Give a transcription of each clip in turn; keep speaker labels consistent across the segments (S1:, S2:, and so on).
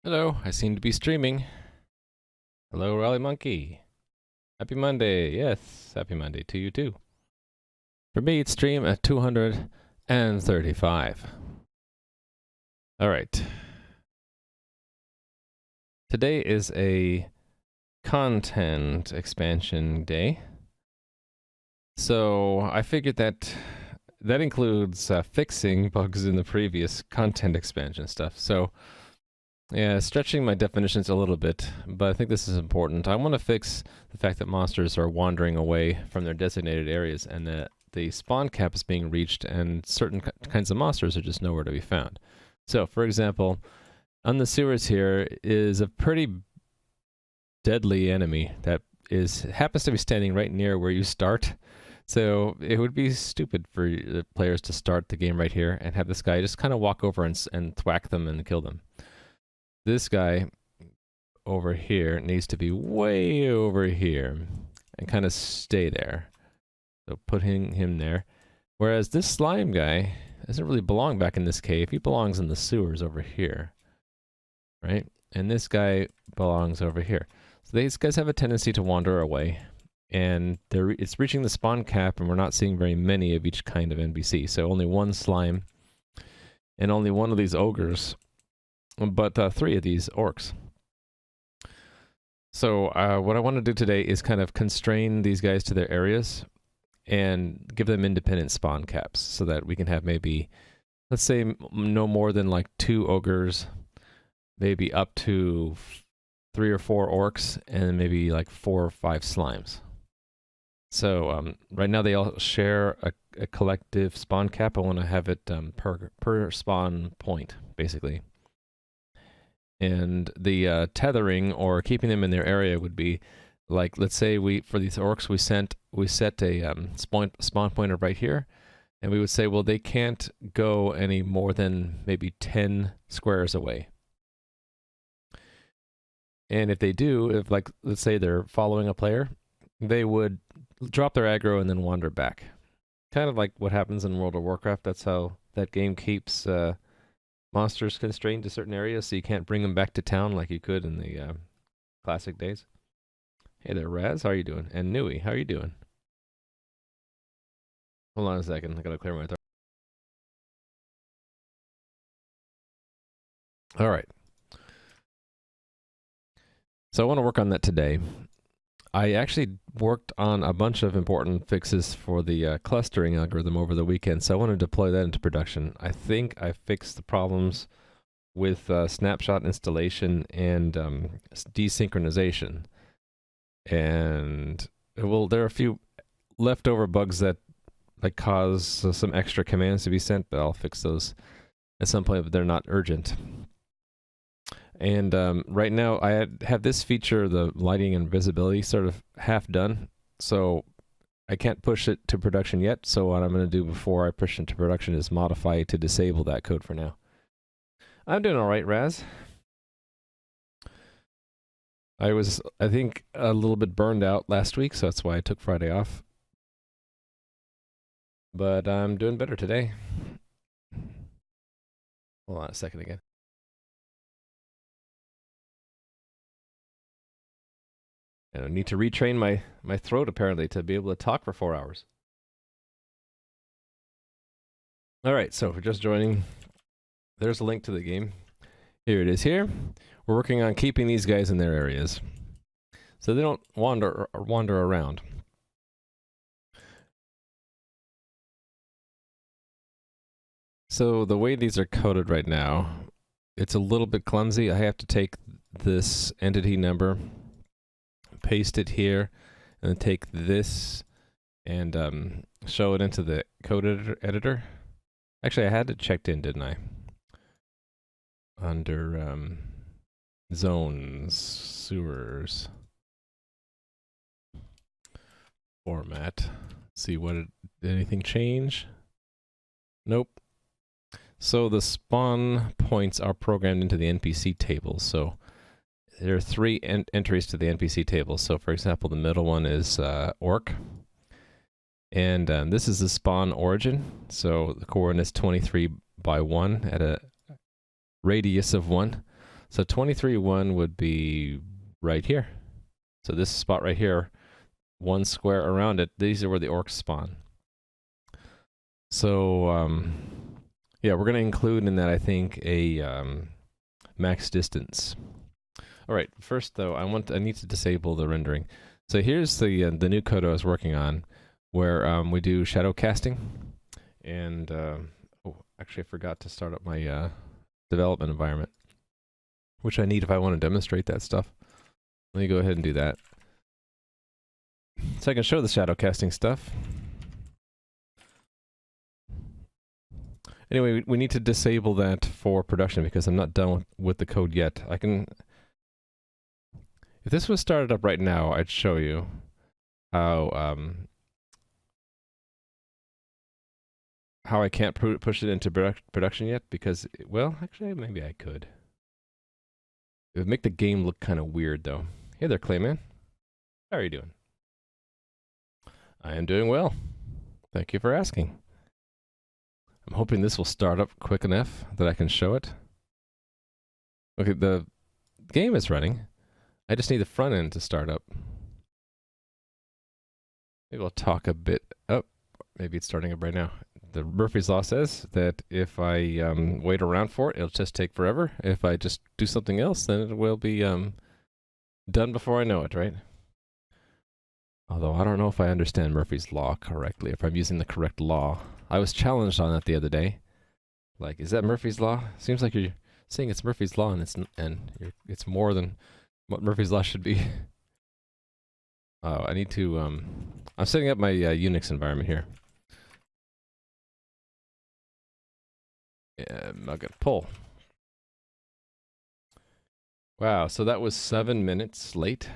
S1: Hello, I seem to be streaming. Hello, Rally Monkey. Happy Monday. Yes, happy Monday to you too. For me, it's stream at 235. All right. Today is a content expansion day. So I figured that includes fixing bugs in the previous content expansion stuff. So yeah, stretching my definitions a little bit, but I think this is important. I want to fix the fact that monsters are wandering away from their designated areas and that the spawn cap is being reached and certain kinds of monsters are just nowhere to be found. So, for example, on the sewers here is a pretty deadly enemy that happens to be standing right near where you start. So it would be stupid for the players to start the game right here and have this guy just kind of walk over and thwack them and kill them. This guy over here needs to be way over here and kind of stay there. So putting him there. Whereas this slime guy doesn't really belong back in this cave. He belongs in the sewers over here. Right? And this guy belongs over here. So these guys have a tendency to wander away. And it's reaching the spawn cap, and we're not seeing very many of each kind of NPC. So only one slime and only one of these ogres, but 3 of these orcs. So what I want to do today is kind of constrain these guys to their areas and give them independent spawn caps so that we can have maybe, let's say, no more than like 2 ogres, maybe up to 3 or 4 orcs, and maybe like 4 or 5 slimes. So right now they all share a collective spawn cap. I want to have it per spawn point, basically. And the tethering or keeping them in their area would be like, let's say for these orcs we set a spawn pointer right here, and we would say, well, they can't go any more than maybe 10 squares away. And if they do, if like let's say they're following a player, they would drop their aggro and then wander back. Kind of like what happens in World of Warcraft. That's how that game keeps monsters constrained to certain areas, so you can't bring them back to town like you could in the classic days. Hey there, Raz. How are you doing? And Nui, how are you doing? Hold on a second. I gotta clear my throat. All right. So I want to work on that today. I actually worked on a bunch of important fixes for the clustering algorithm over the weekend, so I want to deploy that into production. I think I fixed the problems with snapshot installation and desynchronization. And well, there are a few leftover bugs that like cause some extra commands to be sent, but I'll fix those at some point, but they're not urgent. And right now I have this feature, the lighting and visibility, sort of half done. So I can't push it to production yet. So what I'm going to do before I push it to production is modify it to disable that code for now. I'm doing all right, Raz. I was, I think, a little bit burned out last week, so that's why I took Friday off. But I'm doing better today. Hold on a second again. And I need to retrain my throat, apparently, to be able to talk for 4 hours. All right, so if you're just joining, there's a link to the game. Here it is here. We're working on keeping these guys in their areas so they don't wander around. So the way these are coded right now, it's a little bit clumsy. I have to take this entity number, paste it here, and then take this and show it into the code editor. Actually, I had it checked in, didn't I? Under zones, sewers, format. Let's see what did anything change? Nope. So the spawn points are programmed into the NPC table. So there are 3 entries to the NPC table. So for example, the middle one is orc. And this is the spawn origin. So the coordinate's 23 by 1 at a radius of 1. So 23.1 would be right here. So this spot right here, 1 square around it, these are where the orcs spawn. So, yeah, we're going to include in that, I think, a max distance. All right, first though, I need to disable the rendering. So here's the new code I was working on, where we do shadow casting, and oh, actually I forgot to start up my development environment, which I need if I want to demonstrate that stuff. Let me go ahead and do that. So I can show the shadow casting stuff. Anyway, we need to disable that for production because I'm not done with the code yet. I can... If this was started up right now, I'd show you how I can't push it into production yet because, well, actually, maybe I could. It would make the game look kind of weird, though. Hey there, Clayman. How are you doing? I am doing well. Thank you for asking. I'm hoping this will start up quick enough that I can show it. Okay, the game is running. I just need the front end to start up. Maybe we'll talk a bit. Oh, maybe it's starting up right now. The Murphy's Law says that if I wait around for it, it'll just take forever. If I just do something else, then it will be done before I know it, right? Although I don't know if I understand Murphy's Law correctly, if I'm using the correct law. I was challenged on that the other day. Like, is that Murphy's Law? Seems like you're saying it's Murphy's Law and it's more than what Murphy's Law should be. Oh, I need to, I'm setting up my Unix environment here. I'm not gonna pull. Wow, so that was 7 minutes late.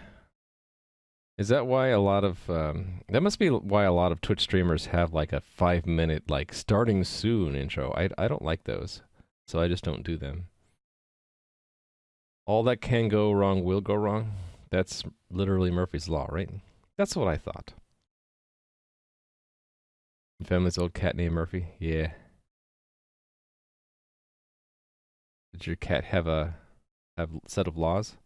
S1: Is that why a lot of, that must be why a lot of Twitch streamers have like a 5-minute, like, starting soon intro. I don't like those, so I just don't do them. All that can go wrong will go wrong. That's literally Murphy's Law, right? That's what I thought. Family's old cat named Murphy? Yeah. Did your cat have a set of laws?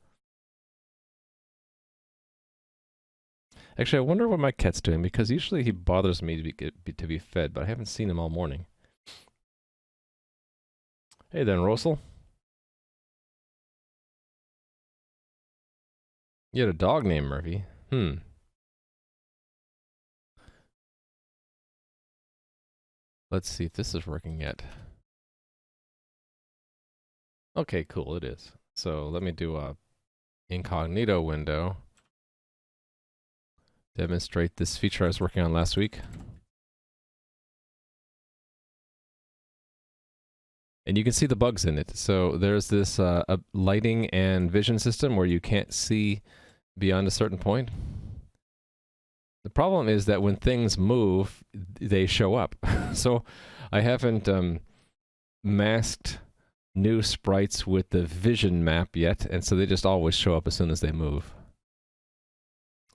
S1: Actually, I wonder what my cat's doing, because usually he bothers me to be fed, but I haven't seen him all morning. Hey then, Russell. You had a dog named Murphy. Let's see if this is working yet. Okay, cool, it is. So let me do a incognito window. Demonstrate this feature I was working on last week. And you can see the bugs in it. So there's this lighting and vision system where you can't see beyond a certain point. The problem is that when things move, they show up. So I haven't masked new sprites with the vision map yet, and so they just always show up as soon as they move.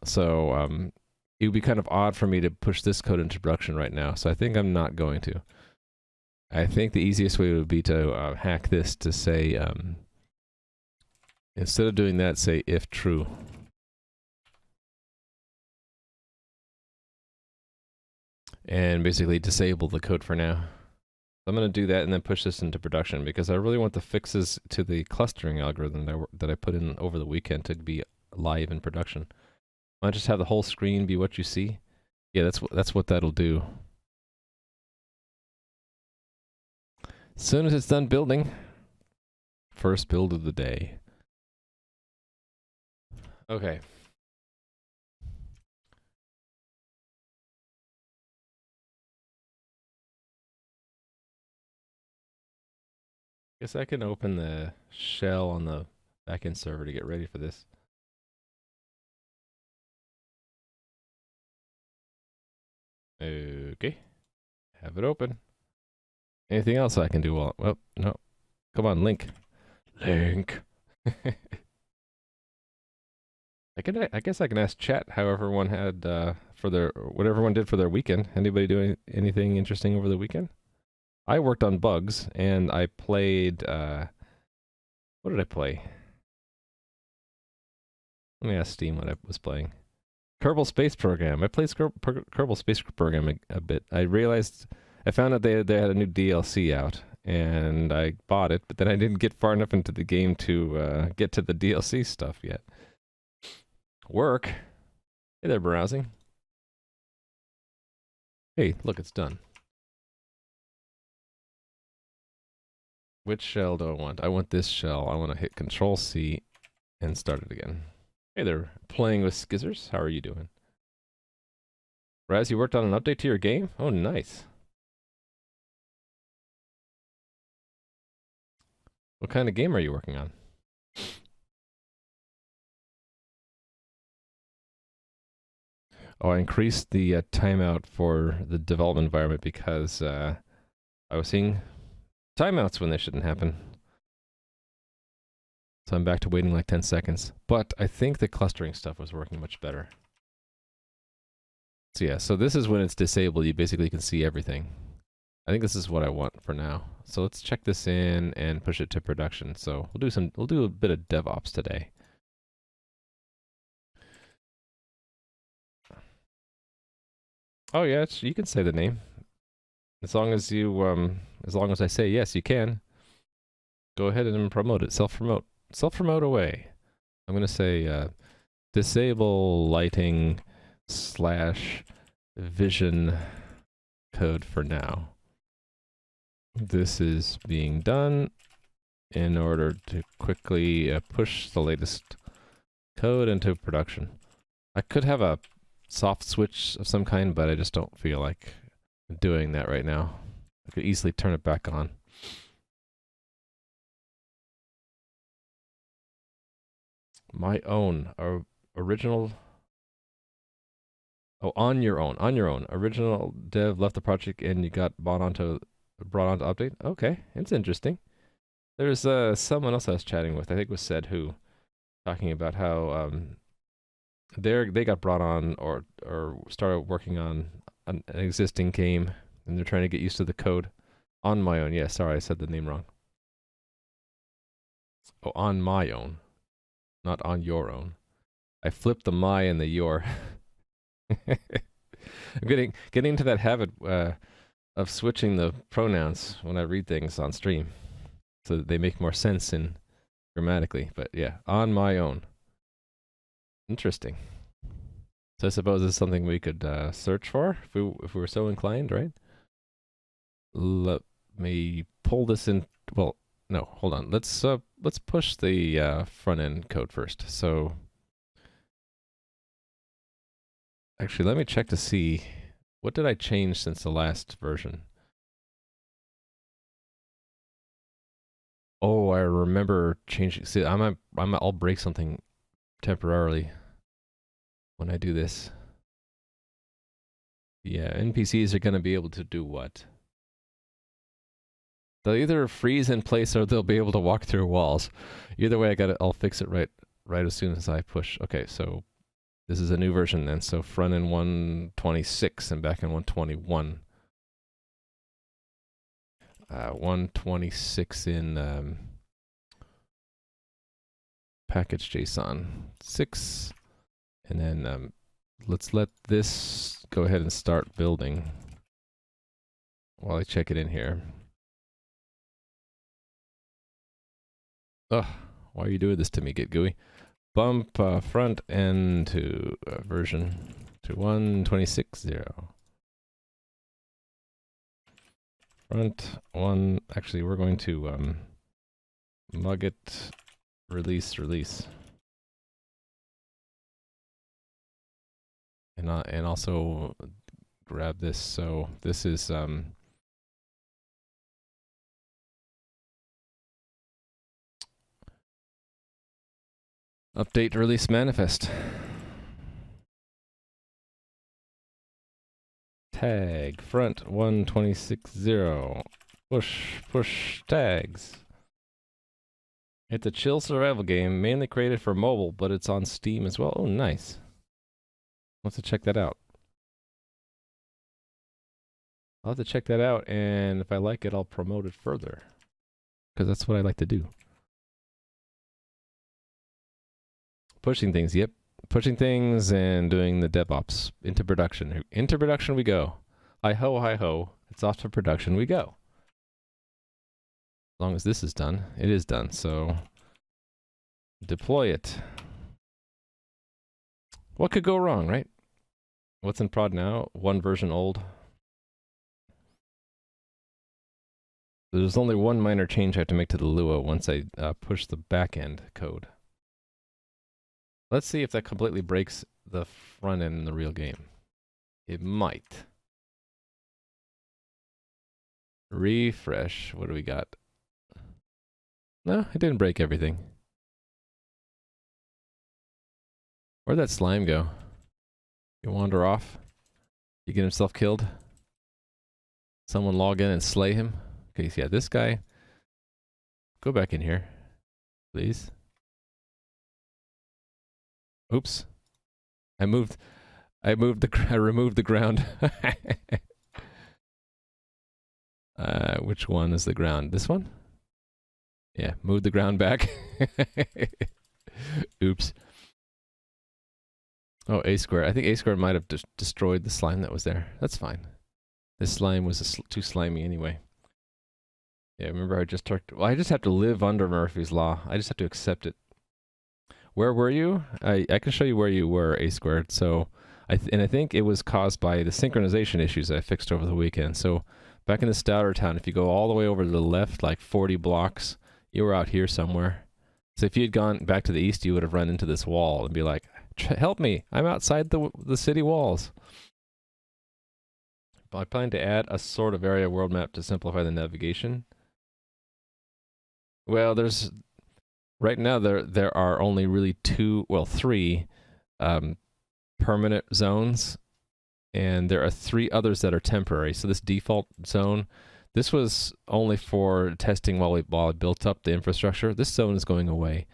S1: So it would be kind of odd for me to push this code into production right now, so I think I'm not going to. I think the easiest way would be to hack this to say, instead of doing that, say if true. And basically disable the code for now. I'm going to do that and then push this into production because I really want the fixes to the clustering algorithm that I put in over the weekend to be live in production. I just have the whole screen be what you see. Yeah, that's what that'll do. As soon as it's done building, first build of the day. Okay. Guess I can open the shell on the backend server to get ready for this. Okay. Have it open. Anything else I can do? Well, no. Come on, Link. Link. I guess I can ask chat how everyone had what everyone did for their weekend. Anybody doing anything interesting over the weekend? I worked on bugs and I played What did I play? Let me ask Steam what I was playing. Kerbal Space Program. I played Kerbal Space Program a bit. I realized, I found out they had a new DLC out, and I bought it, but then I didn't get far enough into the game to get to the DLC stuff yet. Work. Hey there, browsing. Hey, look, it's done. Which shell do I want? I want this shell. I want to hit Control C and start it again. Hey there, playing with Skizzers. How are you doing? Raz, you worked on an update to your game? Oh, nice. What kind of game are you working on? Oh, I increased the timeout for the development environment because I was seeing timeouts when they shouldn't happen. So I'm back to waiting like 10 seconds. But I think the clustering stuff was working much better. So yeah, so this is when it's disabled. You basically can see everything. I think this is what I want for now. So let's check this in and push it to production. So we'll do a bit of DevOps today. Oh yeah, you can say the name. As long as you as long as I say yes, you can. Go ahead and promote it. Self-promote. Self-promote away. I'm gonna say disable lighting / vision code for now. This is being done in order to quickly push the latest code into production. I could have a soft switch of some kind, but I just don't feel like doing that right now. I could easily turn it back on. My own original. Oh, on your own. Original dev left the project and you got brought onto update. Okay, it's interesting. There's someone else I was chatting with. I think it was Said who, talking about how they got brought on or started working on an existing game and they're trying to get used to the code. On my own. Yeah, sorry, I said the name wrong. Oh, on my own, not on your own. I flipped the my and the your. I'm getting into that habit of switching the pronouns when I read things on stream, so that they make more sense in grammatically. But yeah, on my own. Interesting. So I suppose it's something we could search for if we were so inclined, right? Let me pull this in. Well, no, hold on. Let's push the front end code first. So actually, let me check to see what did I change since the last version. Oh, I remember changing. See, I'll break something temporarily when I do this. Yeah, NPCs are going to be able to do what? They'll either freeze in place or they'll be able to walk through walls. Either way, I'll fix it right as soon as I push. Okay, so this is a new version then. So front end 126 and back end 121. 126 in package JSON 6, and then let's let this go ahead and start building while I check it in here. Ugh, why are you doing this to me, Get Gooey? Bump front end to version to 126.0. Front one, actually we're going to mug it release. And also grab this. So this is update release manifest. Tag front 126.0. Push tags. It's a chill survival game, mainly created for mobile, but it's on Steam as well. Oh, nice. Let's check that out. I'll have to check that out, and if I like it, I'll promote it further. Because that's what I like to do. Pushing things, yep. Pushing things and doing the DevOps into production. Into production we go. Hi ho, hi ho. It's off to production we go. As long as this is done, it is done. So deploy it. What could go wrong, right? What's in prod now? One version old. There's only one minor change I have to make to the Lua once I push the back-end code. Let's see if that completely breaks the front end in the real game. It might. Refresh. What do we got? No, it didn't break everything. Where'd that slime go? You wander off? You get himself killed? Someone log in and slay him? Okay, so yeah, this guy. Go back in here, please. Oops. I removed the ground. Which one is the ground? This one? Yeah, move the ground back. Oops. Oh, A square. I think A square might have destroyed the slime that was there. That's fine. This slime was too slimy anyway. Yeah, remember I just talked... Well, I just have to live under Murphy's Law. I just have to accept it. Where were you? I can show you where you were, A squared. So, I think it was caused by the synchronization issues I fixed over the weekend. So, back in the Stouter town, if you go all the way over to the left, like 40 blocks, you were out here somewhere. So if you had gone back to the east, you would have run into this wall and be like, help me, I'm outside the city walls. But I plan to add a sort of area world map to simplify the navigation. Well, there's... Right now, there are only really three permanent zones, and there are 3 others that are temporary. So this default zone, this was only for testing while I built up the infrastructure. This zone is going away,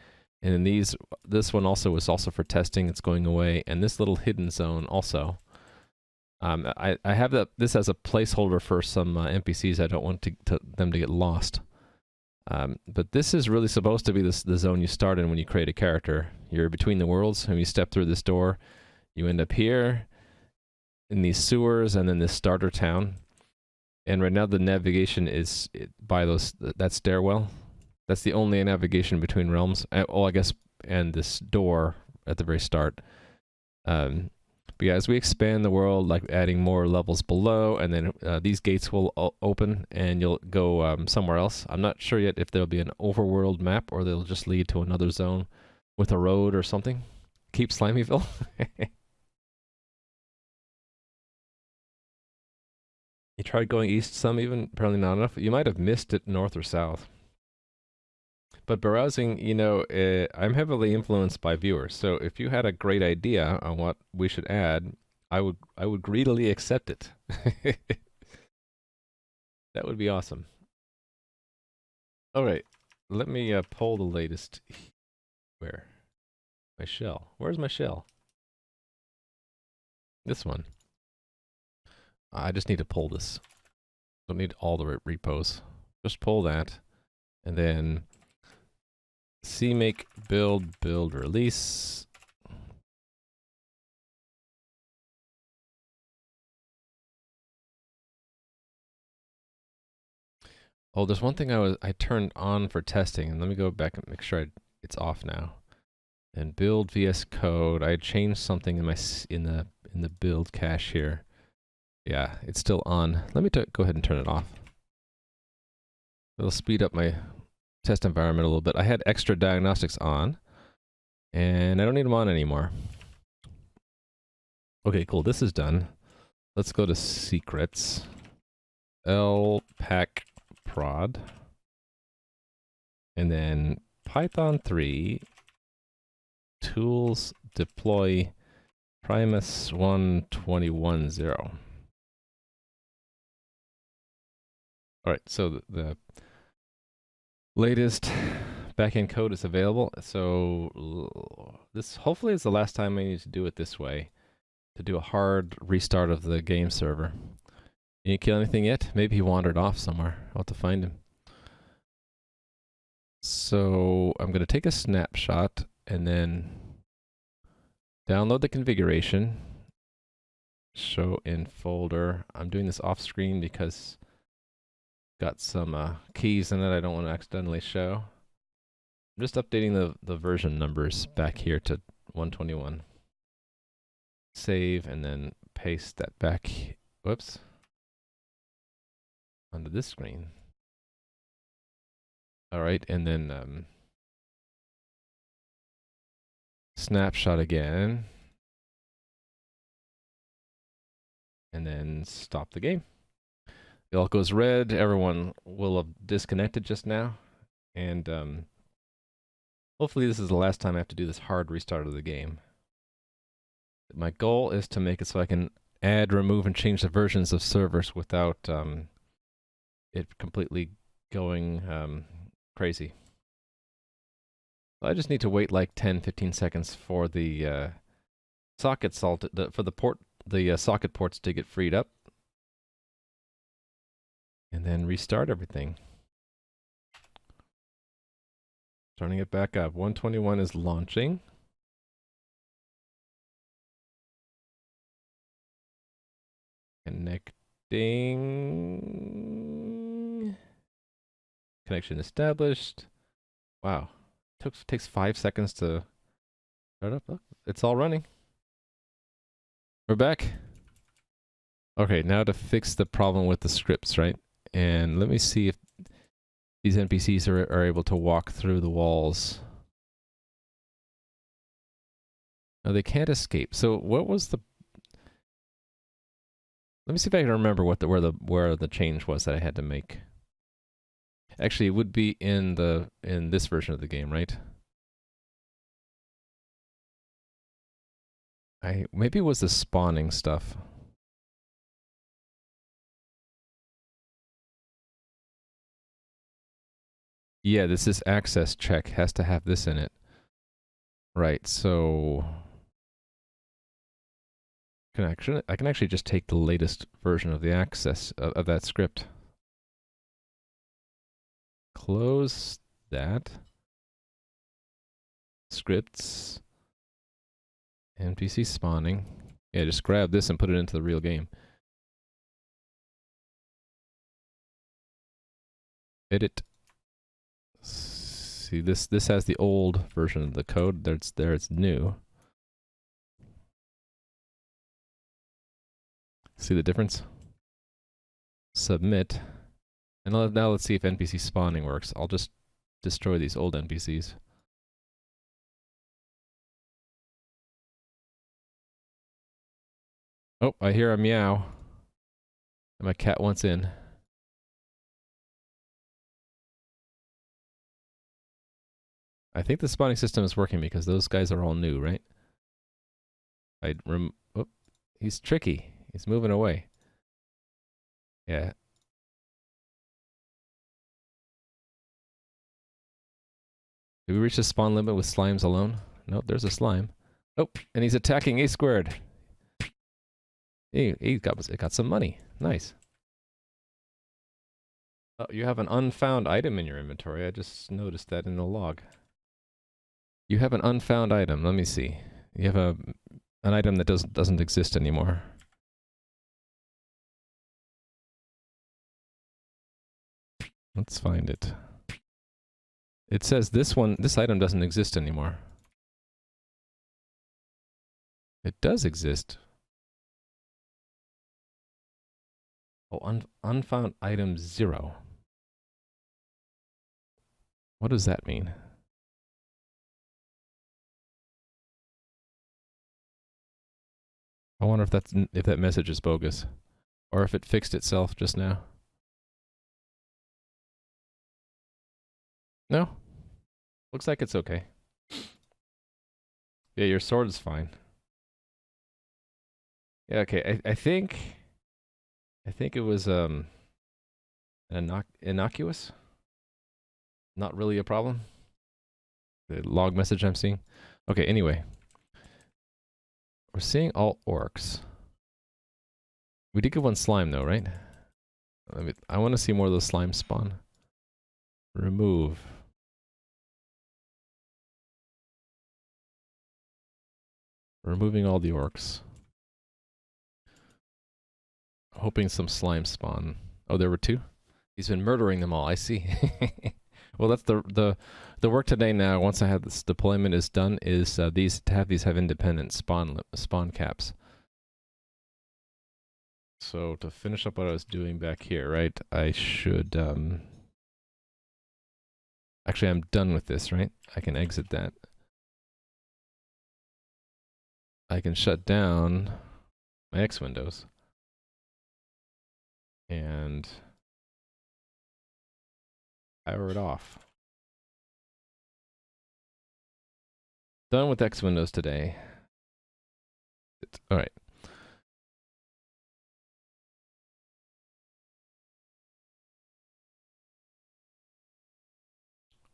S1: and then this one also was also for testing. It's going away, and this little hidden zone also. I have this as a placeholder for some NPCs. I don't want them to get lost. But this is really supposed to be the zone you start in when you create a character. You're between the worlds, and you step through this door. You end up here, in these sewers, and then this starter town. And right now the navigation is by that stairwell. That's the only navigation between realms. I guess, and this door at the very start. But yeah, as we expand the world, like adding more levels below, and then these gates will open, and you'll go somewhere else. I'm not sure yet if there'll be an overworld map, or they'll just lead to another zone with a road or something. Keep Slimyville. You tried going east some even? Apparently not enough. You might have missed it north or south. But browsing, you know, I'm heavily influenced by viewers. So if you had a great idea on what we should add, I would greedily accept it. That would be awesome. All right, let me pull the latest. Where? My shell. Where's my shell? This one. I just need to pull this. Don't need all the repos. Just pull that, and then cmake build release. Oh, there's one thing I turned on for testing, and let me go back and make sure it's off now. And build VS Code. I changed something in the build cache here. Yeah, it's still on. Let me go ahead and turn it off. It'll speed up my test environment a little bit. I had extra diagnostics on, and I don't need them on anymore. Okay, cool. This is done. Let's go to secrets. lpack prod, and then Python 3 tools deploy Primus 121.0. All right, so the latest backend code is available. So this hopefully is the last time I need to do it this way, to do a hard restart of the game server. You didn't kill anything yet? Maybe he wandered off somewhere. I'll have to find him. So I'm going to take a snapshot, and then Download the configuration. Show in folder. I'm doing this off screen because got some keys in it I don't want to accidentally show. I'm just updating the version numbers back here to 121. Save and then paste that back, whoops, onto this screen. All right, and then snapshot again. And then stop the game. It all goes red. Everyone will have disconnected just now. And hopefully this is the last time I have to do this hard restart of the game. My goal is to make it so I can add, remove, and change the versions of servers without it completely going crazy. I just need to wait like 10-15 seconds for the socket socket ports to get freed up, and then restart everything. Starting it back up. 121 is launching. Connecting. Connection established. Wow. Takes 5 seconds to start up. Oh, it's all running. We're back. Okay, now to fix the problem with the scripts, right? And let me see if these NPCs are able to walk through the walls. No, they can't escape. So what was the... Let me see if I can remember what where the change was that I had to make. Actually, it would be in this version of the game, right? Maybe it was the spawning stuff. Yeah, this is access check. Has to have this in it. Right, so... I can actually just take the latest version of the access of that script. Close that. Scripts. NPC spawning. Yeah, just grab this and put it into the real game. Edit. See, this has the old version of the code. There it's new. See the difference? Submit. And now let's see if NPC spawning works. I'll just destroy these old NPCs. Oh, I hear a meow. My cat wants in. I think the spawning system is working because those guys are all new, right? Oh, he's tricky. He's moving away. Yeah. Did we reach the spawn limit with slimes alone? Nope, there's a slime. Oh, and he's attacking A squared. He got some money. Nice. Oh, you have an unfound item in your inventory. I just noticed that in the log. You have an unfound item. Let me see. You have an item that doesn't exist anymore. Let's find it. It says this item doesn't exist anymore. It does exist. Oh, unfound item 0. What does that mean? I wonder if that message is bogus, or if it fixed itself just now. No? Looks like it's okay. Yeah, your sword is fine. Yeah, okay. I think it was innocuous. Not really a problem. The log message I'm seeing. Okay, anyway. We're seeing all orcs. We did get one slime though, right? I want to see more of those slimes spawn. Remove. Removing all the orcs. Hoping some slime spawn. Oh, there were 2? He's been murdering them all, I see. Well, that's the work today now, once I have this deployment is done, is these have independent spawn caps. So to finish up what I was doing back here, right, I should, actually I'm done with this, right? I can exit that. I can shut down my X windows. And power it off. Done with X windows today. All right.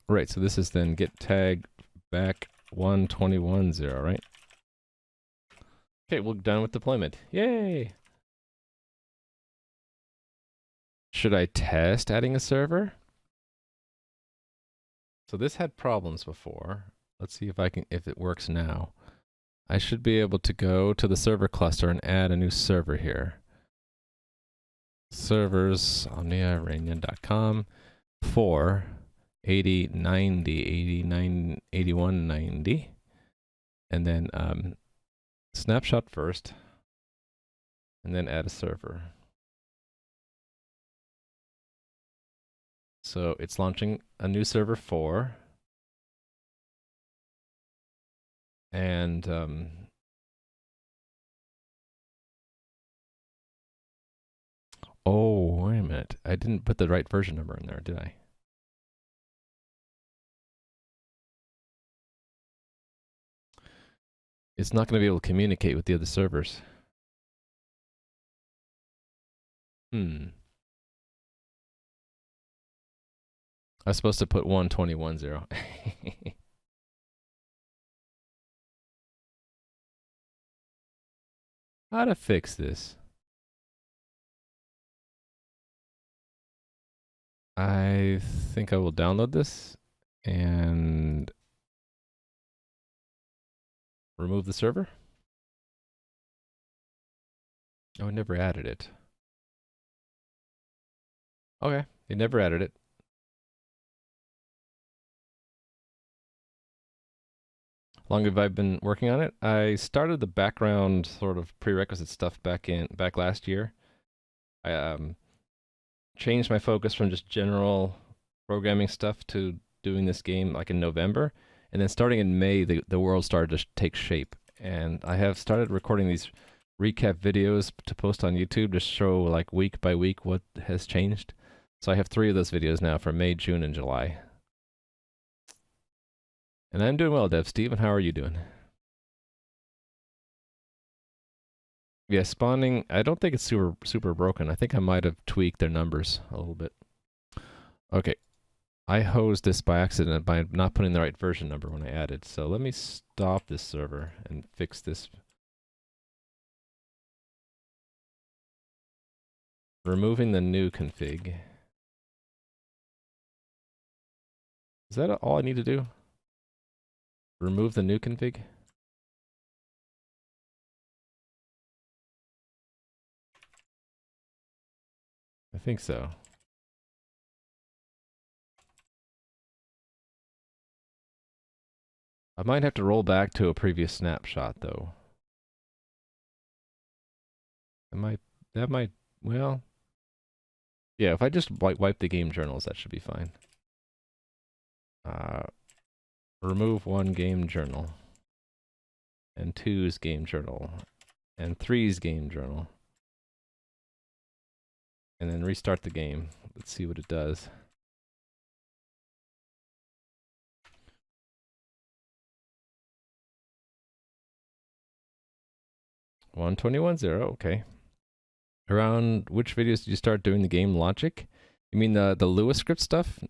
S1: Right, so this is then get tag back 1210, right? Okay, we're done with deployment. Yay! Should I test adding a server? So this had problems before. Let's see if it works now. I should be able to go to the server cluster and add a new server here. Servers, omniaregna.com for 8090, 89, 8190. And then snapshot first. And then add a server. So it's launching a new server 4. And oh, wait a minute. I didn't put the right version number in there, did I? It's not going to be able to communicate with the other servers. I was supposed to put 1210. How to fix this? I think I will download this and remove the server. Oh, I never added it. Okay, it never added it. How long have I been working on it? I started the background sort of prerequisite stuff back last year. I changed my focus from just general programming stuff to doing this game like in November, and then starting in May the world started to take shape, and I have started recording these recap videos to post on YouTube to show like week by week what has changed. So I have 3 of those videos now for May, June, and July. And I'm doing well, Dev Steve, and how are you doing? Yeah, spawning, I don't think it's super broken. I think I might have tweaked their numbers a little bit. Okay. I hosed this by accident by not putting the right version number when I added. So let me stop this server and fix this. Removing the new config. Is that all I need to do? Remove the new config? I think so. I might have to roll back to a previous snapshot though. That might, well, yeah, if I just wipe the game journals, that should be fine. Remove 1 game journal, and 2's game journal, and 3's game journal. And then restart the game. Let's see what it does. One 21.0, okay. Around which videos did you start doing the game logic? You mean the Lua script stuff?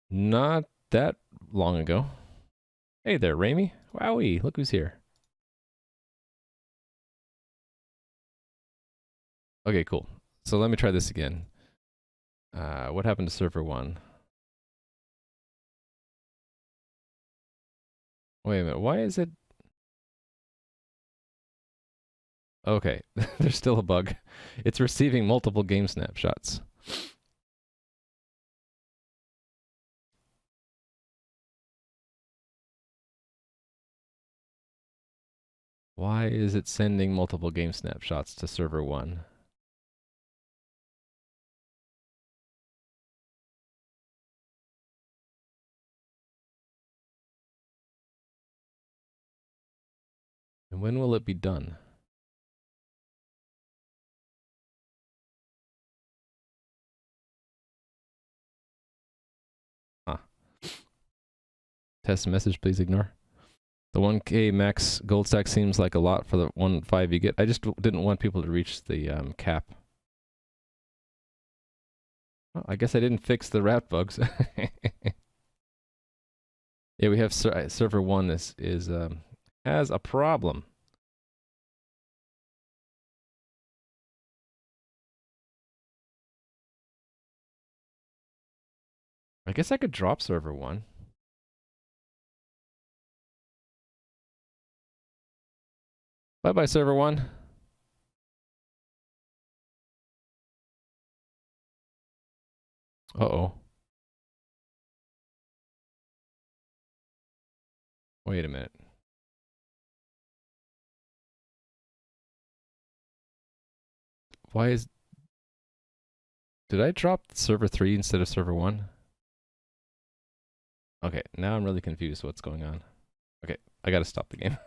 S1: Not that long ago. Hey there, Ramy. Wowie, look who's here. Okay, cool. So let me try this again. What happened to server 1? Wait a minute, why is it? Okay, there's still a bug. It's receiving multiple game snapshots. Why is it sending multiple game snapshots to server 1? And when will it be done? Huh. Test message, please ignore. The 1K max gold stack seems like a lot for the 1.5 you get. I just didn't want people to reach the cap. Well, I guess I didn't fix the rat bugs. Yeah, we have server 1 has a problem. I guess I could drop server 1. Bye-bye, server 1. Uh-oh. Wait a minute. Why is... Did I drop server 3 instead of server 1? Okay, now I'm really confused what's going on. Okay, I gotta stop the game.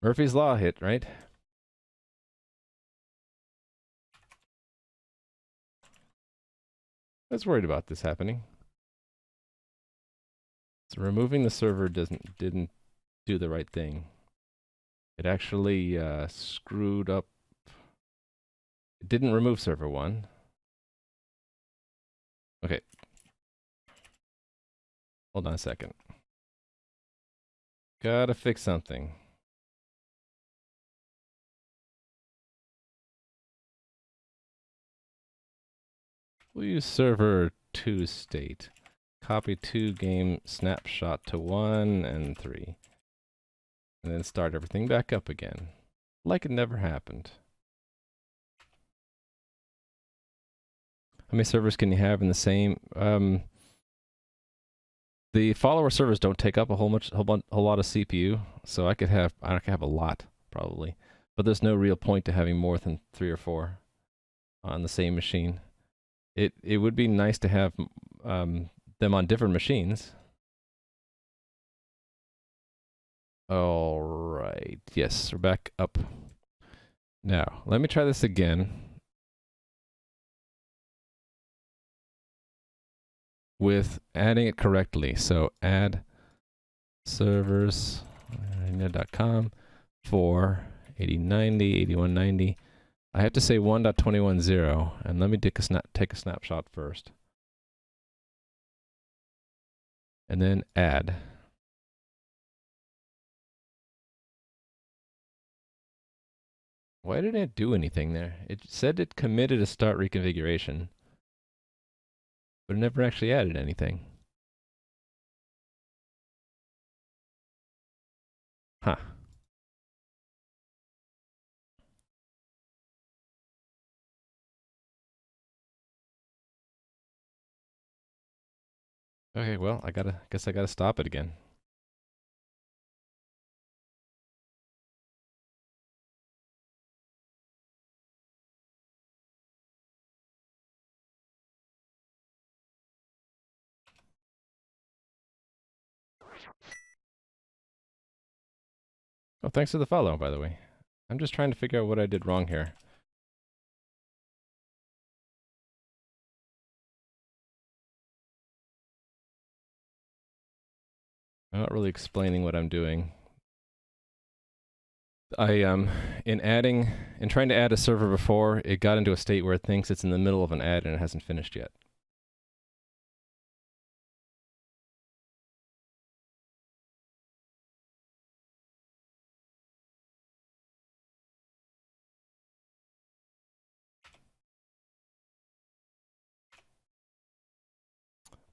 S1: Murphy's Law hit, right? I was worried about this happening. So removing the server didn't do the right thing. It actually screwed up. It didn't remove server 1. Okay. Hold on a second. Gotta fix something. We'll use server 2 state. Copy 2 game snapshot to 1 and 3. And then start everything back up again. Like it never happened. How many servers can you have in the same? The follower servers don't take up a whole lot of CPU, so I could have a lot probably, but there's no real point to having more than 3 or 4 on the same machine. It would be nice to have them on different machines. All right, yes, we're back up. Now let me try this again with adding it correctly. So add servers regna.com for 8090, 8190. I have to say 1.21.0, and let me take a snapshot first. And then add. Why didn't it do anything there? It said it committed a start reconfiguration, but it never actually added anything. Huh. Okay, well, guess I gotta stop it again. Oh, thanks for the follow, by the way. I'm just trying to figure out what I did wrong here. I'm not really explaining what I'm doing. In trying to add a server before, it got into a state where it thinks it's in the middle of an ad and it hasn't finished yet.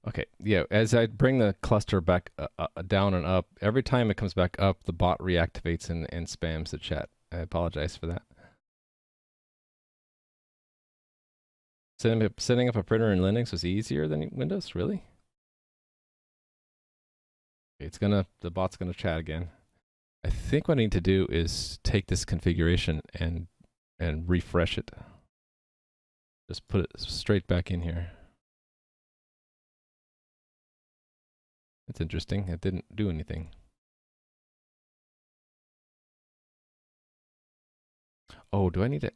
S1: Okay, yeah, as I bring the cluster back down and up, every time it comes back up, the bot reactivates and spams the chat. I apologize for that. Setting up a printer in Linux was easier than Windows, really? Okay, the bot's gonna chat again. I think what I need to do is take this configuration and refresh it. Just put it straight back in here. That's interesting. It didn't do anything. Oh, do I need to?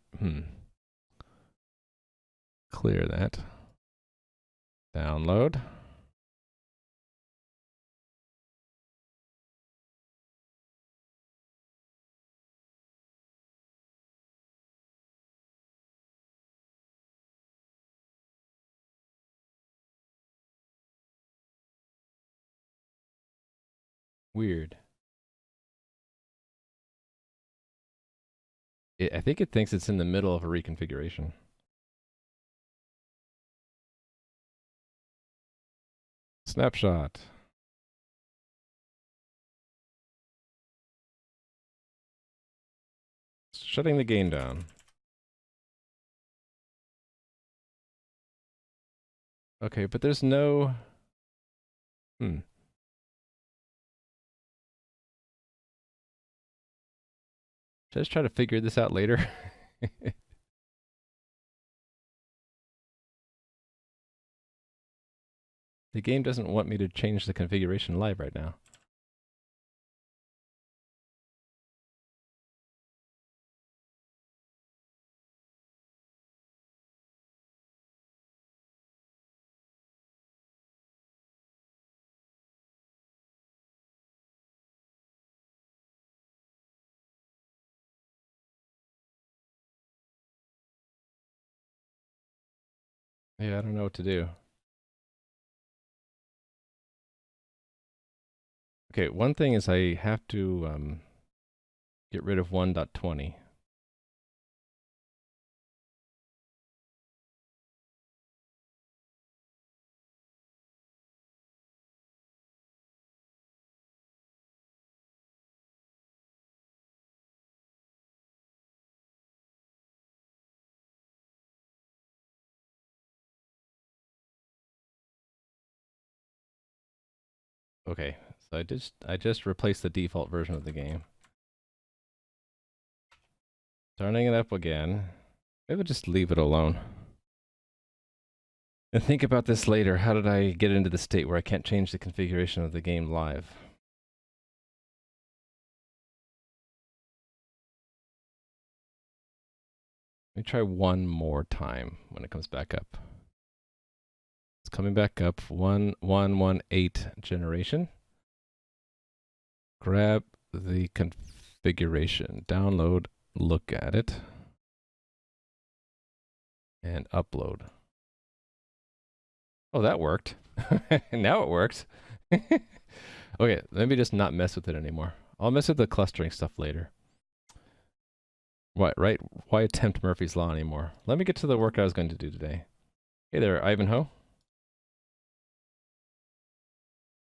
S1: Clear that. Download. Weird. I think it thinks it's in the middle of a reconfiguration. Snapshot. Shutting the game down. Okay, but there's no... Should I just try to figure this out later? The game doesn't want me to change the configuration live right now. Yeah, I don't know what to do. Okay, one thing is I have to get rid of 1.20. Okay, so I just replaced the default version of the game. Starting it up again. Maybe I'll just leave it alone. And think about this later. How did I get into the state where I can't change the configuration of the game live? Let me try one more time when it comes back up. It's coming back up. 1118 generation. Grab the configuration. Download. Look at it. And upload. Oh, that worked. Now it works. Okay, let me just not mess with it anymore. I'll mess with the clustering stuff later. What, right? Why attempt Murphy's Law anymore? Let me get to the work I was going to do today. Hey there, Ivanhoe.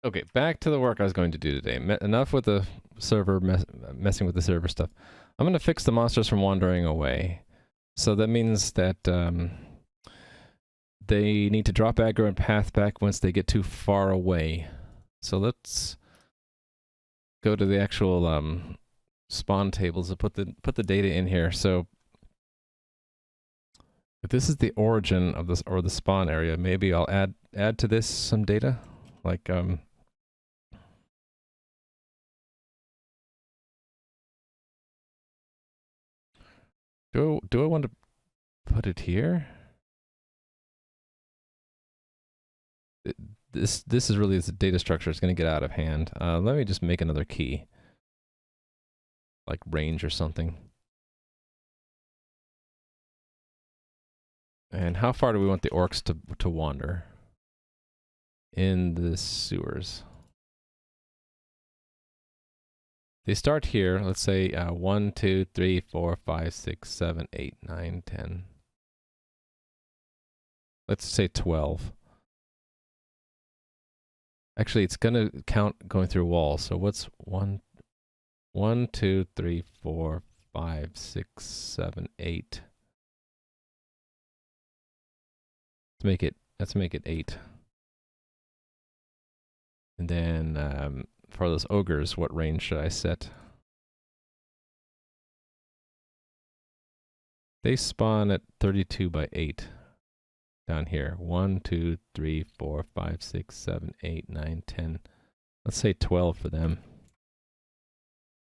S1: Okay, back to the work I was going to do today. Enough with the server, messing with the server stuff. I'm going to fix the monsters from wandering away. So that means that they need to drop aggro and path back once they get too far away. So let's go to the actual spawn tables and put the data in here. So if this is the origin of this or the spawn area, maybe I'll add to this some data, like do I want to put it here? This is really the data structure. It's going to get out of hand. Let me just make another key, like range or something. And how far do we want the orcs to wander in the sewers? They start here. Let's say 1, 2, 3, 4, 5, 6, 7, 8, 9, 10. Let's say 12. Actually, it's gonna count going through walls. So what's 1, 2, 3, 4, 5, 6, 7, 8. Let's make it 8. And then for those ogres, what range should I set? They spawn at 32 by 8 down here. 1, 2, 3, 4, 5, 6, 7, 8, 9, 10. Let's say 12 for them.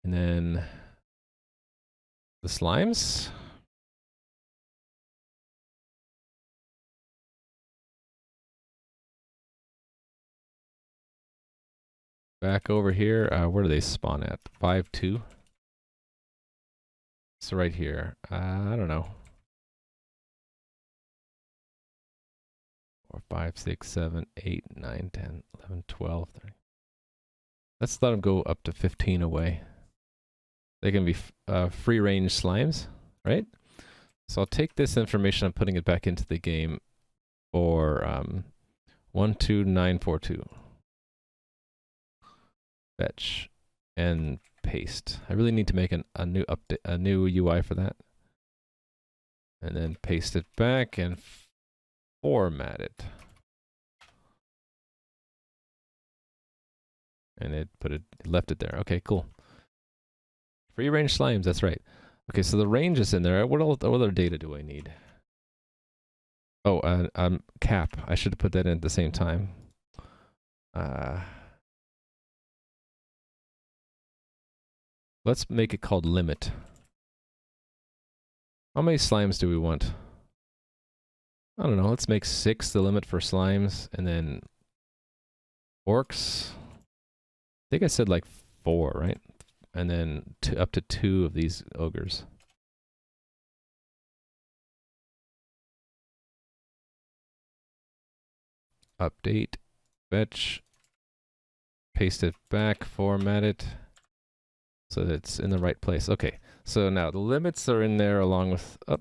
S1: And then the slimes. Back over here, where do they spawn at? 5, 2. So right here. I don't know. 4, 5, 6, 7, 8, 9, 10, 11, 12, 13. Let's let them go up to 15 away. They can be free range slimes, right? So I'll take this information, I'm putting it back into the game for 12942. Fetch and paste. I really need to make a new update, a new UI for that. And then paste it back and format it. And it left it there. Okay, cool. Free range slimes, that's right. Okay, so the range is in there. What other data do I need? Oh, cap. I should have put that in at the same time. Let's make it called limit. How many slimes do we want? I don't know. Let's make 6 the limit for slimes, and then orcs. I think I said like 4, right? And then up to 2 of these ogres. Update, fetch, paste it back, format it, so that it's in the right place. Okay, so now the limits are in there along with, oh,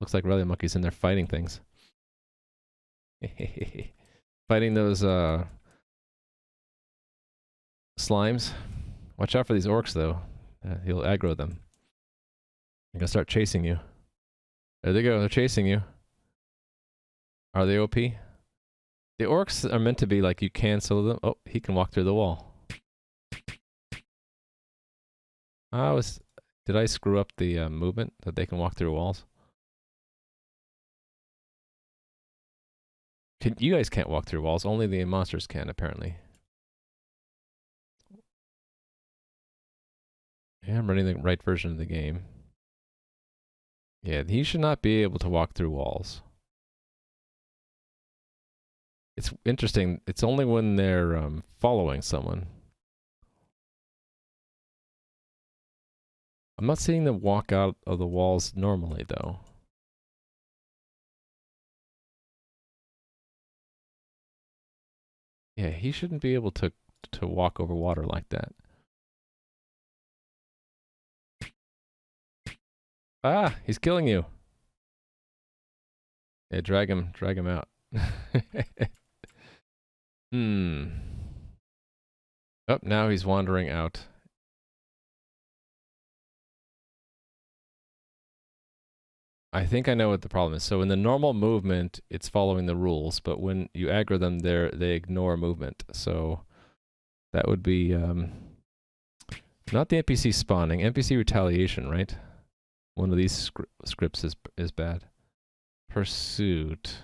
S1: looks like Rally Monkey's in there fighting things. Fighting those slimes. Watch out for these orcs though. He'll aggro them. They're gonna start chasing you. There they go, they're chasing you. Are they OP? The orcs are meant to be like you cancel them. Oh, he can walk through the wall. Did I screw up the movement that they can walk through walls? You guys can't walk through walls. Only the monsters can, apparently. Yeah, I'm running the right version of the game. Yeah, he should not be able to walk through walls. It's interesting. It's only when they're following someone. I'm not seeing them walk out of the walls normally, though. Yeah, he shouldn't be able to walk over water like that. Ah, he's killing you. Yeah, drag him out. Oh, now he's wandering out. I think I know what the problem is. So in the normal movement, it's following the rules, but when you aggro them, they ignore movement. So that would be not the NPC spawning, NPC retaliation, right? One of these scripts is bad. Pursuit.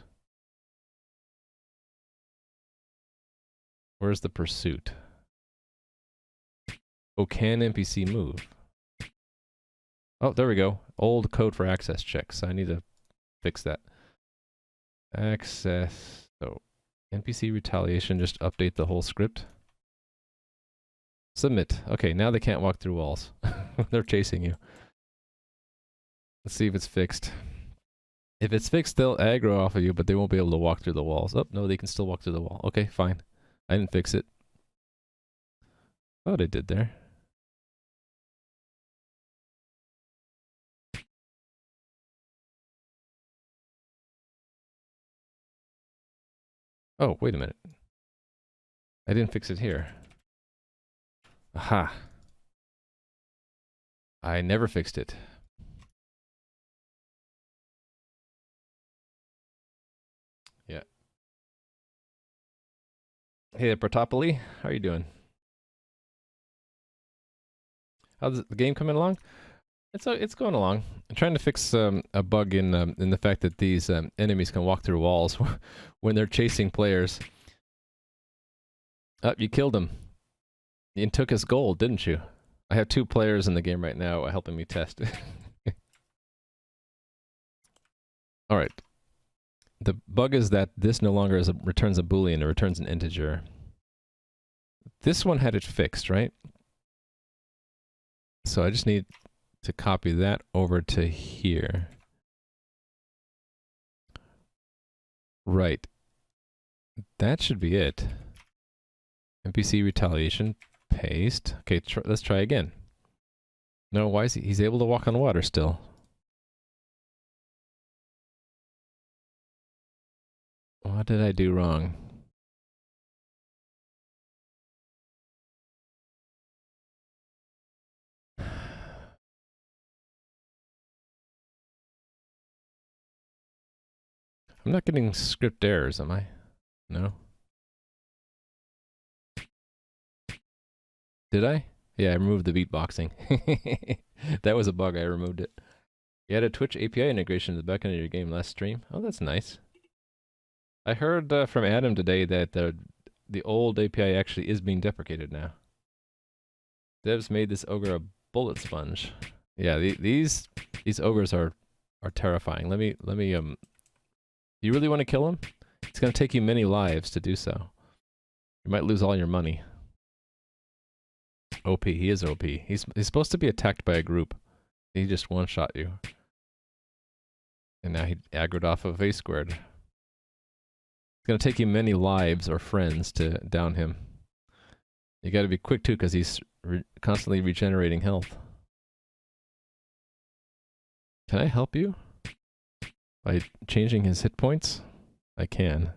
S1: Where's the pursuit? Oh, can NPC move? Oh, there we go. Old code for access checks. I need to fix that. Access. So, NPC retaliation, just update the whole script. Submit. Okay, now they can't walk through walls. They're chasing you. Let's see if it's fixed. If it's fixed, they'll aggro off of you, but they won't be able to walk through the walls. Oh, no, they can still walk through the wall. Okay, fine. I didn't fix it. Oh, they did there. Oh, wait a minute. I didn't fix it here. Aha. I never fixed it. Yeah. Hey, Pratopoli, how are you doing? How's the game coming along? It's going along. I'm trying to fix a bug in the fact that these enemies can walk through walls when they're chasing players. Oh, you killed him. You took his gold, didn't you? I have 2 players in the game right now helping me test. All right. The bug is that this no longer returns a boolean; it returns an integer. This one had it fixed, right? So I just need to copy that over to here. Right. That should be it. NPC retaliation, paste. Okay, let's try again. No, why is he's able to walk on water still? What did I do wrong? I'm not getting script errors, am I? No? Did I? Yeah, I removed the beatboxing. That was a bug, I removed it. You had a Twitch API integration at the back end of your game last stream. Oh, that's nice. I heard from Adam today that the old API actually is being deprecated now. Devs made this ogre a bullet sponge. Yeah, these ogres are terrifying. Let me you really want to kill him? It's gonna take you many lives to do so. You might lose all your money. OP, he is OP. He's supposed to be attacked by a group. He just one-shot you. And now he aggroed off of A squared. It's gonna take you many lives or friends to down him. You gotta be quick too, because he's constantly regenerating health. Can I help you? By changing his hit points? I can.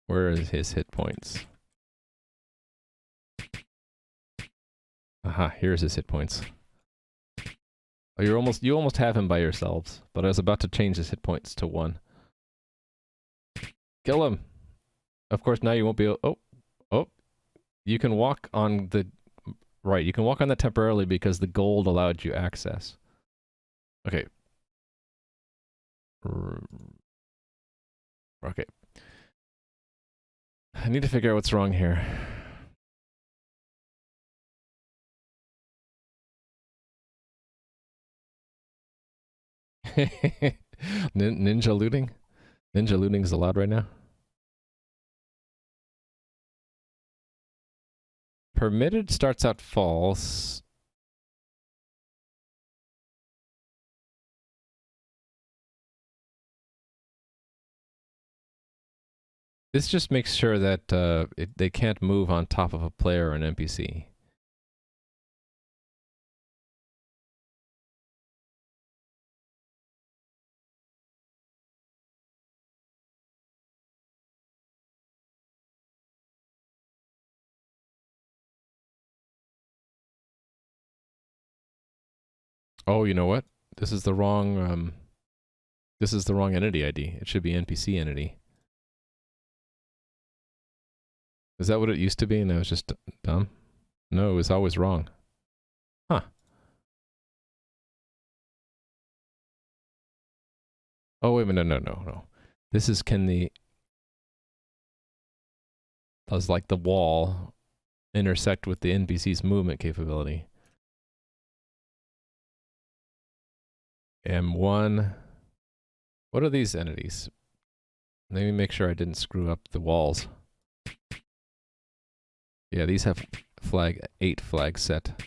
S1: Where is his hit points? Aha, here's his hit points. Oh, you almost have him by yourselves, but I was about to change his hit points to 1. Kill him! Of course, now you won't be able... Oh! You can walk on the... Right, you can walk on that temporarily because the gold allowed you access. Okay. Okay. I need to figure out what's wrong here. Ninja looting? Ninja looting is allowed right now? Permitted starts out false. This just makes sure that they can't move on top of a player or an NPC. Oh, you know what? This is the wrong entity ID. It should be NPC entity. Is that what it used to be and I was just dumb? No, it was always wrong. Huh. Oh, wait a minute, no. This is does like the wall intersect with the NPC's movement capability? M1. What are these entities? Let me make sure I didn't screw up the walls. Yeah, these have 8 flags set.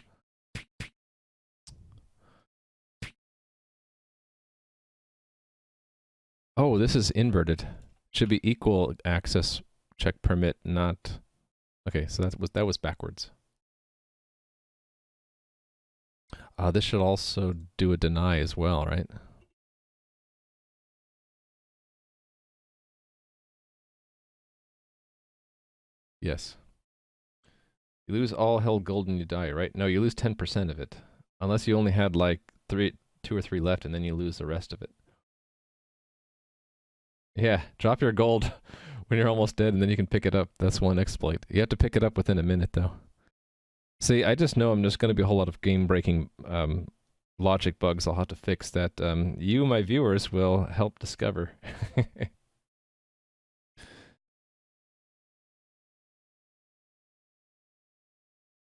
S1: Oh, this is inverted. Should be equal access check permit, not... Okay, so that was backwards. This should also do a deny as well, right? Yes. You lose all held gold and you die, right? No, you lose 10% of it. Unless you only had like 2 or 3 left and then you lose the rest of it. Yeah, drop your gold when you're almost dead and then you can pick it up. That's one exploit. You have to pick it up within a minute though. See, I just know I'm just going to be a whole lot of game-breaking logic bugs I'll have to fix that you, my viewers, will help discover.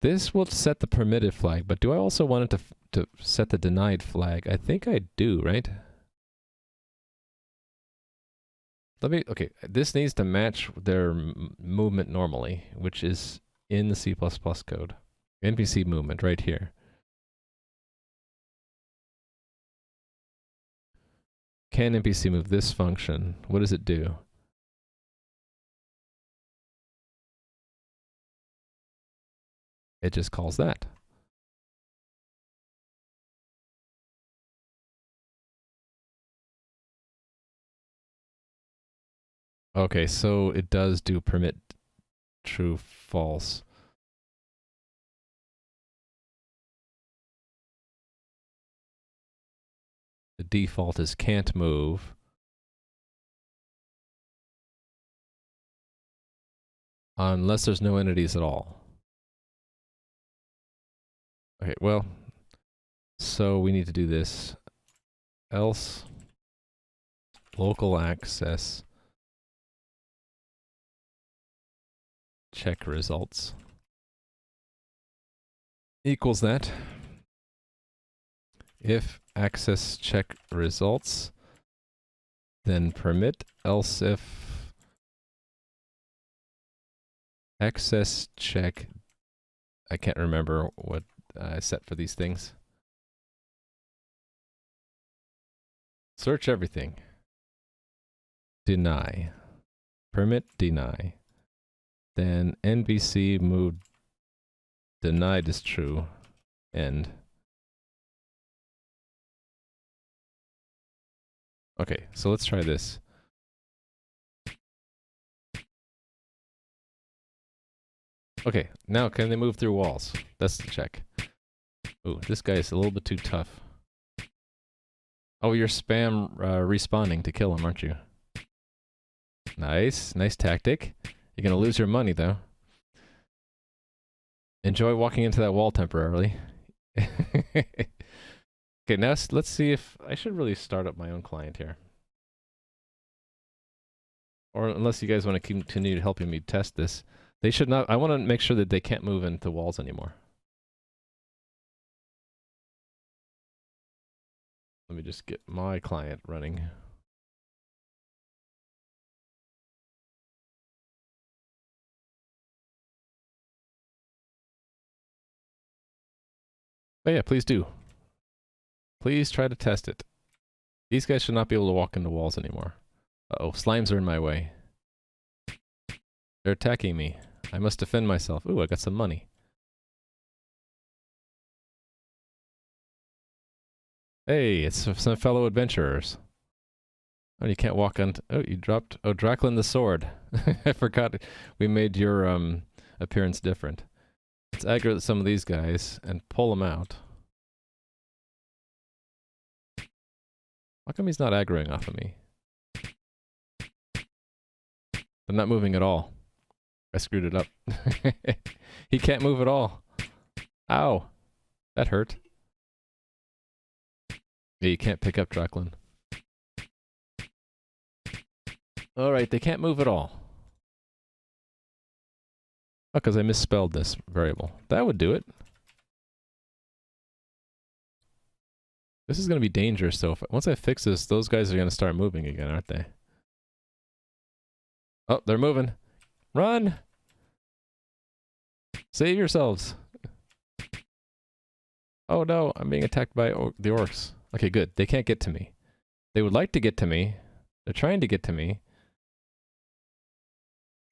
S1: This will set the permitted flag, but do I also want it to set the denied flag? I think I do, right? Okay, this needs to match their movement normally, which is in the C++ code. NPC movement right here. Can NPC move this function? What does it do? It just calls that. Okay, so it does do permit true false. The default is can't move. Unless there's no entities at all. Okay, well, so we need to do this. Else local access check results equals that. If access check results, then permit, else if access check, I can't remember what I set for these things. Search everything. Deny. Permit deny. Then NBC move denied is true. End. Okay, so let's try this. Okay, now can they move through walls? That's the check. Ooh, this guy is a little bit too tough. Oh, you're spam respawning to kill him, aren't you? Nice, nice tactic. You're gonna lose your money though. Enjoy walking into that wall temporarily. Okay, now let's see if I should really start up my own client here. Or unless you guys want to continue helping me test this. They should not, I want to make sure that they can't move into walls anymore. Let me just get my client running. Oh yeah, please do. Please try to test it. These guys should not be able to walk into walls anymore. Uh-oh, slimes are in my way. They're attacking me. I must defend myself. Ooh, I got some money. Hey, it's some fellow adventurers. Oh, you can't walk on... Oh, you dropped... Oh, Draclin the sword. I forgot we made your appearance different. Let's aggro some of these guys and pull them out. How come he's not aggroing off of me? I'm not moving at all. I screwed it up. He can't move at all. Ow. That hurt. Yeah, you can't pick up Draclin. Alright, they can't move at all. Oh, because I misspelled this variable. That would do it. This is going to be dangerous, so once I fix this, those guys are going to start moving again, aren't they? Oh, they're moving. Run! Save yourselves! Oh no, I'm being attacked by the orcs. Okay, good. They can't get to me. They would like to get to me. They're trying to get to me.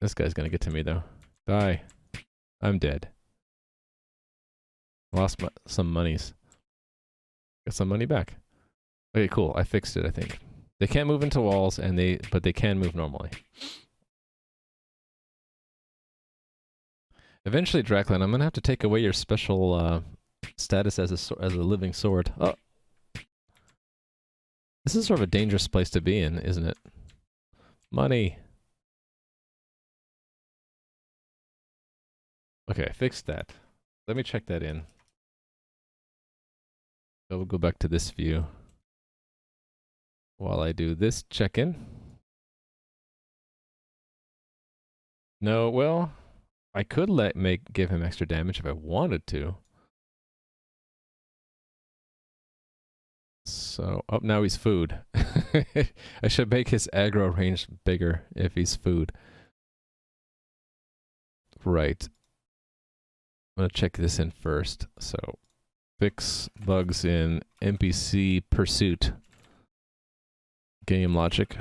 S1: This guy's gonna get to me, though. Die. I'm dead. Lost some monies. Got some money back. Okay, cool. I fixed it, I think. They can't move into walls, but they can move normally. Eventually, Draclin, I'm gonna have to take away your special status as a living sword. Oh, this is sort of a dangerous place to be in, isn't it? Money. Okay, I fixed that. Let me check that in. So we'll go back to this view while I do this check-in. No, well, I could give him extra damage if I wanted to. So, oh, now he's food. I should make his aggro range bigger if he's food. Right. I'm gonna check this in first. So, fix bugs in NPC pursuit. Game logic.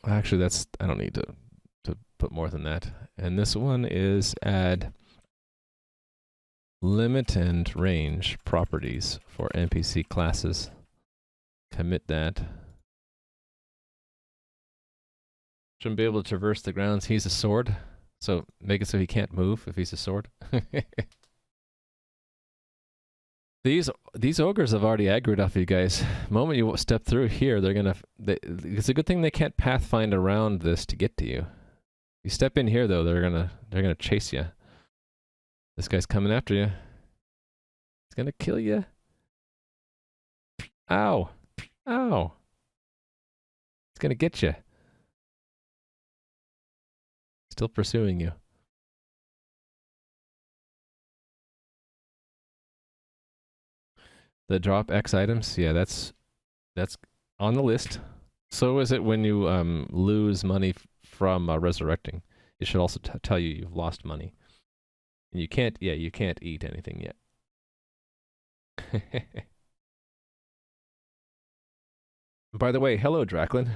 S1: Actually, I don't need to put more than that. And this one is add limit and range properties for NPC classes. Commit that. Shouldn't be able to traverse the grounds. He's a sword, so make it so he can't move if he's a sword. These ogres have already aggroed off you guys. The moment you step through here, it's a good thing they can't pathfind around this to get to you. You step in here though, they're gonna chase you. This guy's coming after you. He's gonna kill you. Ow! Ow! He's gonna get you. Still pursuing you. The drop X items, yeah, that's on the list. So is it when you lose money from resurrecting. It should also tell you you've lost money. And you can't eat anything yet. By the way, hello, Draclin.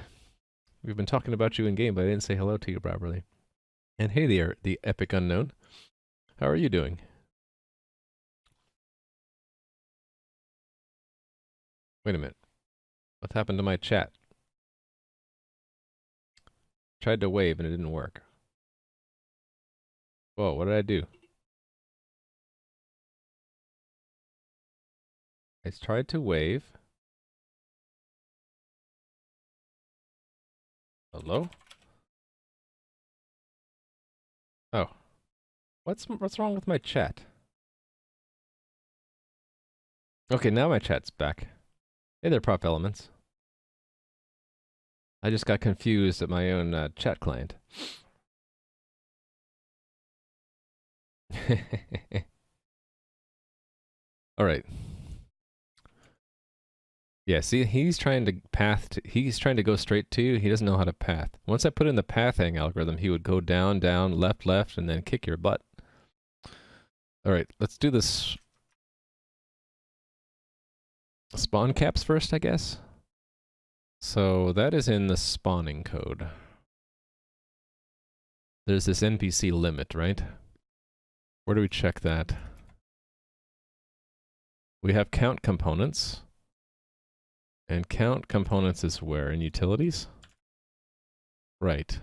S1: We've been talking about you in game, but I didn't say hello to you properly. And hey there, the epic unknown. How are you doing? Wait a minute. What happened to my chat? Tried to wave and it didn't work. Whoa, what did I do? I tried to wave. Hello? Oh. What's wrong with my chat? Okay, now my chat's back. Hey there, Prop Elements. I just got confused at my own chat client. All right. Yeah, see, he's trying to go straight to you. He doesn't know how to path. Once I put in the pathing algorithm, he would go down, down, left, left, and then kick your butt. All right, let's do this. Spawn caps first, I guess. So that is in the spawning code. There's this NPC limit, right? Where do we check that? We have count components. And count components is where? In utilities? Right.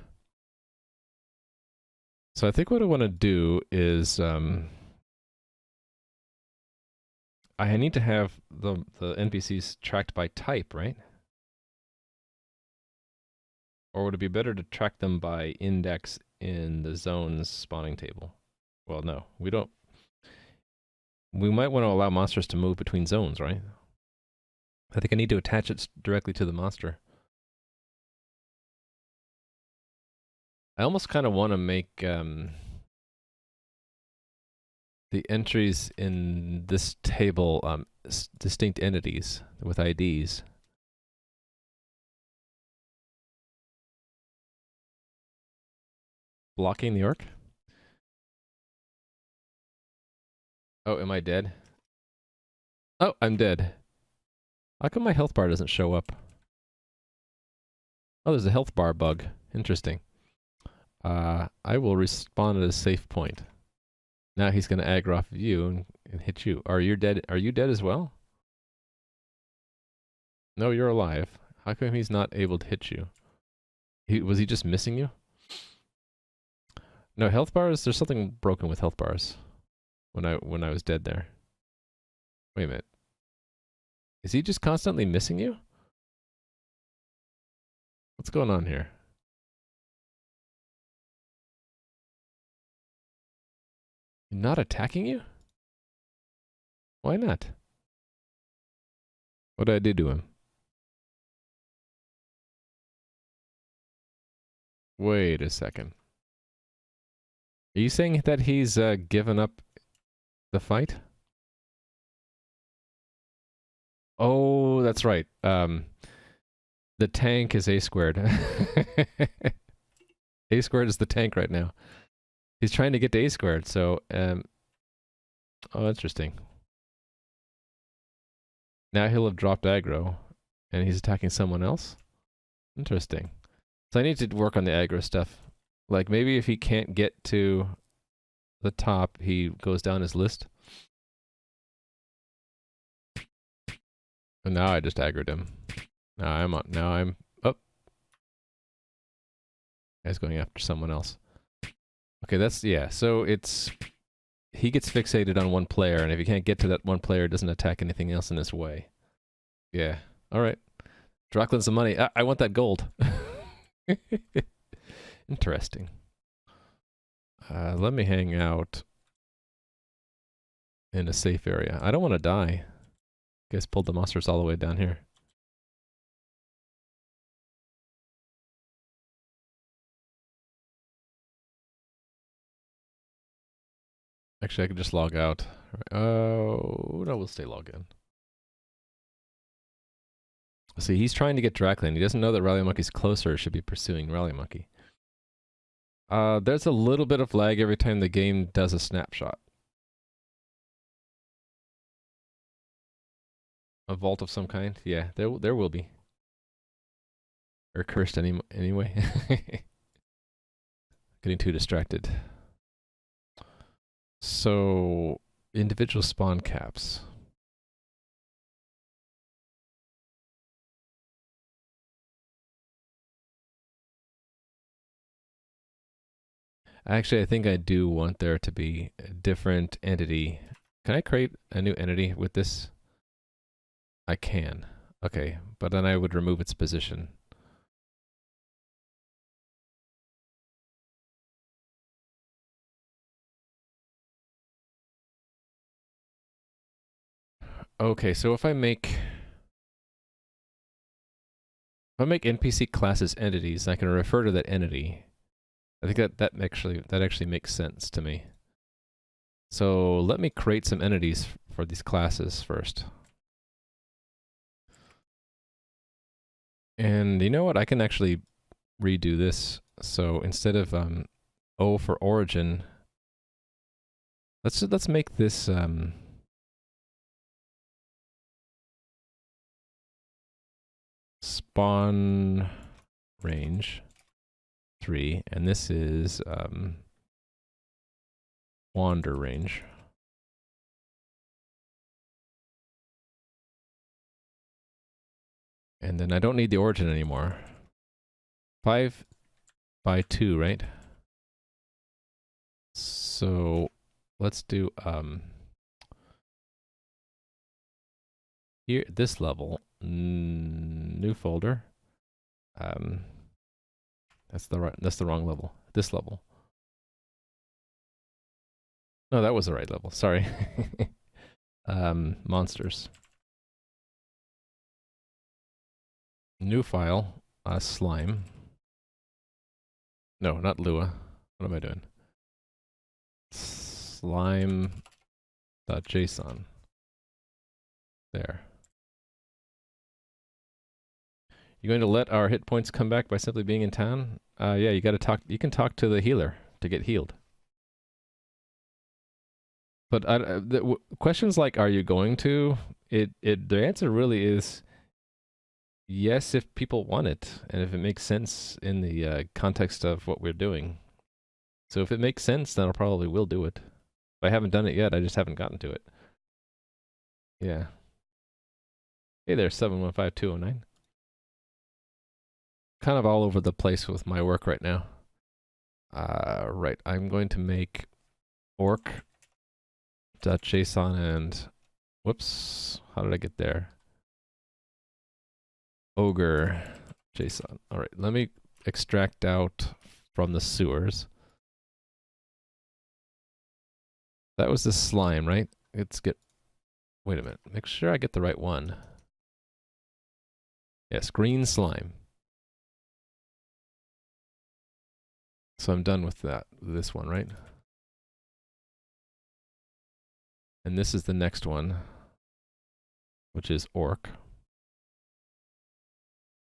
S1: So I think what I want to do is I need to have the NPCs tracked by type, right? Or would it be better to track them by index in the zones spawning table? Well, no, we don't. We might want to allow monsters to move between zones, right? I think I need to attach it directly to the monster. I almost kind of want to make the entries in this table distinct entities with IDs. Blocking the orc? Oh, am I dead? Oh, I'm dead. How come my health bar doesn't show up? Oh, there's a health bar bug. Interesting. I will respawn at a safe point. Now he's going to aggro off of you and hit you. Are you dead? Are you dead as well? No, you're alive. How come he's not able to hit you? Was he just missing you? No, health bars, there's something broken with health bars when I was dead there. Wait a minute. Is he just constantly missing you? What's going on here? Not attacking you? Why not? What did I do to him? Wait a second. Are you saying that he's given up the fight? Oh, that's right. The tank is A squared. A squared is the tank right now. He's trying to get to A squared, so oh, interesting. Now he'll have dropped aggro, and he's attacking someone else? Interesting. So I need to work on the aggro stuff. Like, maybe if he can't get to the top, he goes down his list. And now I just aggroed him. Now I'm up. Guy's going after someone else. Okay, that's, yeah, so it's, he gets fixated on one player, and if he can't get to that one player, it doesn't attack anything else in his way. Yeah, alright. Drachlin's the money. I want that gold. Interesting. Let me hang out in a safe area. I don't want to die. You guys pulled the monsters all the way down here. Actually, I could just log out. Oh, no, we'll stay logged in. See, he's trying to get Drachlin. He doesn't know that Rally Monkey's closer, should be pursuing Rally Monkey. There's a little bit of lag every time the game does a snapshot. A vault of some kind? Yeah, there will be. Or cursed anyway. Getting too distracted. So, individual spawn caps. Actually, I think I do want there to be a different entity. Can I create a new entity with this? I can. Okay, but then I would remove its position. Okay, so if I make NPC classes entities, I can refer to that entity. I think that actually makes sense to me. So let me create some entities for these classes first. And you know what? I can actually redo this. So instead of O for origin, let's make this spawn range 3, and this is wander range. And then I don't need the origin anymore. 5 by 2, right? So let's do here this level, new folder. That's the wrong level. This level. No, that was the right level. Sorry. Monsters. New file, slime. No, not Lua. What am I doing? Slime.json. There. You going to let our hit points come back by simply being in town? Yeah, you gotta talk. You can talk to the healer to get healed. But questions like, are you going to? The answer really is yes, if people want it, and if it makes sense in the context of what we're doing. So if it makes sense, then I probably will do it. If I haven't done it yet, I just haven't gotten to it. Yeah. Hey there, 715209. kind of all over the place with my work right now. Right, I'm going to make orc.json and, whoops, how did I get there? Ogre JSON. All right, let me extract out from the sewers. That was the slime, right? Let's get, wait a minute, make sure I get the right one. Yes, green slime. So I'm done with that, this one, right? And this is the next one, which is orc.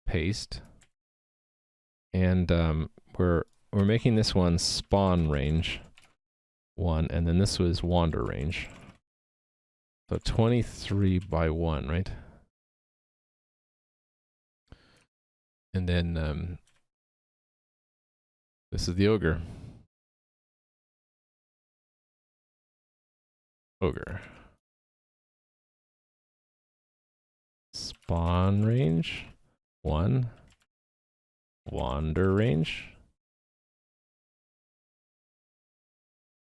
S1: Paste. And we're making this one spawn range 1, and then this was wander range. So 23 by 1, right? And then this is the ogre. Ogre. Spawn range 1. Wander range.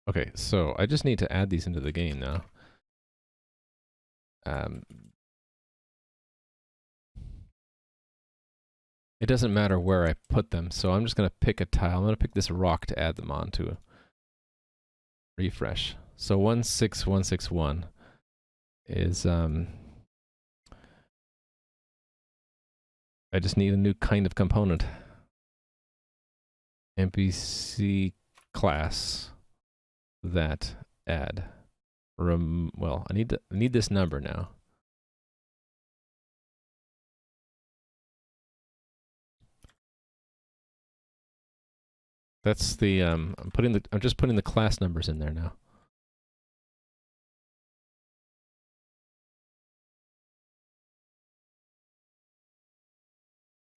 S1: Okay, so I just need to add these into the game now. It doesn't matter where I put them, so I'm just going to pick a tile. I'm going to pick this rock to add them onto. Refresh. So 16161 is I just need a new kind of component. NPC class that add. Well, I need this number now. That's the I'm just putting the class numbers in there now.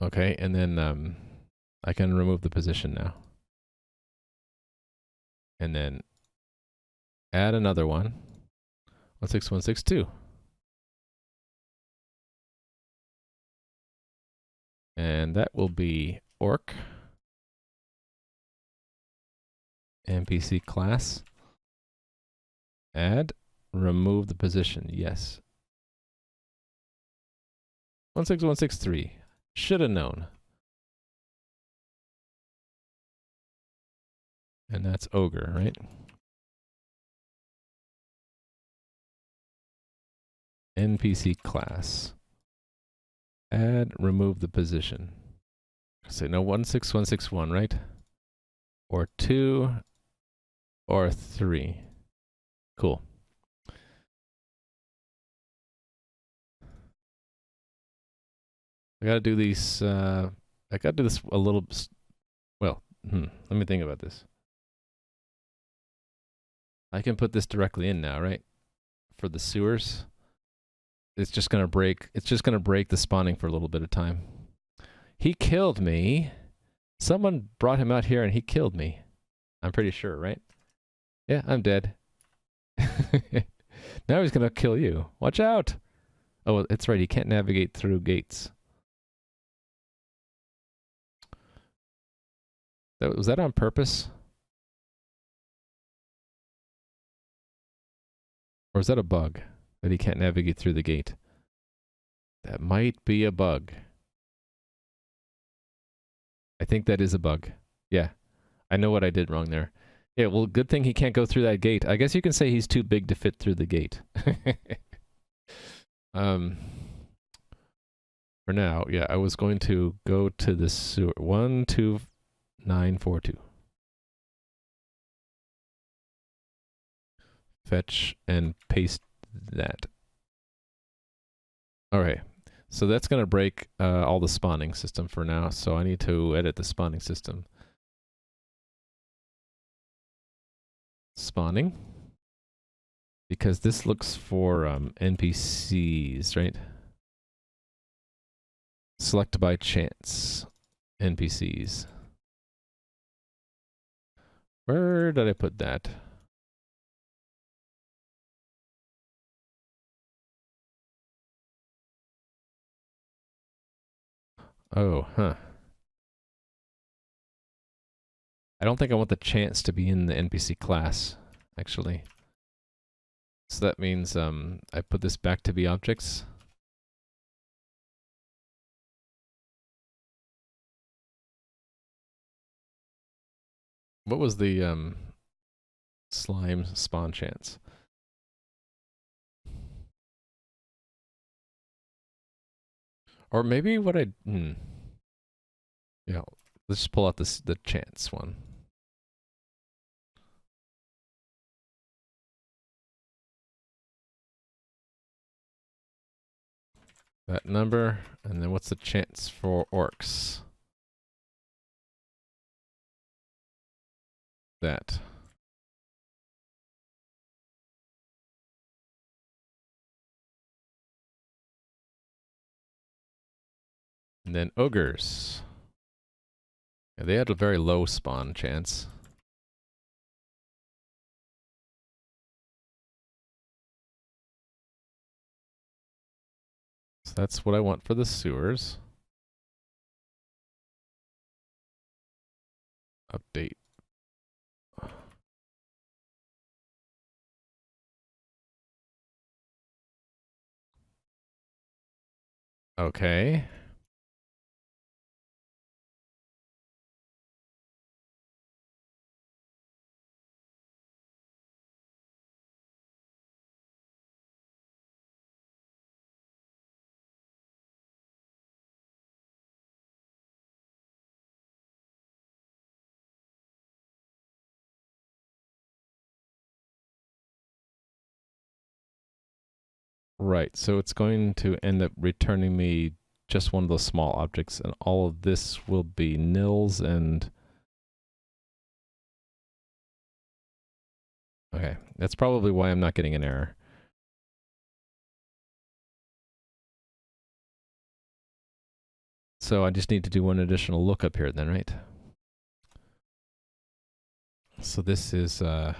S1: Okay, and then I can remove the position now. And then add another one. 16162. And that will be orc. NPC class. Add. Remove the position. Yes. 16163. Should have known. And that's ogre, right? NPC class. Add, remove the position. So no 16161, right? Or 2 or 3. Cool. I gotta do these, I gotta do this a little, well, let me think about this. I can put this directly in now, right? For the sewers. It's just gonna break the spawning for a little bit of time. He killed me. Someone brought him out here and he killed me. I'm pretty sure, right? Yeah, I'm dead. Now he's gonna kill you. Watch out! Oh, it's right, he can't navigate through gates. Was that on purpose? Or is that a bug? That he can't navigate through the gate? That might be a bug. I think that is a bug. Yeah. I know what I did wrong there. Yeah, well, good thing he can't go through that gate. I guess you can say he's too big to fit through the gate. For now, yeah, I was going to go to the sewer. 12942. Fetch and paste that. Alright, so that's going to break all the spawning system for now, so I need to edit the spawning system. Spawning. Because this looks for NPCs, right? Select by chance. NPCs. Where did I put that? Oh, huh. I don't think I want the chance to be in the NPC class, actually. So that means I put this back to be objects. What was the slime spawn chance? Or maybe what I... Yeah, let's just pull out the chance one. That number, and then what's the chance for orcs? That. And then ogres. Yeah, they had a very low spawn chance. So that's what I want for the sewers. Update. Okay. Right, so it's going to end up returning me just one of those small objects, and all of this will be nils and... Okay, that's probably why I'm not getting an error. So I just need to do one additional lookup here then, right? So this is, let's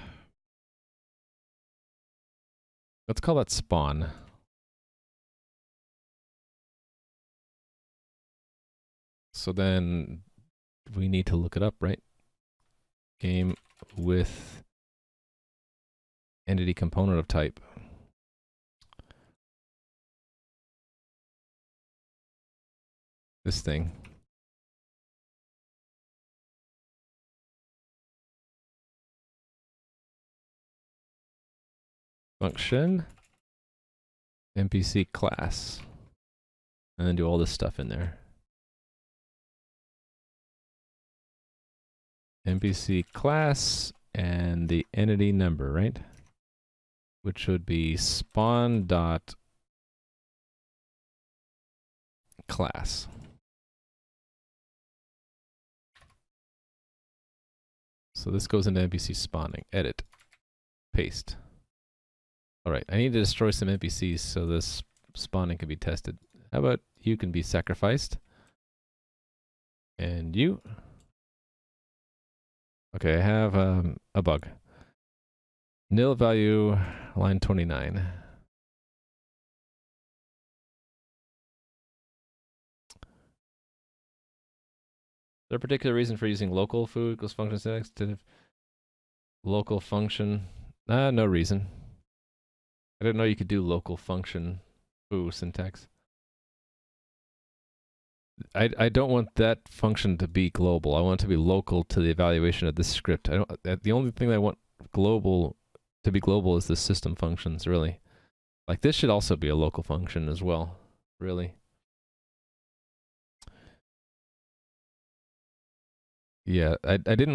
S1: call that spawn. So then we need to look it up, right? Game with entity component of type. This thing. Function. NPC class. And then do all this stuff in there. NPC class and the entity number, right? Which would be spawn dot class. So this goes into NPC spawning. Edit. Paste. Alright, I need to destroy some NPCs so this spawning can be tested. How about you can be sacrificed? And you? Okay, I have a bug. Nil value, line 29. Is there a particular reason for using local foo equals function syntax instead of local function? No reason. I didn't know you could do local function foo syntax. I don't want that function to be global. I want it to be local to the evaluation of this script. The only thing I want global to be global is the system functions, really. Like this should also be a local function as well, really. Yeah, I don't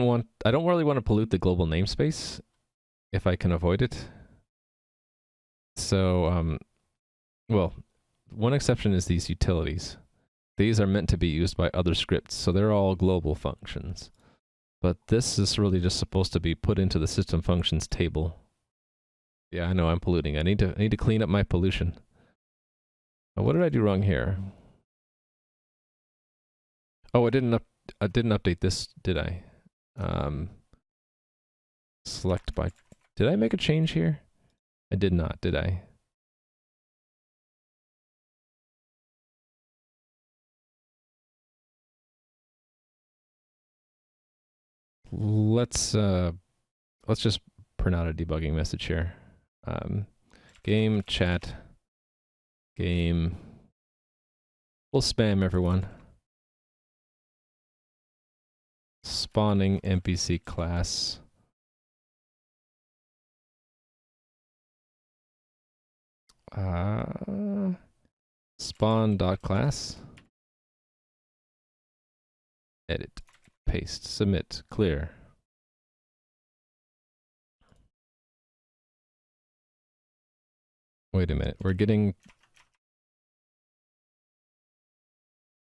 S1: really want to pollute the global namespace if I can avoid it. So, well, one exception is these utilities. These are meant to be used by other scripts, so they're all global functions. But this is really just supposed to be put into the system functions table. Yeah, I know I'm polluting. I need to clean up my pollution. What did I do wrong here? Oh, I didn't update this, did I? Select by... Did I make a change here? I did not, did I? let's just print out a debugging message here. Game chat game. We'll spam everyone. Spawning NPC class. Spawn.class. Edit. Paste. Submit. Clear. Wait a minute. We're getting...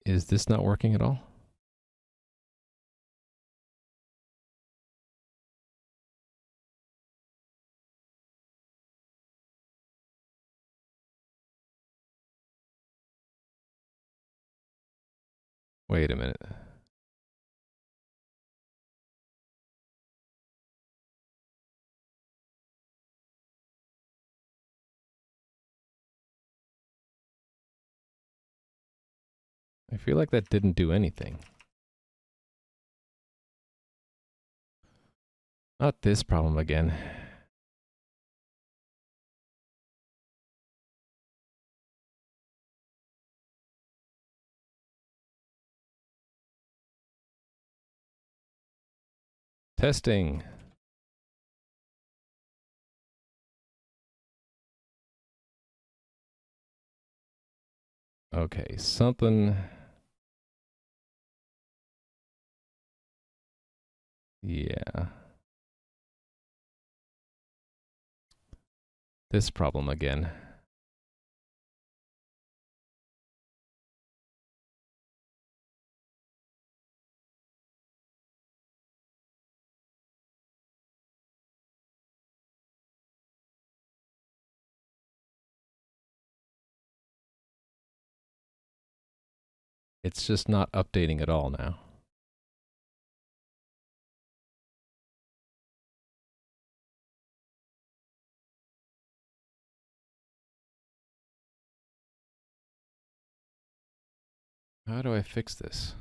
S1: Is this not working at all? Wait a minute. I feel like that didn't do anything. Not this problem again. Testing. Okay, something... Yeah. This problem again. It's just not updating at all now. How do I fix this?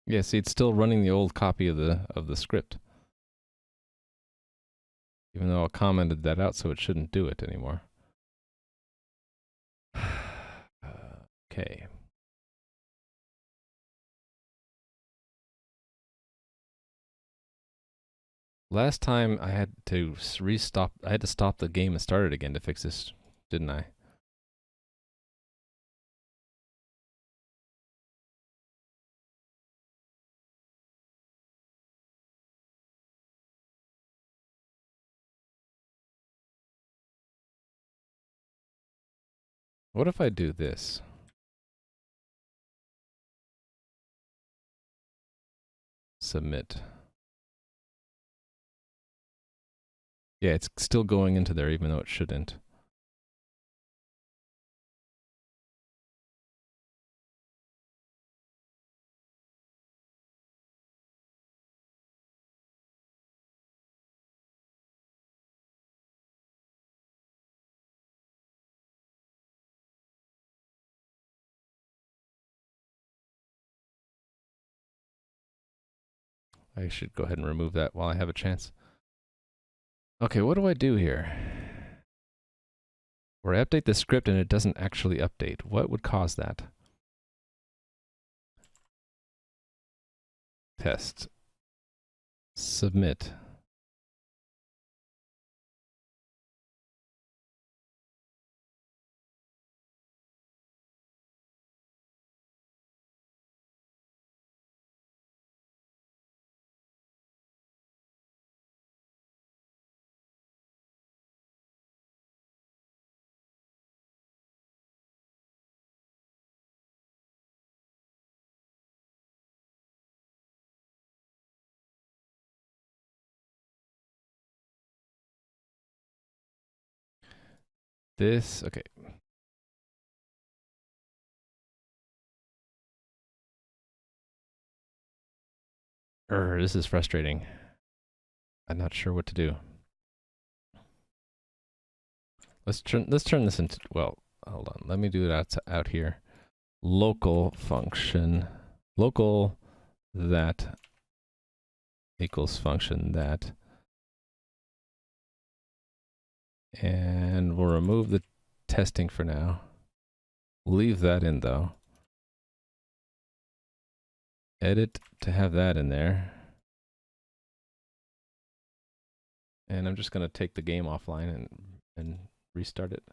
S1: Yeah, see, it's still running the old copy of the script. Even though I commented that out, so it shouldn't do it anymore. Okay. Last time I had to I had to stop the game and start it again to fix this, didn't I? What if I do this? Submit. Yeah, it's still going into there even though it shouldn't. I should go ahead and remove that while I have a chance. Okay, what do I do here? Where I update the script and it doesn't actually update. What would cause that? Test. Submit. This, okay. This is frustrating. I'm not sure what to do. Let's turn this into, well, hold on. Let me do it out here. Local function, local that equals function that, and we'll remove the testing for now. Leave that in though. Edit to have that in there. And I'm just gonna take the game offline and restart it.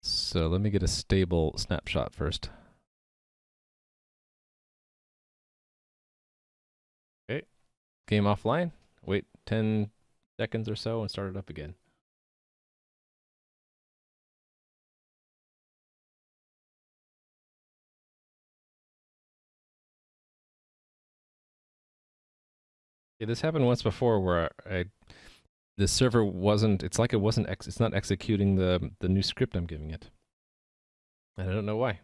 S1: So let me get a stable snapshot first. Okay, game offline. Wait 10 seconds or so and start it up again. Yeah, this happened once before where the server wasn't, it's like it wasn't, it's not executing the new script I'm giving it. And I don't know why.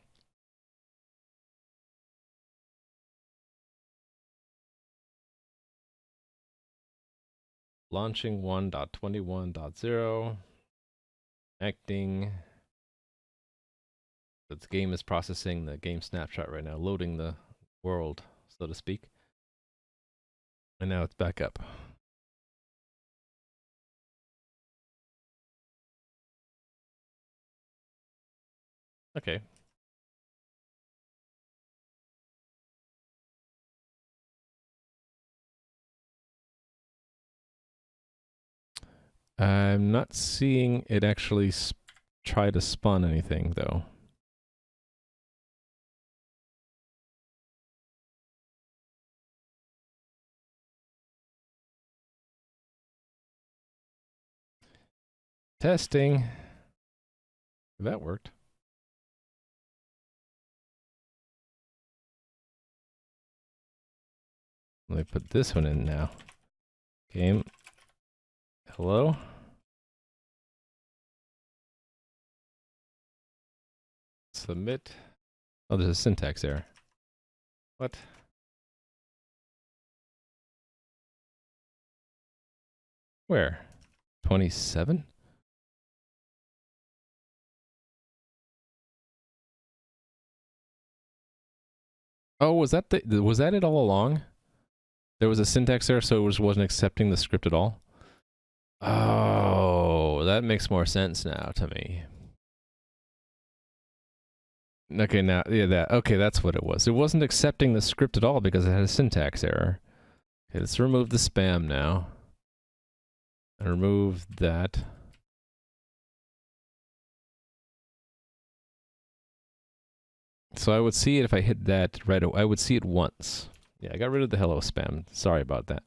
S1: Launching 1.21.0. Acting. The game is processing the game snapshot right now, loading the world, so to speak. And now it's back up. Okay. I'm not seeing it actually try to spawn anything, though. Testing. That worked. Let me put this one in now. Game. Hello? Submit. Oh, there's a syntax error. What? Where? 27? Oh, was that it all along? There was a syntax error, so it wasn't accepting the script at all? Oh, that makes more sense now to me. Okay, now, yeah, okay, that's what it was. It wasn't accepting the script at all because it had a syntax error. Okay, let's remove the spam now. And remove that. So I would see it if I hit that right away. I would see it once. Yeah, I got rid of the hello spam. Sorry about that.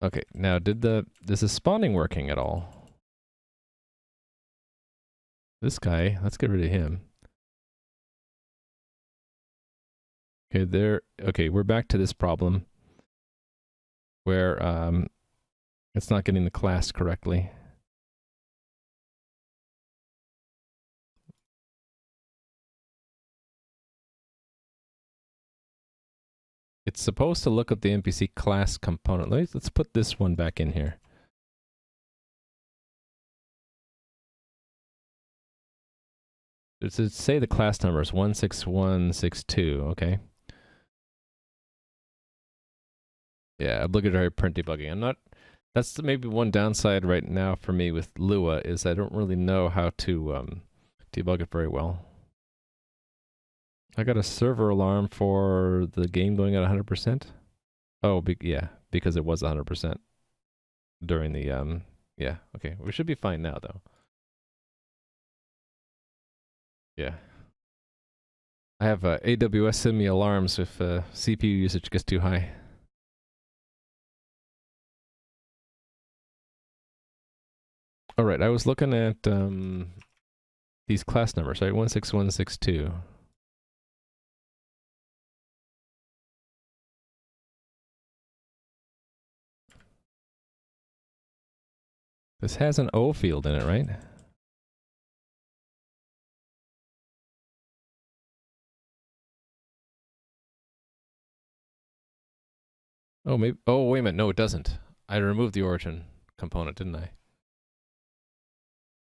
S1: Okay, now is the spawning working at all? This guy, let's get rid of him. Okay, okay, we're back to this problem where it's not getting the class correctly. It's supposed to look up the NPC class component. Let's put this one back in here. Does it say the class number is 16162, okay? Yeah, obligatory print debugging. That's maybe one downside right now for me with Lua is I don't really know how to debug it very well. I got a server alarm for the game going at 100%. Oh, yeah, because it was 100% during the, yeah, okay. We should be fine now, though. Yeah. I have AWS send me alarms if CPU usage gets too high. All right, I was looking at these class numbers, right? 16162. This has an O field in it, right? Oh, maybe. Oh, wait a minute. No, it doesn't. I removed the origin component, didn't I?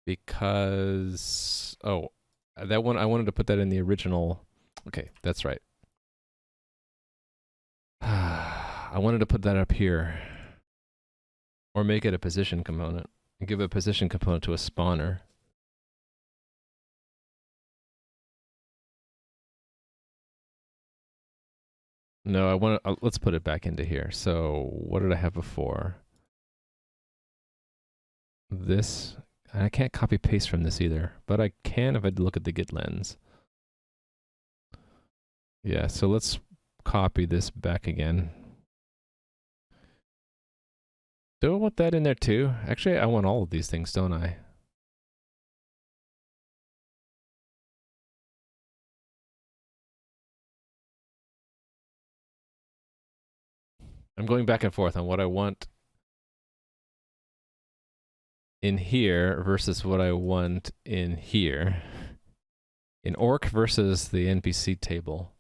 S1: Because that one I wanted to put that in the original. Okay, that's right. I wanted to put that up here, or make it a position component and give a position component to a spawner. No, I want to. Let's put it back into here. So what did I have before? This. I can't copy paste from this either, but I can if I look at the git lens. Yeah, so let's copy this back again. Do I want that in there too? Actually, I want all of these things, don't I? I'm going back and forth on what I want in here versus what I want in here. In orc versus the NPC table.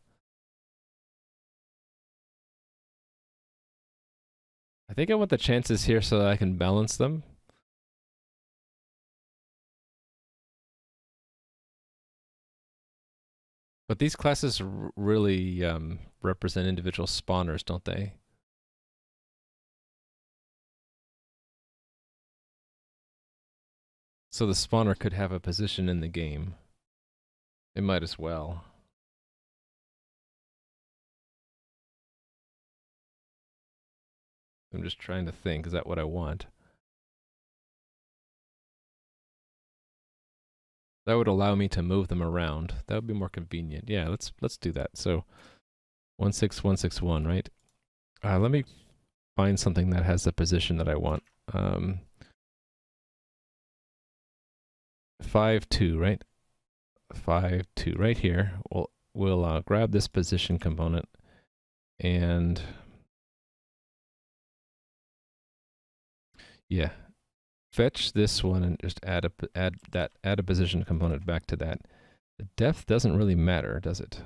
S1: I think I want the chances here so that I can balance them. But these classes really represent individual spawners, don't they? So the spawner could have a position in the game. It might as well. I'm just trying to think, is that what I want? That would allow me to move them around. That would be more convenient. Yeah, let's do that. So 16161, right? Let me find something that has the position that I want. 5-2, right? 5-2 right here. We'll grab this position component and yeah, fetch this one and just add a position component back to that. The depth doesn't really matter, does it?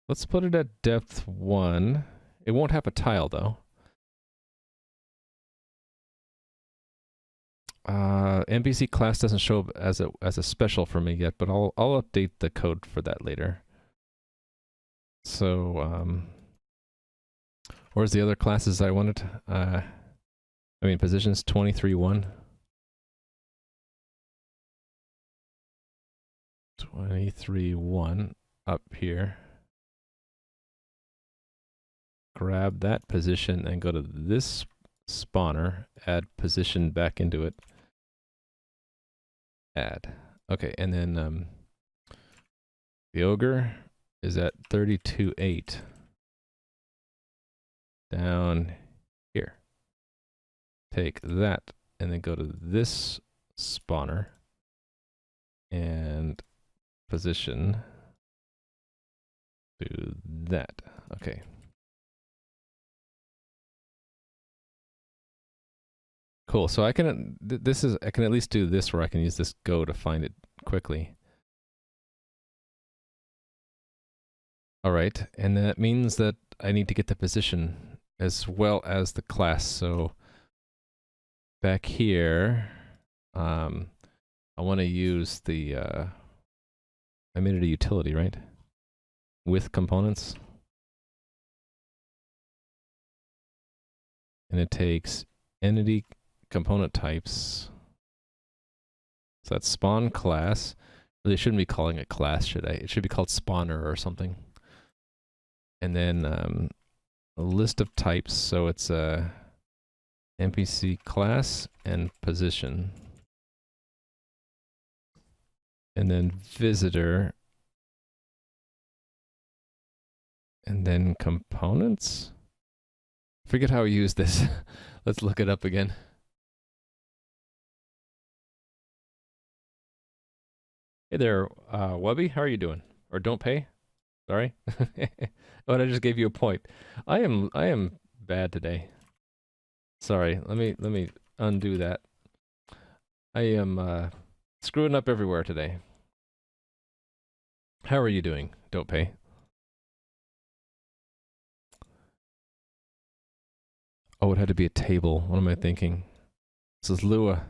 S1: Let's put it at depth 1. It won't have a tile though. NPC class doesn't show up as a special for me yet, but I'll update the code for that later. So where's the other classes I wanted? I mean positions 23-1. 23-1 up here. Grab that position and go to this spawner, add position back into it. Add. Okay, and then the ogre is at 32.8. Down here. Take that and then go to this spawner and position. Do that. Okay. Cool. So I can I can at least do this where I can use this go to find it quickly. All right, and that means that I need to get the position as well as the class. So back here, I want to use the I made it a utility, right? With components. And it takes entity component types. So that's spawn class. Really shouldn't be calling it class, should I? It should be called spawner or something. And then a list of types. So it's a NPC class and position. And then visitor. And then components? Forget how we use this. Let's look it up again. Hey there, Wubby, how are you doing? Or don't pay? Sorry. Oh, and I just gave you a point. I am bad today. Sorry, let me undo that. I am screwing up everywhere today. How are you doing? Don't pay. Oh, it had to be a table. What am I thinking? This is Lua.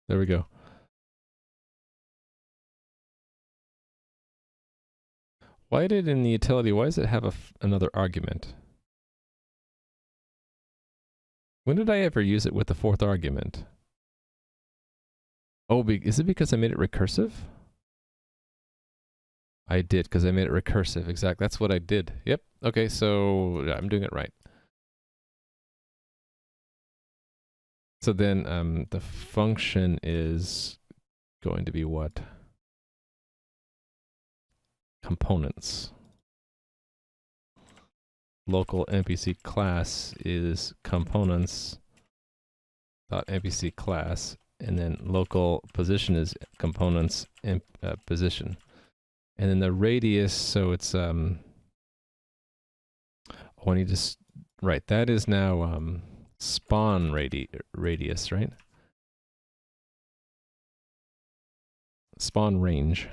S1: There we go. Why did in the utility, why does it have another argument? When did I ever use it with the fourth argument? Oh, is it because I made it recursive? I did, because I made it recursive. Exactly. That's what I did. Yep. Okay, so yeah, I'm doing it right. So then the function is going to be what? Components. Local NPC class is components dot NPC class, and then local position is components and position. And then the radius, so it's oh, I need to right, that is now spawn radius, right? Spawn range.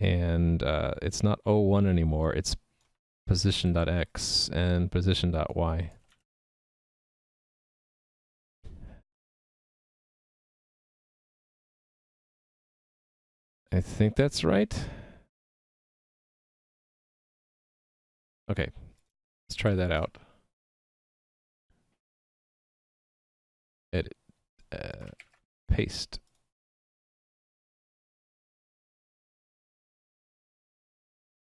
S1: And it's not O1 anymore, it's position.x and position.y. I think that's right. Okay, let's try that out. Edit, paste.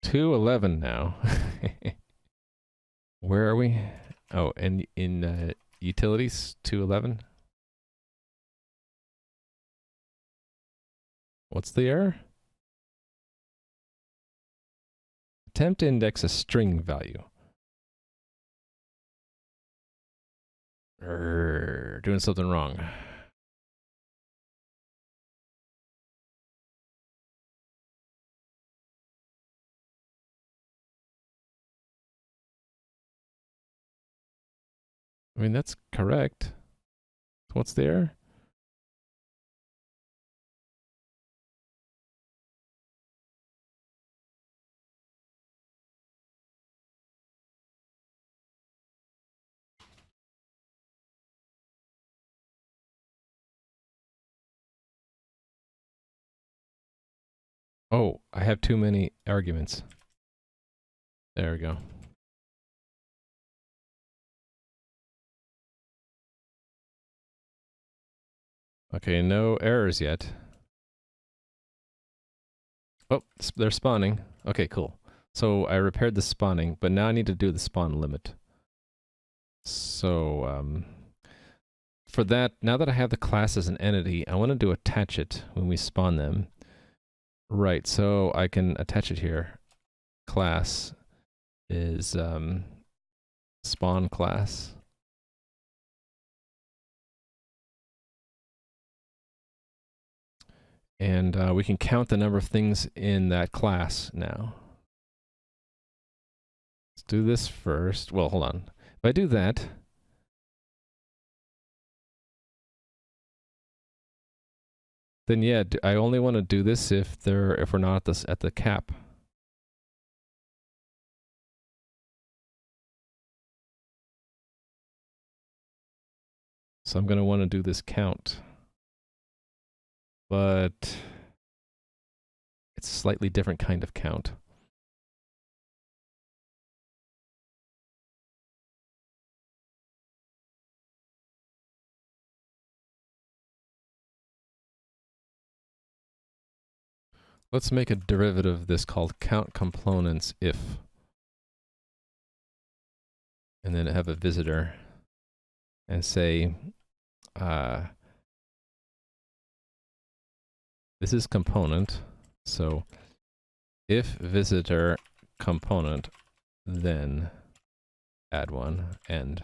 S1: $2.11 now. Where are we? Oh, and in utilities, $2.11. What's the error? Attempt to index a string value. Doing something wrong. I mean, that's correct. What's the error? Oh, I have too many arguments. There we go. Okay, no errors yet. Oh, they're spawning. Okay, cool. So I repaired the spawning, but now I need to do the spawn limit. So, for that, now that I have the class as an entity, I want to attach it when we spawn them. Right, so I can attach it here. Class is spawn class. And we can count the number of things in that class now. Let's do this first. Well, hold on. If I do that, then yeah, I only want to do this if we're not at the cap. So I'm going to want to do this count. But it's a slightly different kind of count. Let's make a derivative of this called count components if. And then have a visitor and say, this is component. So if visitor component, then add one, end.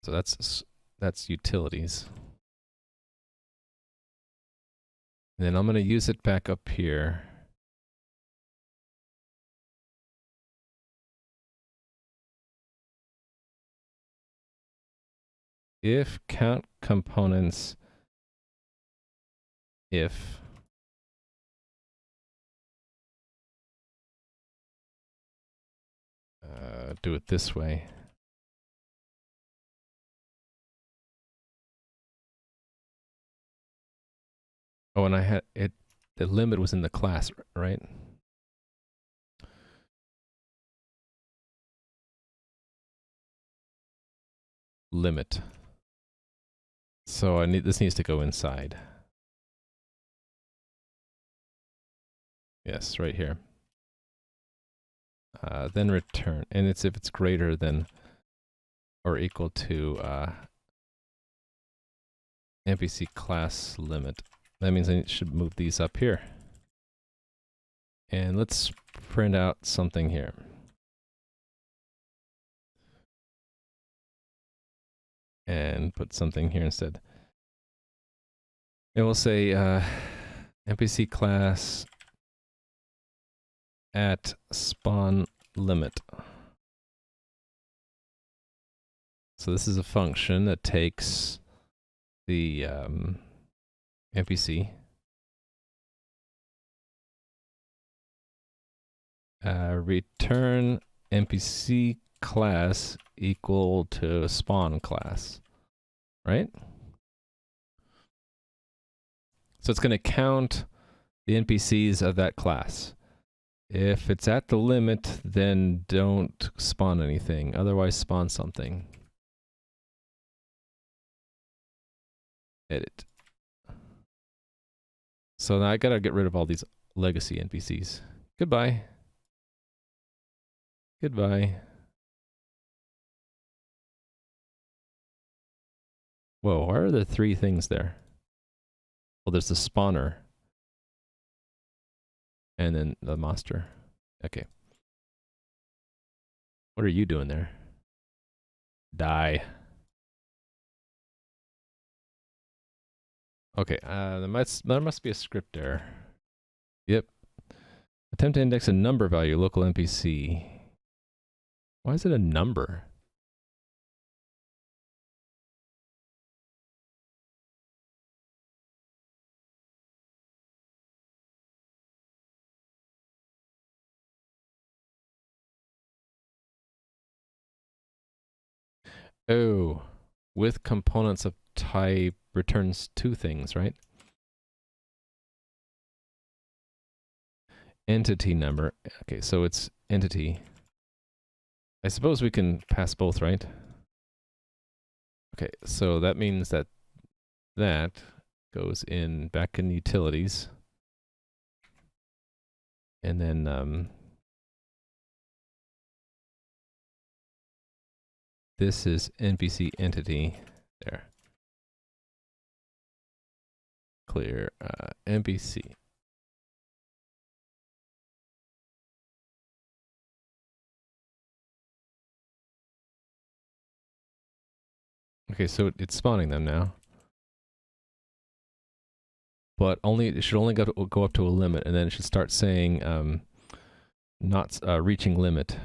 S1: So that's utilities. And then I'm going to use it back up here. if count components if do it this way. Oh, and I had it, the limit was in the class, right? Limit. So I need, this needs to go inside. Yes, right here. Then return, and it's if it's greater than or equal to NPC class limit. That means I should move these up here. And let's print out something here. And put something here instead. And we'll say NPC class at spawn limit. So this is a function that takes the NPC, return NPC class equal to spawn class, right? So it's going to count the NPCs of that class. If it's at the limit, then don't spawn anything. Otherwise, spawn something. Edit. So now I gotta get rid of all these legacy NPCs. Goodbye. Goodbye. Whoa, why are there 3 things there? Well, there's the spawner. And then the monster. Okay. What are you doing there? Die. Okay, there must be a script error. Yep. Attempt to index a number value, local NPC. Why is it a number? Oh, with components of type returns 2 things, right? Entity number. Okay, so it's entity. I suppose we can pass both, right? Okay, so that means that that goes in back in utilities. And then this is NPC entity there. Clear NPC. Okay, so it's spawning them now. But it should only go up to a limit, and then it should start saying not reaching limit.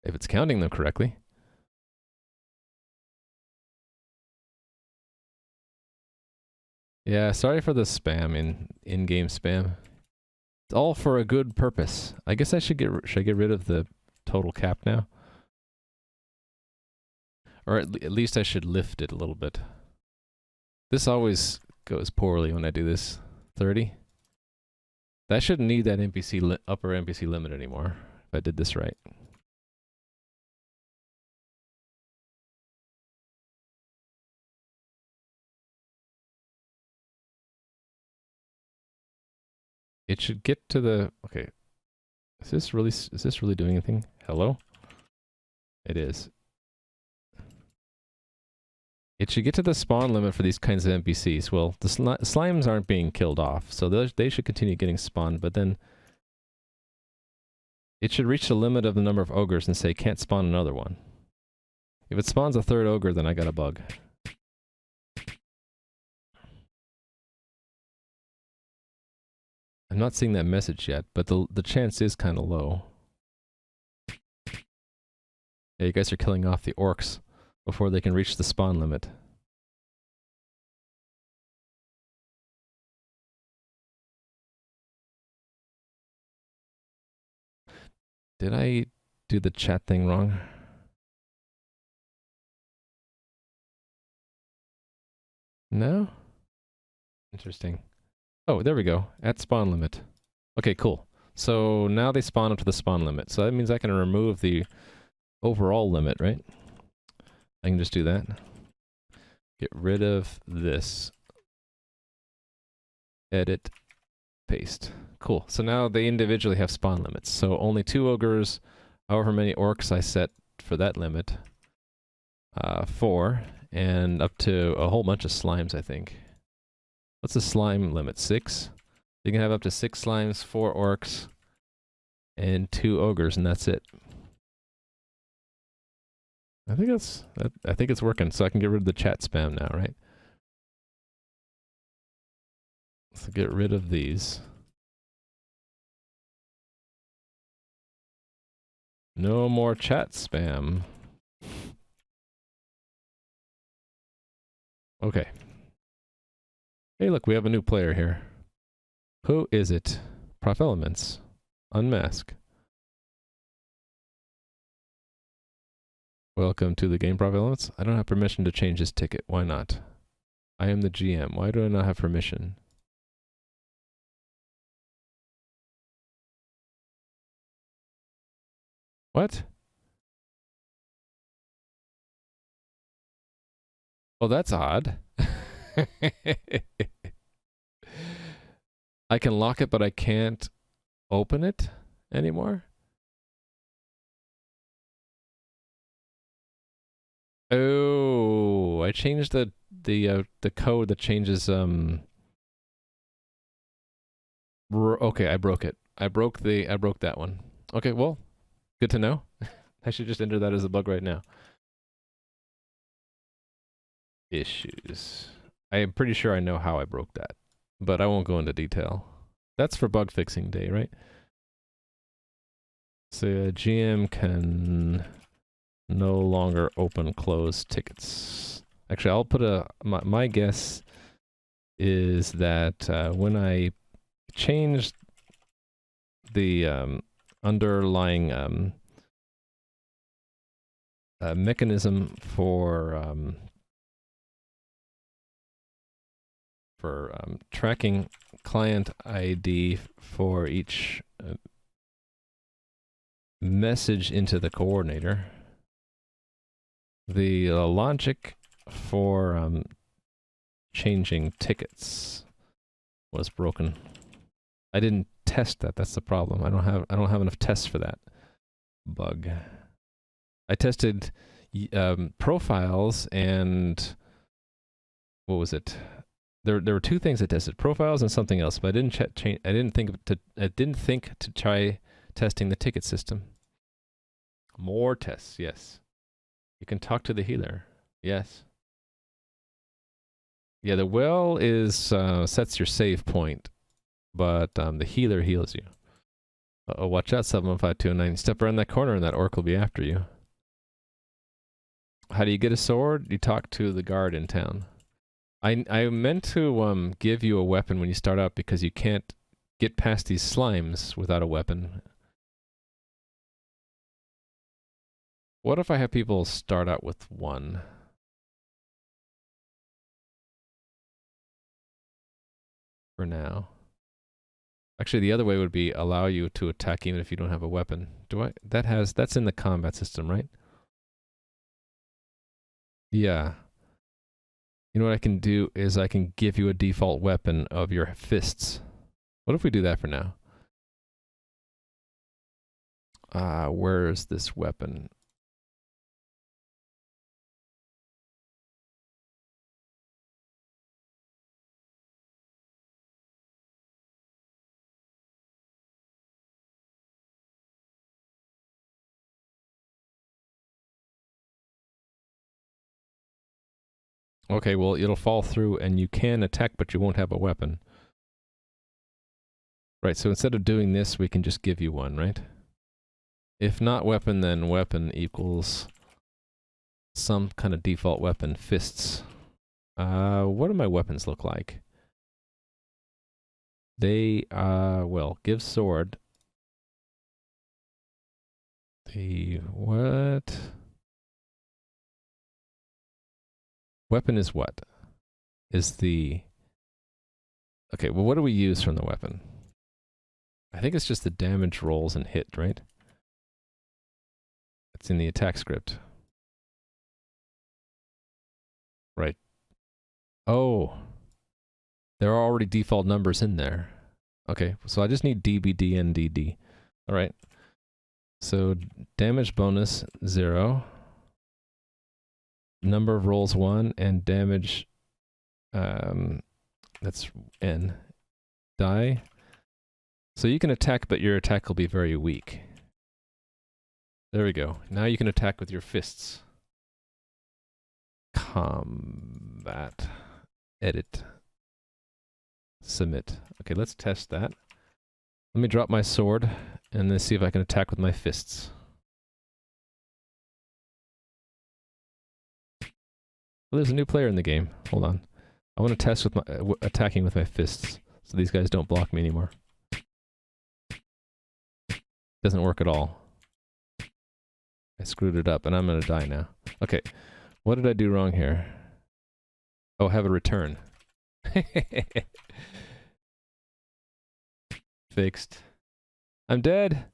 S1: If it's counting them correctly. Yeah, sorry for the spam in-game spam. It's all for a good purpose. I guess I should get rid of the total cap now? Or at least I should lift it a little bit. This always goes poorly when I do this. 30. That shouldn't need that upper NPC limit anymore, if I did this right. It should get to the... Okay. Is this really doing anything? Hello? It is. It should get to the spawn limit for these kinds of NPCs. Well, the slimes aren't being killed off, so they should continue getting spawned, but then it should reach the limit of the number of ogres and say, can't spawn another one. If it spawns a 3rd ogre, then I got a bug. I'm not seeing that message yet, but the chance is kind of low. Yeah, you guys are killing off the orcs before they can reach the spawn limit. Did I do the chat thing wrong? No? Interesting. Oh, there we go. At spawn limit. Okay, cool. So now they spawn up to the spawn limit. So that means I can remove the overall limit, right? I can just do that. Get rid of this. Edit. Paste. Cool. So now they individually have spawn limits. So only 2 ogres, however many orcs I set for that limit. 4. And up to a whole bunch of slimes, I think. What's the slime limit? 6? You can have up to 6 slimes, 4 orcs, and 2 ogres, and that's it. I think it's working, so I can get rid of the chat spam now, right? So get rid of these. No more chat spam. Okay. Hey, look, we have a new player here. Who is it? Prof Elements. Unmask. Welcome to the game, Prof Elements. I don't have permission to change this ticket. Why not? I am the GM. Why do I not have permission? What? Well, that's odd. I can lock it, but I can't open it anymore? Oh, I changed the code that changes okay, I broke it. I broke that one. Okay, well, good to know. I should just enter that as a bug right now. Issues. I am pretty sure I know how I broke that, but I won't go into detail. That's for bug fixing day, right? So GM can no longer open close tickets. Actually, I'll put my guess is that when I changed the underlying mechanism for tracking client ID for each message into the coordinator, the logic for changing tickets was broken. I didn't test that. That's the problem. I don't have enough tests for that bug. I tested profiles and what was it? There were 2 things I tested: profiles and something else. But I didn't think to try testing the ticket system. More tests, yes. You can talk to the healer, yes. Yeah, the well is sets your save point, but the healer heals you. Uh-oh, watch out, 715209. Step around that corner and that orc will be after you. How do you get a sword? You talk to the guard in town. I meant to give you a weapon when you start out because you can't get past these slimes without a weapon. What if I have people start out with 1? For now. Actually, the other way would be allow you to attack even if you don't have a weapon. That's in the combat system, right? Yeah. You know what I can do is I can give you a default weapon of your fists. What if we do that for now? Where's this weapon? Okay, well, it'll fall through and you can attack, but you won't have a weapon. Right, so instead of doing this, we can just give you one, right? If not weapon, then weapon equals some kind of default weapon, fists. What do my weapons look like? They, well, give sword. The what? Weapon is what? Is the... Okay, well, what do we use from the weapon? I think it's just the damage rolls and hit, right? It's in the attack script. Right. Oh. There are already default numbers in there. Okay, so I just need DBD and DD. Alright. So, damage bonus, 0. Number of rolls, 1. And damage, that's N. Die. So you can attack, but your attack will be very weak. There we go. Now you can attack with your fists. Combat. Edit. Submit. Okay, let's test that. Let me drop my sword, and then see if I can attack with my fists. Well, there's a new player in the game. Hold on. I want to test with my attacking with my fists, so these guys don't block me anymore. Doesn't work at all. I screwed it up, and I'm gonna die now. Okay, what did I do wrong here? Oh, have a return. Fixed. I'm dead!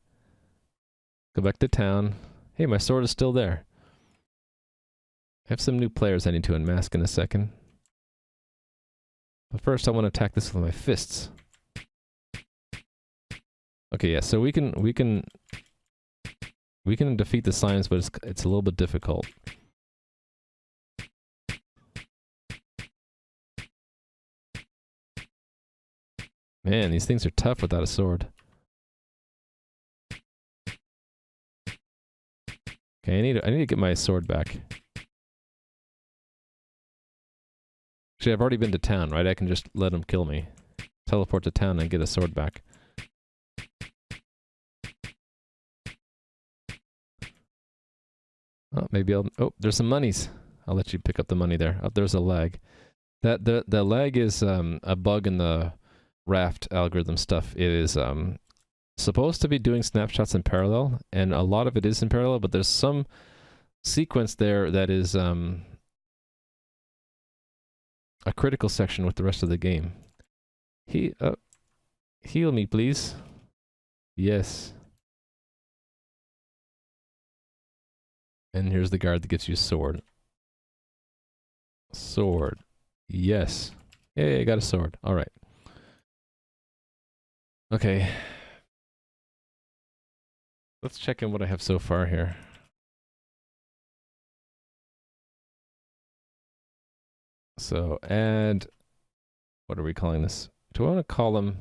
S1: Go back to town. Hey, my sword is still there. I have some new players I need to unmask in a second. But first I want to attack this with my fists. Okay, yeah, so we can defeat the slimes, but it's a little bit difficult. Man, these things are tough without a sword. Okay, I need to get my sword back. Actually, I've already been to town, right? I can just let them kill me. Teleport to town and get a sword back. Oh, maybe I'll... Oh, there's some monies. I'll let you pick up the money there. Oh, there's a lag. The lag is a bug in the raft algorithm stuff. It is supposed to be doing snapshots in parallel, and a lot of it is in parallel, but there's some sequence there that is a critical section with the rest of the game. Heal me, please. Yes. And here's the guard that gives you a sword. Sword. Yes. Hey, I got a sword. Alright. Okay. Let's check in what I have so far here. So, add... What are we calling this? Do I want to call them...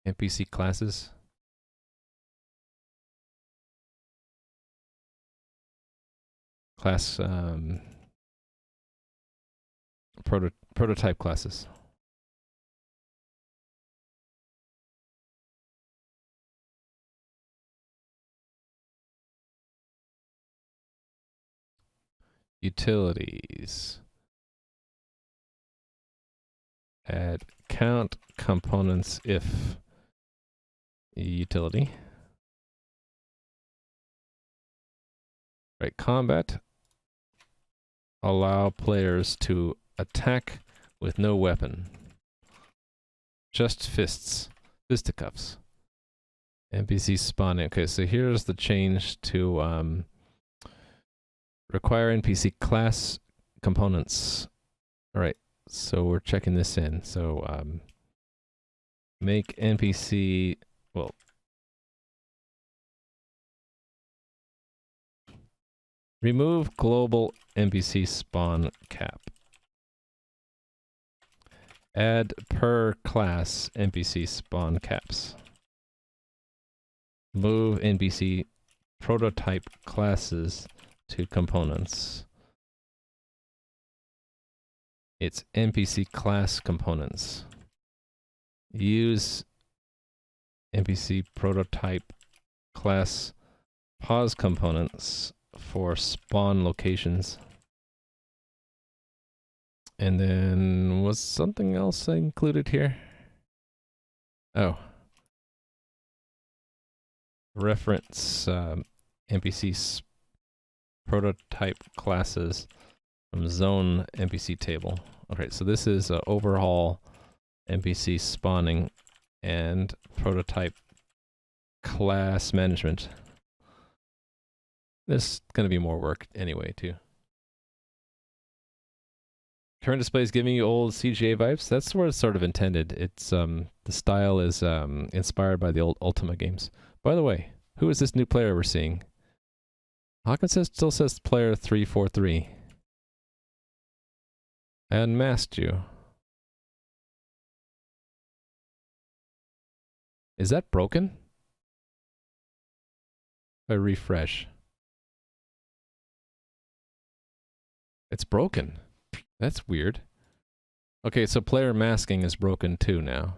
S1: NPC classes? Class, prototype classes. Utilities. Add count components if utility. Right, combat. Allow players to attack with no weapon. Just fists. Fisticuffs. NPC spawning. Okay, so here's the change to require NPC class components. Alright, so we're checking this in. So make NPC, well, remove global NPC spawn cap. Add per class NPC spawn caps. Move NPC prototype classes to components. It's NPC class components. Use NPC prototype class pause components for spawn locations. And then was something else I included here? Oh. Reference NPC prototype classes from zone NPC table. Okay, so this is overhaul NPC spawning and prototype class management. There's gonna be more work anyway, too. Current display is giving you old CGA vibes. That's where it's sort of intended. It's the style is inspired by the old Ultima games. By the way, who is this new player we're seeing? Hawkins still says player 343. I unmasked you. Is that broken? If I refresh. It's broken. That's weird. Okay, so player masking is broken too now.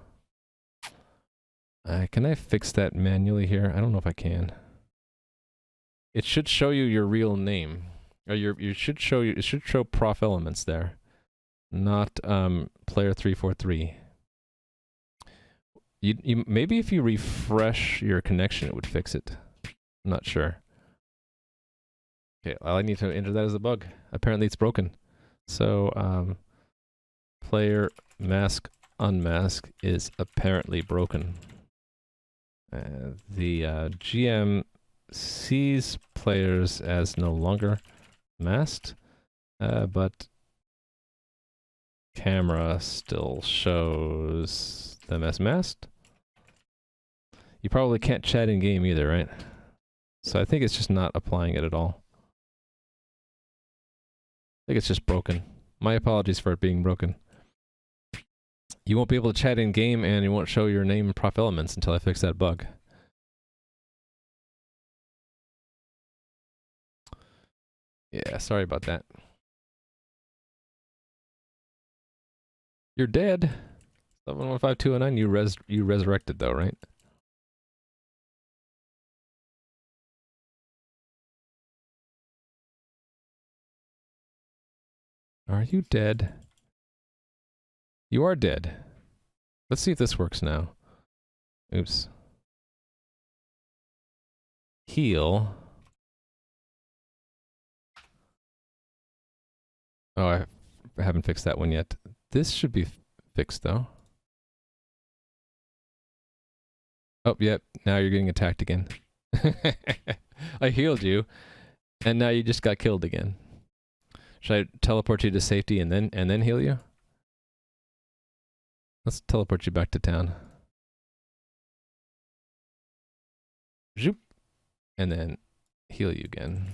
S1: Can I fix that manually here? I don't know if I can. It should show you your real name. Or it should show prof elements there. Not player 343. You maybe if you refresh your connection it would fix it. I'm not sure. Okay, I need to enter that as a bug. Apparently it's broken. So player mask unmask is apparently broken. The GM sees players as no longer masked, but camera still shows them as masked. You probably can't chat in game either, right? So I think it's just not applying it at all. I think it's just broken. My apologies for it being broken. You won't be able to chat in game and you won't show your name and prof elements until I fix that bug. Yeah, sorry about that. You're dead. 715209, you resurrected though, right? Are you dead? You are dead. Let's see if this works now. Oops. Heal. Oh, I haven't fixed that one yet. This should be fixed though. Oh, yep. Now you're getting attacked again. I healed you, and now you just got killed again. Should I teleport you to safety and then heal you? Let's teleport you back to town. Zoop. And then heal you again.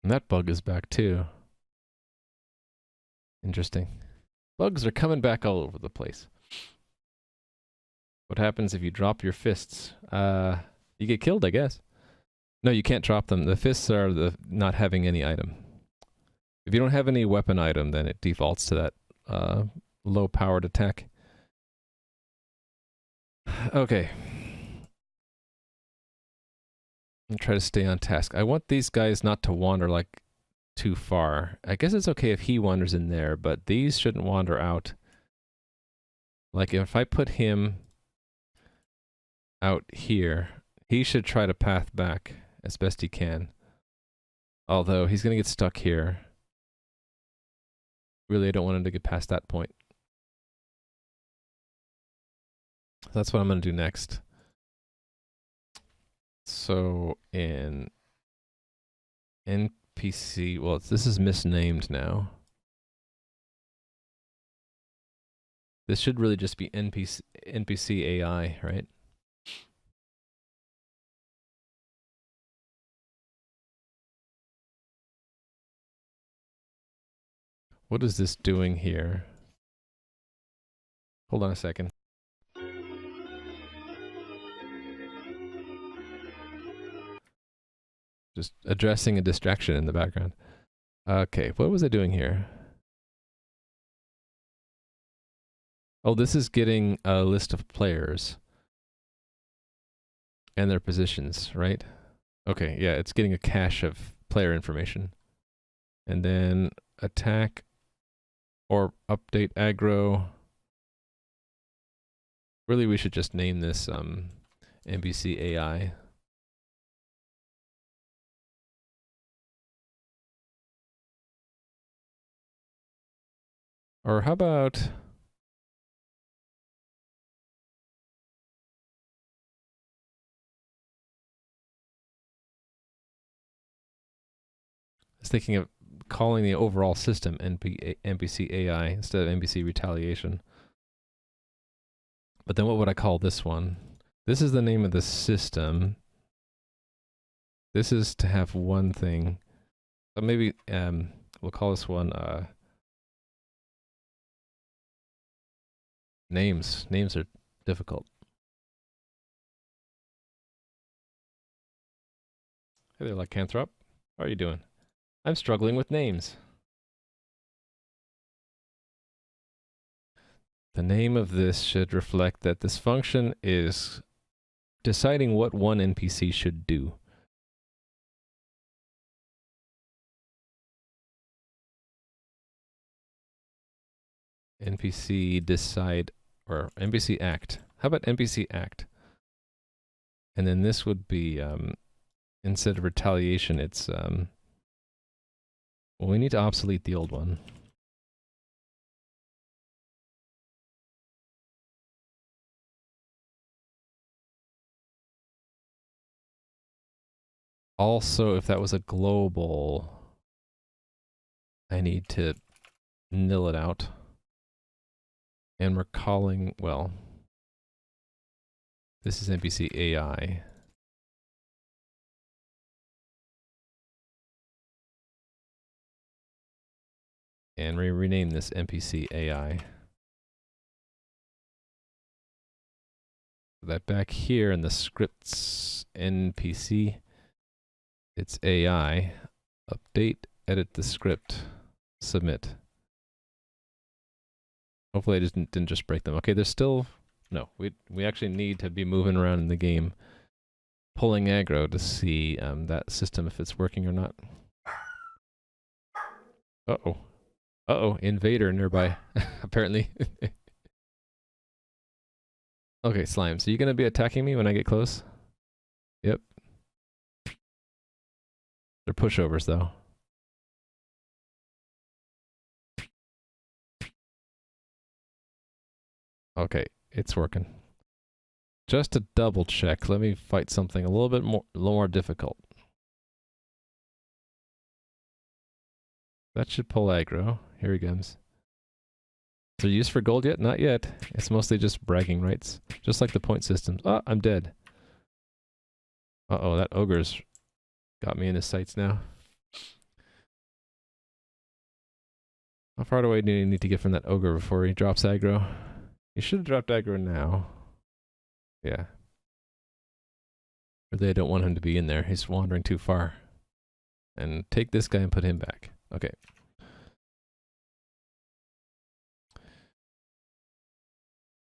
S1: And that bug is back too. Interesting. Bugs are coming back all over the place. What happens if you drop your fists? You get killed, I guess. No, you can't drop them. The fists are the not having any item. If you don't have any weapon item, then it defaults to that low-powered attack. Okay. I'll try to stay on task. I want these guys not to wander like too far. I guess it's okay if he wanders in there, but these shouldn't wander out. Like if I put him out here, he should try to path back as best he can. Although he's gonna get stuck here. Really, I don't want him to get past that point. That's what I'm gonna do next. So in NPC, well, this is misnamed now. This should really just be NPC AI, right? What is this doing here? Hold on a second. Just addressing a distraction in the background. Okay, what was I doing here? Oh, this is getting a list of players and their positions, right? Okay, yeah, it's getting a cache of player information. And then attack or update aggro. Really, we should just name this NPC AI. Or how about... I was thinking of calling the overall system NPC AI instead of NPC retaliation. But then what would I call this one? This is the name of the system. This is to have one thing. So maybe we'll call this one names. Names are difficult. Hey there, Lycanthrope. How are you doing? I'm struggling with names. The name of this should reflect that this function is deciding what one NPC should do. NPC decide, or NPC act. How about NPC act? And then this would be, instead of retaliation, it's, well, we need to obsolete the old one. Also, if that was a global, I need to nil it out. And we're calling, well, this is NPC AI. And we rename this NPC AI. So that back here in the scripts NPC, it's AI. Update, edit the script, submit. Hopefully I didn't just break them. Okay, there's still... No, we actually need to be moving around in the game, pulling aggro to see that system if it's working or not. Uh-oh. Uh-oh, invader nearby, apparently. Okay, Slime, so you gonna be attacking me when I get close? Yep. They're pushovers, though. Okay, it's working. Just to double check, let me fight something a little more difficult. That should pull aggro. Here he comes. So used for gold yet? Not yet. It's mostly just bragging rights. Just like the point systems. Oh, I'm dead. Uh-oh, that ogre's got me in his sights now. How far away do you need to get from that ogre before he drops aggro? He should have dropped aggro now. Yeah. Or they don't want him to be in there. He's wandering too far. And take this guy and put him back. Okay.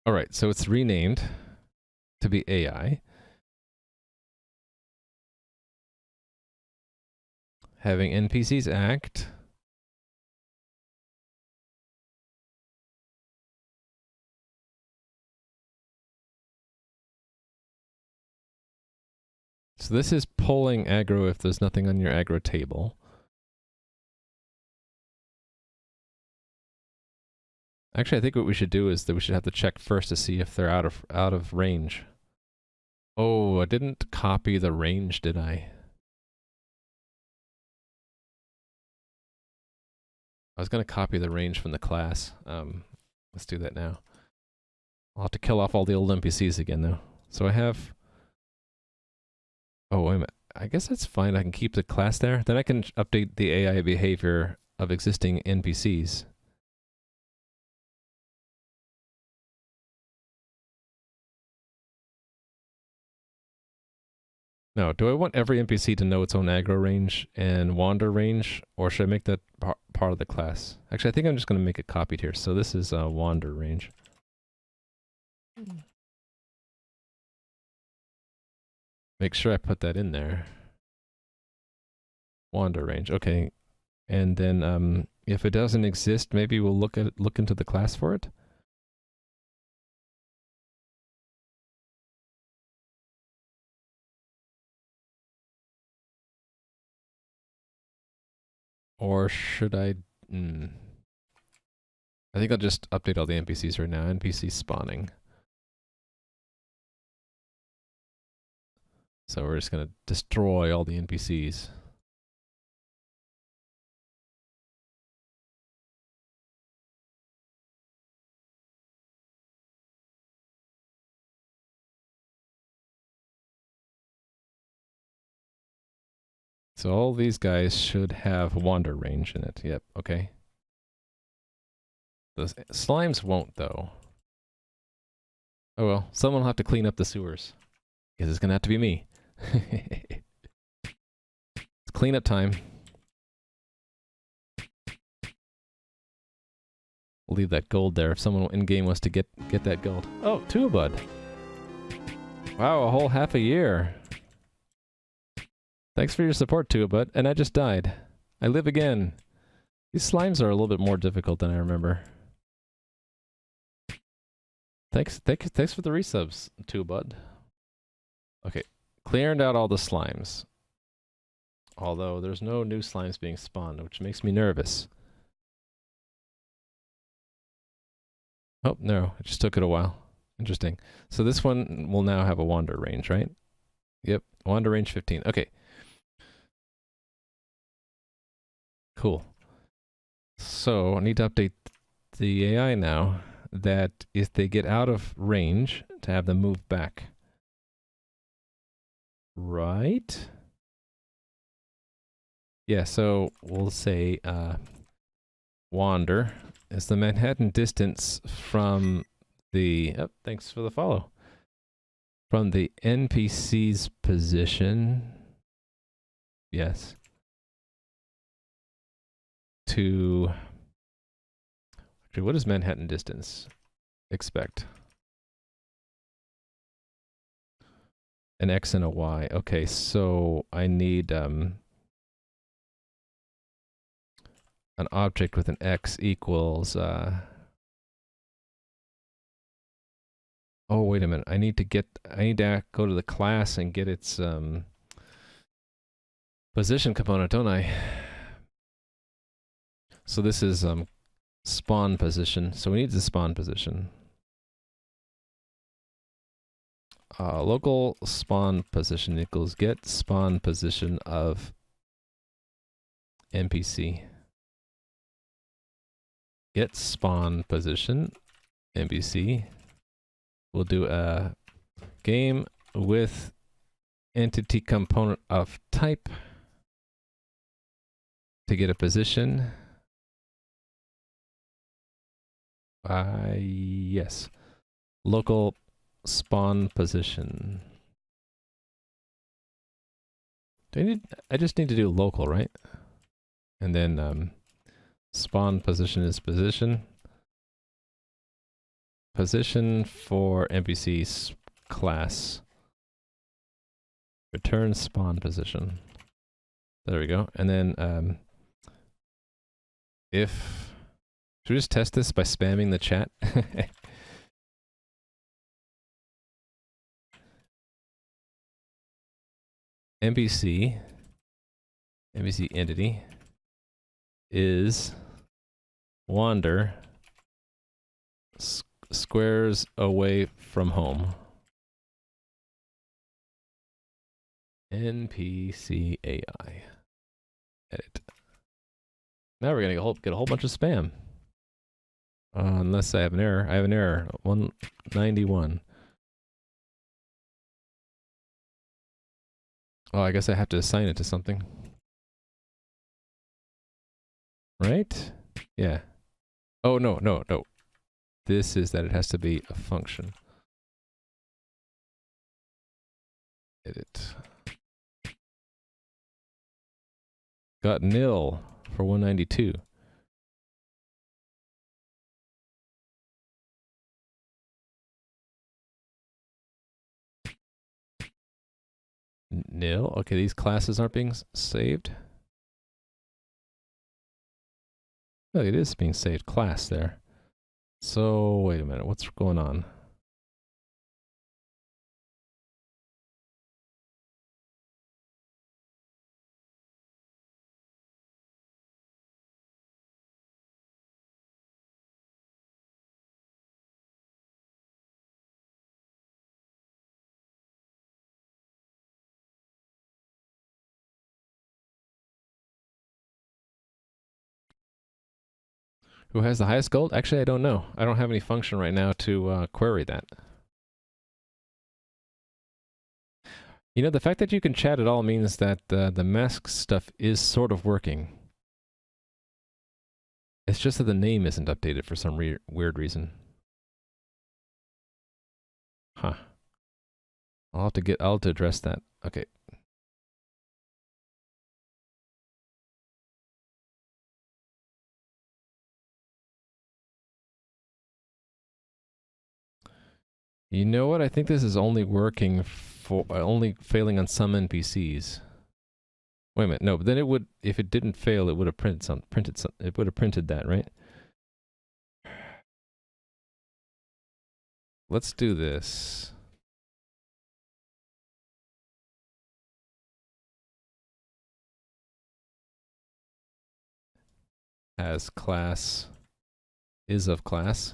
S1: Alright, so it's renamed to be AI. Having NPCs act. So this is pulling aggro if there's nothing on your aggro table. Actually, I think what we should do is that we should have to check first to see if they're out of range. Oh, I didn't copy the range, did I? I was going to copy the range from the class. Let's do that now. I'll have to kill off all the old NPCs again, though. So I have... Oh, wait a minute. I guess that's fine. I can keep the class there. Then I can update the AI behavior of existing NPCs. No, do I want every NPC to know its own aggro range and wander range, or should I make that part of the class? Actually, I think I'm just going to make it copied here. So this is wander range. Make sure I put that in there. Wander range, okay. And then if it doesn't exist, maybe we'll look into the class for it. Or should I? I think I'll just update all the NPCs right now. NPC spawning. So we're just gonna destroy all the NPCs. So all these guys should have wander range in it. Yep, okay. The slimes won't, though. Oh well, someone will have to clean up the sewers. Because it's gonna have to be me. It's cleanup time. We'll leave that gold there if someone in-game wants to get that gold. Oh, Tuabud. Wow, a whole half a year. Thanks for your support, Tuabud. And I just died. I live again. These slimes are a little bit more difficult than I remember. Thanks for the resubs, Tuabud. Okay, clearing out all the slimes. Although there's no new slimes being spawned, which makes me nervous. Oh, no, it just took it a while. Interesting. So this one will now have a wander range, right? Yep, wander range 15. Okay. Cool. So I need to update the AI now that if they get out of range, to have them move back. Right? Yeah, so we'll say wander is the Manhattan distance from the... Oh, thanks for the follow. From the NPC's position. Yes. To... Actually, what is Manhattan distance? Expect. An X and a Y. Okay, so I need an object with an X equals oh, wait a minute. I need to go to the class and get its position component, don't I? So this is spawn position. So we need the spawn position. Local spawn position equals get spawn position of NPC. Get spawn position NPC. We'll do a game with entity component of type to get a position. Yes. Local spawn position. I just need to do local, right? And then spawn position is position. Position for NPC's class. Return spawn position. There we go. And then if... Should we just test this by spamming the chat? NPC entity is wander squares away from home. NPC AI. Edit. Now we're gonna get a whole bunch of spam. Unless I have an error. I have an error. 191. Oh, I guess I have to assign it to something. Right? Yeah. Oh, no. This is that it has to be a function. Edit. Got nil for 192. Nil. Okay, these classes aren't being saved. Oh, it is being saved. Class there. So, wait a minute. What's going on? Who has the highest gold? Actually, I don't know. I don't have any function right now to query that. You know, the fact that you can chat at all means that the mask stuff is sort of working. It's just that the name isn't updated for some weird reason. Huh. I'll have to address that. Okay. You know what? I think this is only working for only failing on some NPCs. Wait a minute. No, but then it would, if it didn't fail, it would have it would have printed that, right? Let's do this. As class is of class.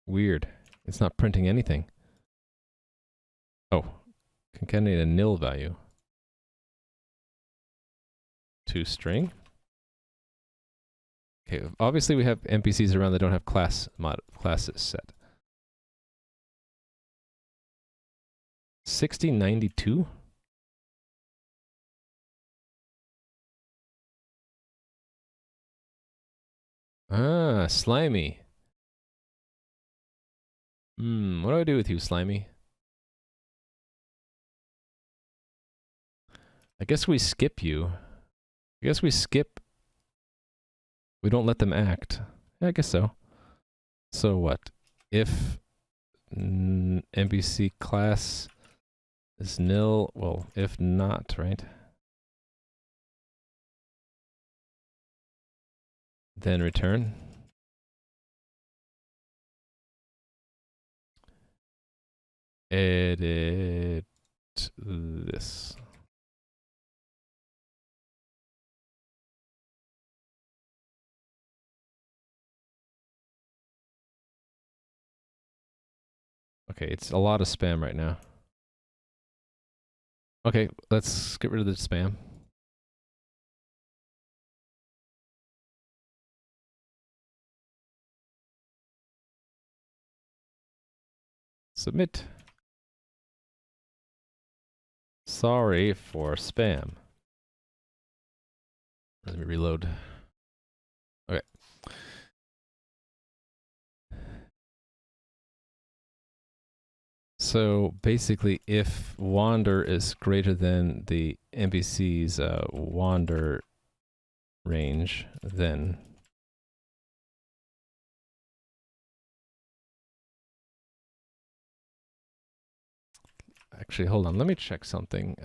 S1: Weird. It's not printing anything. Oh. Concatenate a nil value. To string. Okay, obviously we have NPCs around that don't have classes set. 6092? Ah, Slimy. What do I do with you, Slimy? I guess we skip you. I guess we skip. We don't let them act. Yeah, I guess so. So what? If NPC class is nil, well, if not, right? Then return. Edit this. Okay, it's a lot of spam right now. Okay, let's get rid of the spam. Submit. Sorry for spam. Let me reload. Okay. So basically, if wander is greater than the NPC's wander range, then actually, hold on. Let me check something.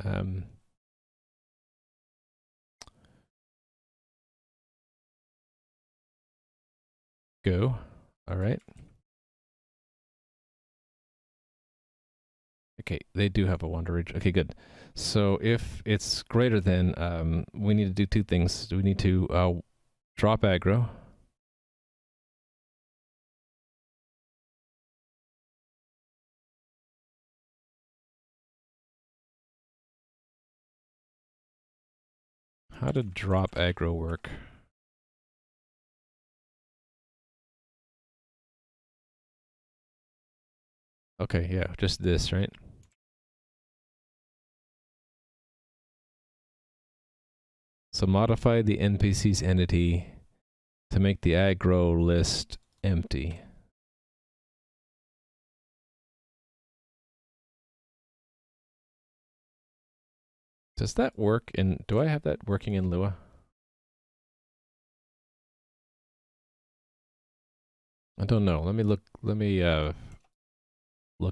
S1: Go. All right. Okay, they do have a wander range. Okay, good. So if it's greater than, we need to do two things. We need to drop aggro. How did drop aggro work? Okay, yeah, just this, right? So modify the NPC's entity to make the aggro list empty. Does that work in, do I have that working in Lua? I don't know. Let me look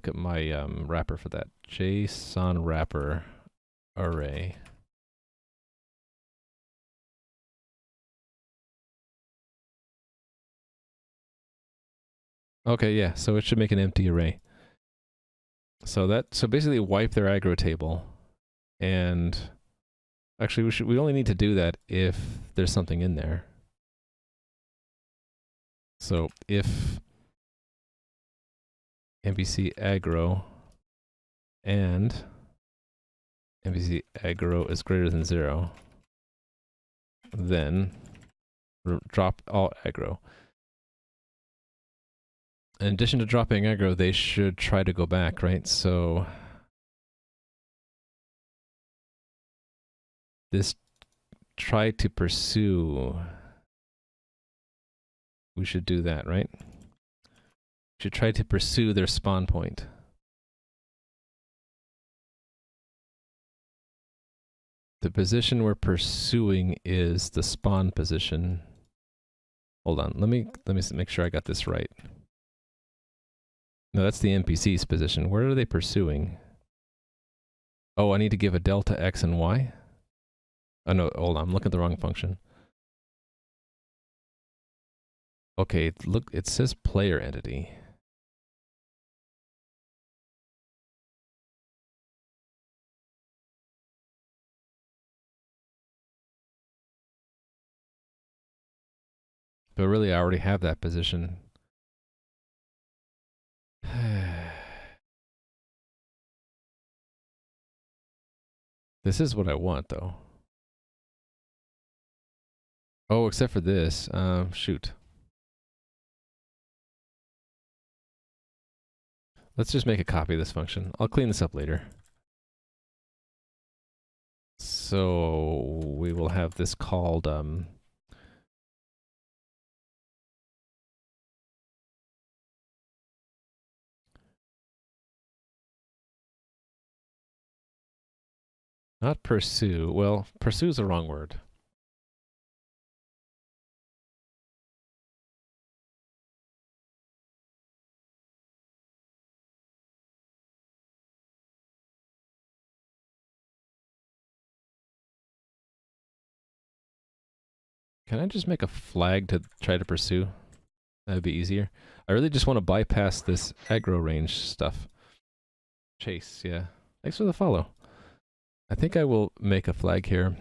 S1: at my wrapper for that. JSON wrapper array. Okay, yeah, so it should make an empty array. So basically wipe their aggro table, and actually we only need to do that if there's something in there. So if MVC aggro and MVC aggro is greater than 0, then drop all aggro. In addition to dropping aggro, they should try to go back, right? So this try to pursue, we should do that, right? We should try to pursue their spawn point. The position we're pursuing is the spawn position. Hold on, let me make sure I got this right. No, that's the NPC's position. Where are they pursuing? Oh, I need to give a delta x and y? Oh no, hold on, I'm looking at the wrong function. Okay, look, it says player entity. But really, I already have that position. This is what I want, though. Oh, except for this. Shoot. Let's just make a copy of this function. I'll clean this up later. So we will have this called not pursue. Well, pursue is the wrong word. Can I just make a flag to try to pursue? That'd be easier. I really just want to bypass this aggro range stuff. Chase, yeah. Thanks for the follow. I think I will make a flag here.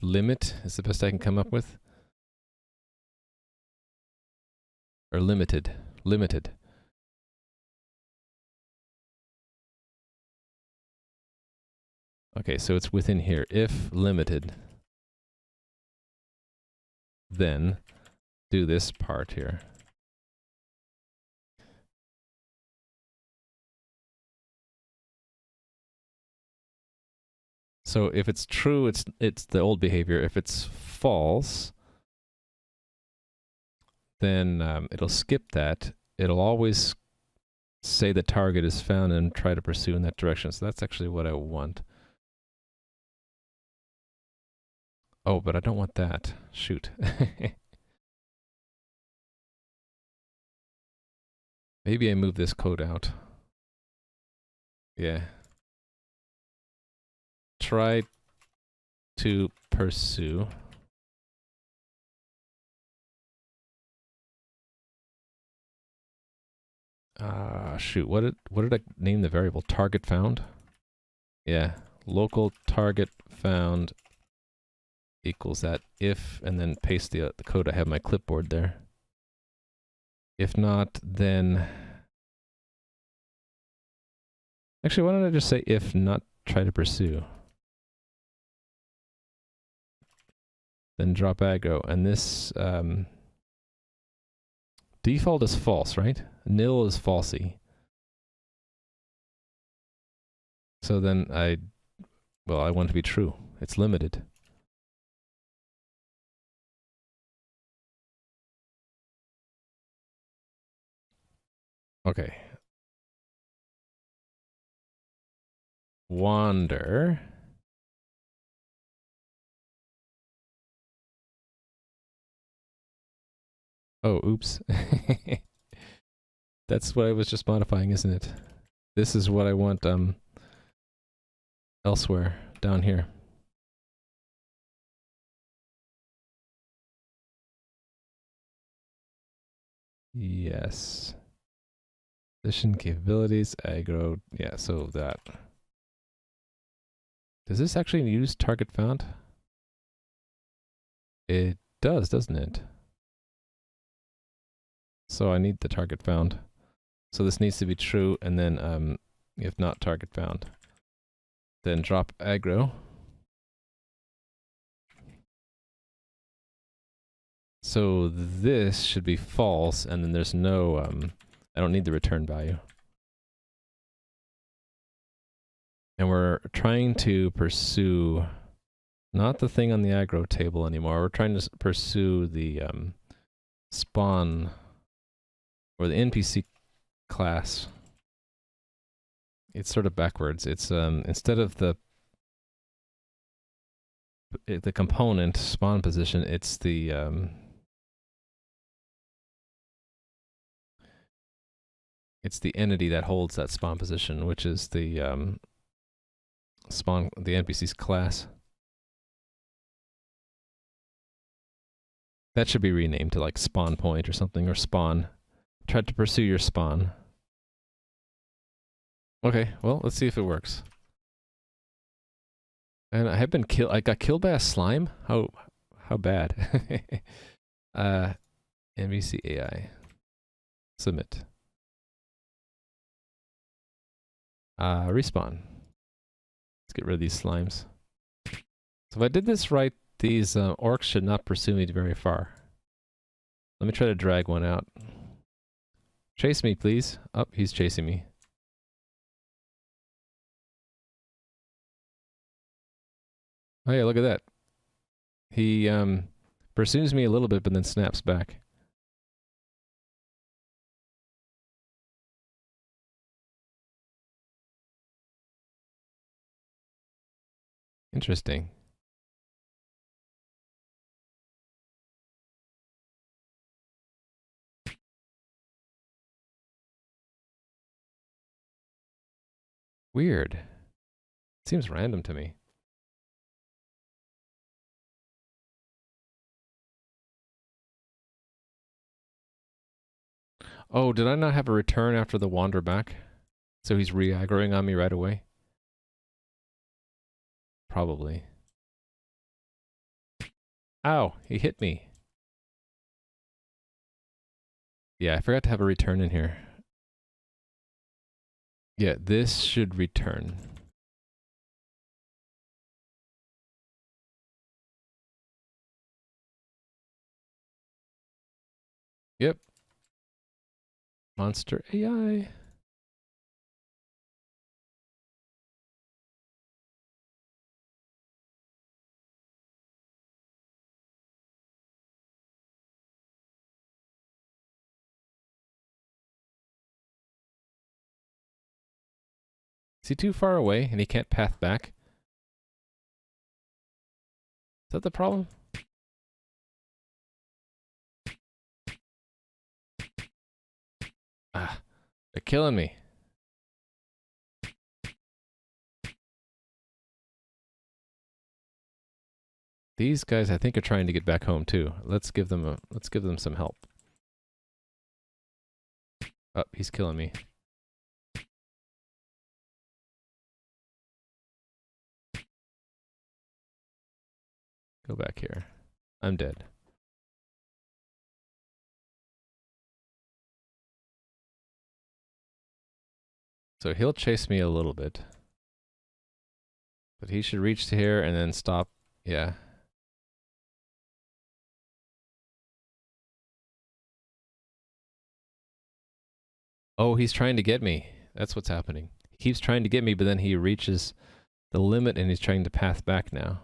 S1: Limit is the best I can come up with. Or limited. Limited. Okay, so it's within here. If limited, then do this part here. So if it's true, it's the old behavior. If it's false, then it'll skip that. It'll always say the target is found and try to pursue in that direction. So that's actually what I want. Oh, but I don't want that. Shoot. Maybe I move this code out. Yeah. Try to pursue. Shoot, what did I name the variable? Target found? Yeah, local target found equals that if, and then paste the code I have on my clipboard there. If not, then... Actually, why don't I just say if not, try to pursue. Then drop aggro, and this default is false, right? Nil is falsy. So then I want it to be true. It's limited. Okay. Wander. Oh, oops. That's what I was just modifying, isn't it? This is what I want elsewhere, down here. Yes. Position capabilities, aggro, yeah, so that. Does this actually use target found? It does, doesn't it? So I need the target found. So this needs to be true, and then if not target found, then drop aggro. So this should be false, and then there's no, I don't need the return value. And we're trying to pursue not the thing on the aggro table anymore. We're trying to pursue the spawn or the NPC class. It's sort of backwards. It's instead of the component spawn position, it's the entity that holds that spawn position, which is the the NPC's class. That should be renamed to like spawn point or something, or spawn. Try to pursue your spawn. Okay, well, let's see if it works. And I have been killed. I got killed by a slime? How bad? NPC AI. Submit. Respawn. Let's get rid of these slimes. So if I did this right, these orcs should not pursue me very far. Let me try to drag one out. Chase me, please. Oh, he's chasing me. Oh yeah, look at that. He pursues me a little bit, but then snaps back. Interesting. Weird. Seems random to me. Oh, did I not have a return after the wander back? So he's re-aggroing on me right away? Probably. Ow, he hit me. Yeah, I forgot to have a return in here. Yeah, this should return. Yep. Monster AI. Is he too far away and he can't path back? Is that the problem? Ah, they're killing me. These guys, I think, are trying to get back home too. Let's give them some help. Oh, he's killing me. Go back here. I'm dead. So he'll chase me a little bit. But he should reach to here and then stop. Yeah. Oh, he's trying to get me. That's what's happening. He keeps trying to get me, but then he reaches the limit and he's trying to path back now.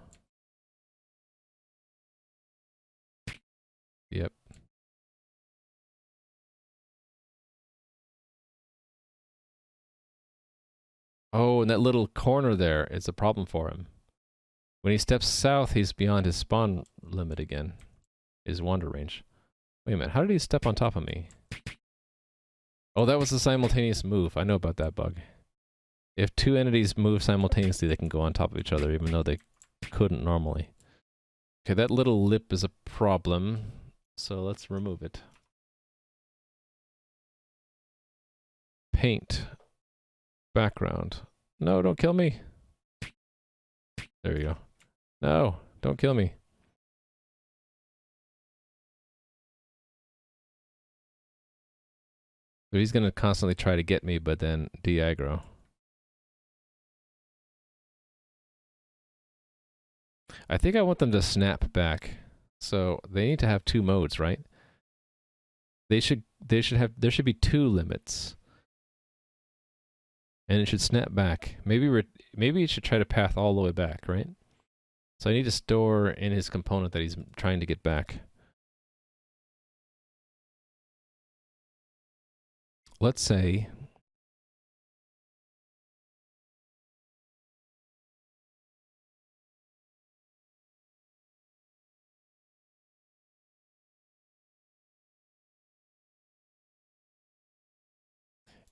S1: Yep. Oh, and that little corner there is a problem for him. When he steps south, he's beyond his spawn limit again. His wander range. Wait a minute, how did he step on top of me? Oh, that was a simultaneous move. I know about that bug. If two entities move simultaneously, they can go on top of each other, even though they couldn't normally. Okay, that little lip is a problem, so let's remove it. Paint. Background. No, don't kill me. There you go. No, don't kill me. So he's gonna constantly try to get me, but then de-aggro. I think I want them to snap back. So they need to have two modes, right? There should be two limits. And it should snap back. Maybe it should try to path all the way back, right? So I need to store in his component that he's trying to get back. Let's say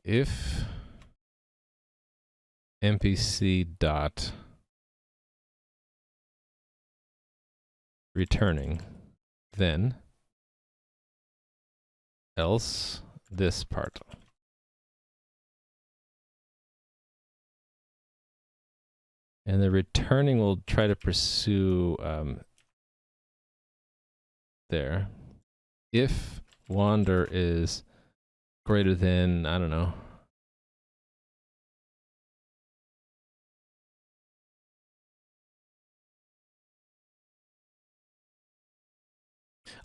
S1: if NPC dot returning, then else this part. And the returning will try to pursue there. If wander is greater than, I don't know,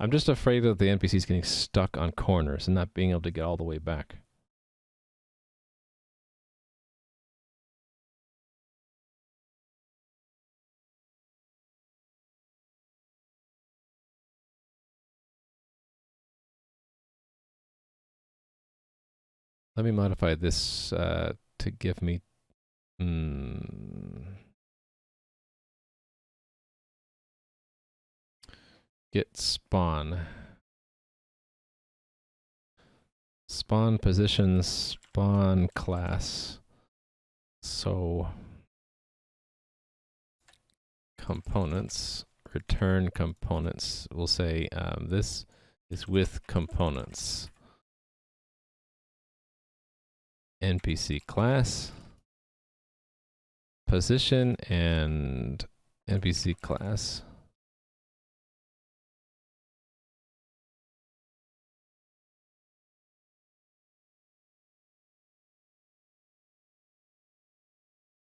S1: I'm just afraid that the NPC's getting stuck on corners and not being able to get all the way back. Let me modify this to give me... Get spawn. Spawn position, spawn class. So components, return components. We'll say this is with components. NPC class, position, and NPC class.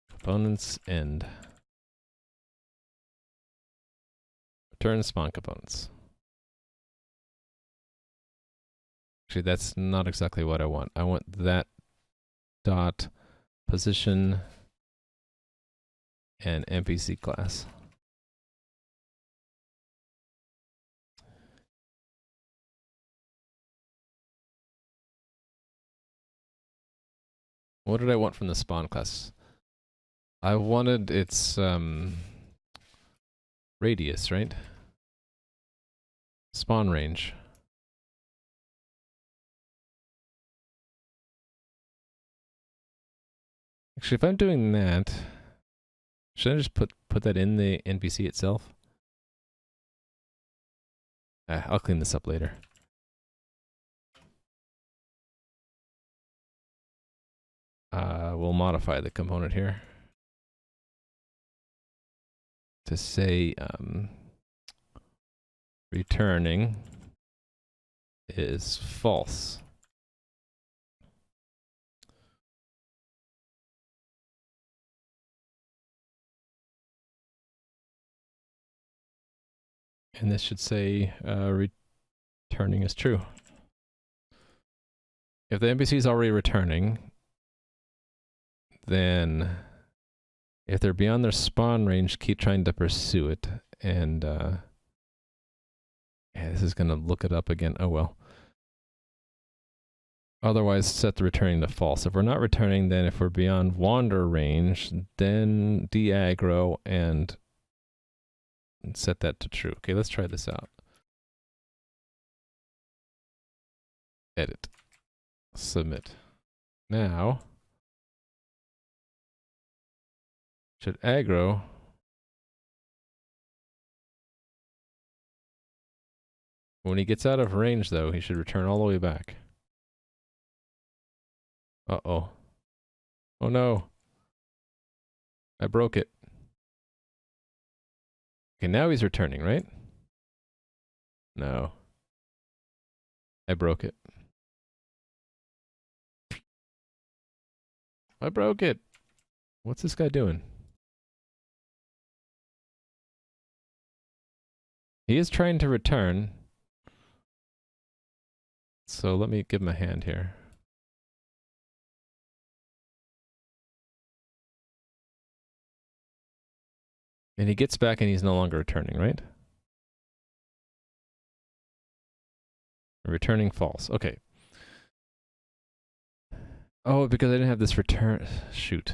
S1: Components end. Return spawn components. Actually, that's not exactly what I want. I want that dot position and NPC class. What did I want from the spawn class? I wanted its radius, right? Spawn range. Actually, if I'm doing that, should I just put that in the NPC itself? I'll clean this up later. We'll modify the component here to say returning is false. And this should say returning is true. If the NPC is already returning, then if they're beyond their spawn range, keep trying to pursue it. And yeah, this is gonna look it up again. Oh well. Otherwise, set the returning to false. If we're not returning, then if we're beyond wander range, then de-aggro and set that to true. Okay, let's try this out. Edit. Submit. Now, should aggro. When he gets out of range, though, he should return all the way back. Uh-oh. Oh no. I broke it. Okay, now he's returning, right? No. I broke it. I broke it. What's this guy doing? He is trying to return. So let me give him a hand here. And he gets back and he's no longer returning, right? Returning false. Okay. Oh, because I didn't have this return. Shoot.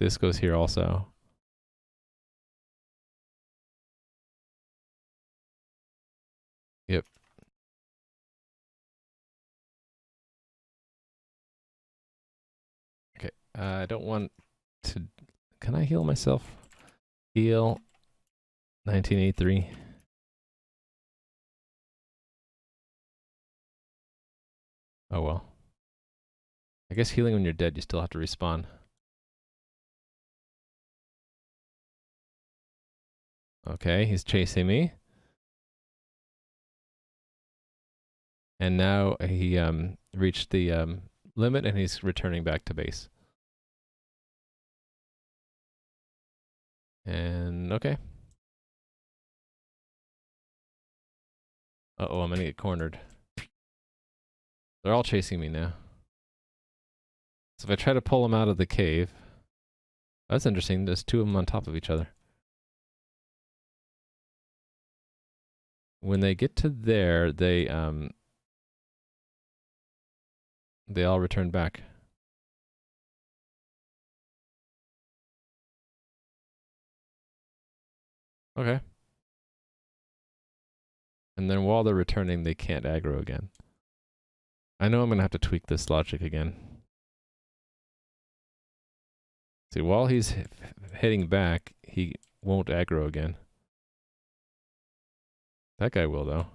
S1: This goes here also. Yep. Okay. I don't want to... Can I heal myself? Heal. 1983. Oh well. I guess healing when you're dead, you still have to respawn. Okay, he's chasing me. And now he reached the limit and he's returning back to base. And okay. Uh-oh, I'm gonna get cornered. They're all chasing me now. So if I try to pull them out of the cave... That's interesting, there's two of them on top of each other. When they get to there, they all return back. Okay. And then while they're returning, they can't aggro again. I know I'm gonna have to tweak this logic again. See, while he's heading back, he won't aggro again. That guy will, though.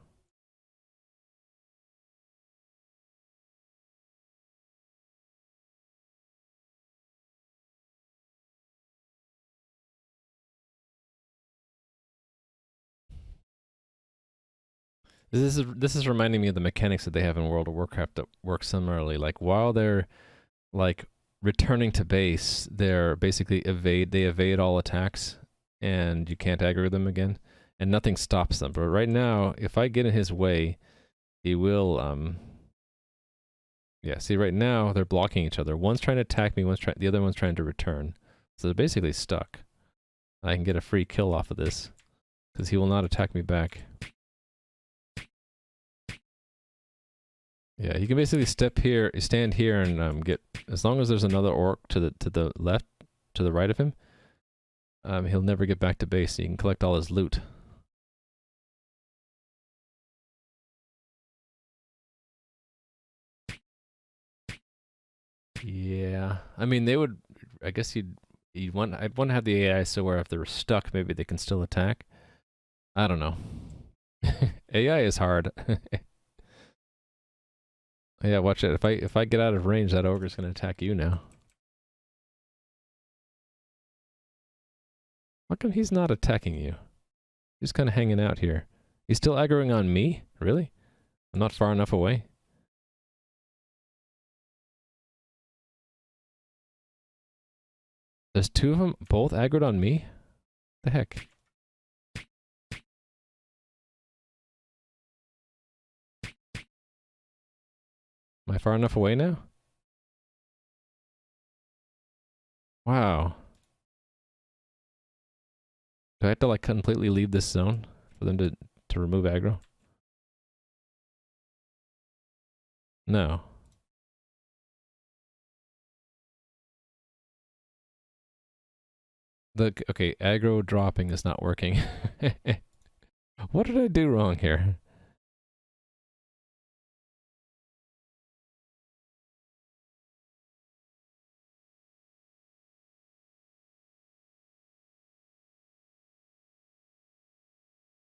S1: This is reminding me of the mechanics that they have in World of Warcraft that work similarly. Like while they're like returning to base, they're basically evade all attacks, and you can't aggro them again, and nothing stops them. But right now, if I get in his way, he will yeah, see right now they're blocking each other. One's trying to attack me, the other one's trying to return. So they're basically stuck. I can get a free kill off of this because he will not attack me back. Yeah, you can basically stand here and get, as long as there's another orc to the left, to the right of him, he'll never get back to base. So you can collect all his loot. Yeah, I mean they would. I guess I'd want to have the AI so where if they're stuck, maybe they can still attack. I don't know. AI is hard. Yeah, watch it. If I get out of range, that ogre's gonna attack you now. How come he's not attacking you? He's kind of hanging out here. He's still aggroing on me? Really? I'm not far enough away? There's two of them both aggroed on me? The heck? Am I far enough away now? Wow. Do I have to like completely leave this zone for them to remove aggro? No. Okay, aggro dropping is not working. What did I do wrong here?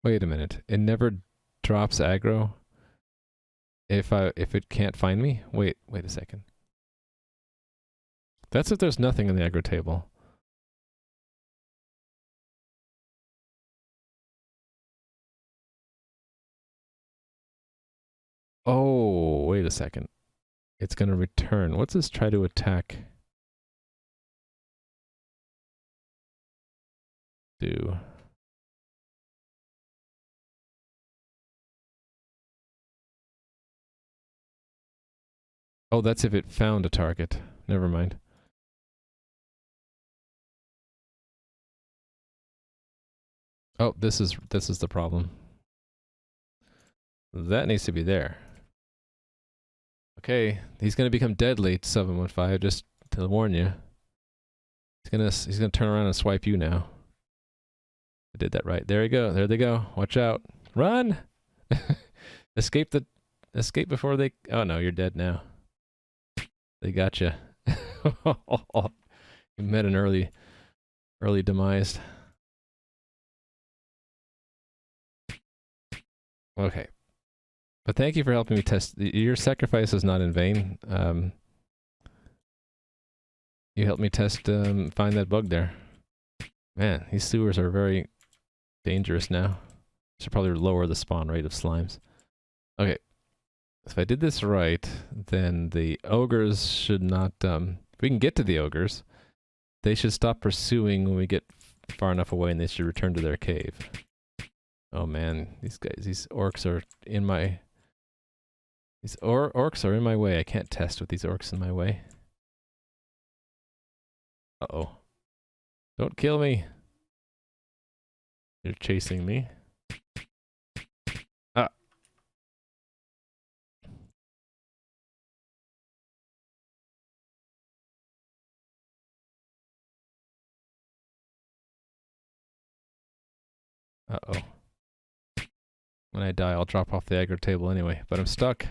S1: Wait a minute. It never drops aggro if it can't find me? Wait a second. That's if there's nothing in the aggro table. Oh, wait a second. It's gonna return. What's this try to attack do? Oh, that's if it found a target. Never mind. Oh, this is the problem. That needs to be there. Okay, he's gonna become deadly, 715, just to warn you. He's gonna turn around and swipe you now. I did that right. There you go. There they go. Watch out. Run! Escape before they... Oh no, you're dead now. They got you. You met an early demise. Okay. But thank you for helping me test. Your sacrifice is not in vain. You helped me test, find that bug there. Man, these sewers are very dangerous now. Should probably lower the spawn rate of slimes. Okay. If I did this right, then the ogres should not, if we can get to the ogres, they should stop pursuing when we get far enough away and they should return to their cave. Oh man, these orcs are in my... These orcs are in my way. I can't test with these orcs in my way. Uh-oh. Don't kill me. You're chasing me. Ah. Uh-oh. When I die, I'll drop off the aggro table anyway, but I'm stuck.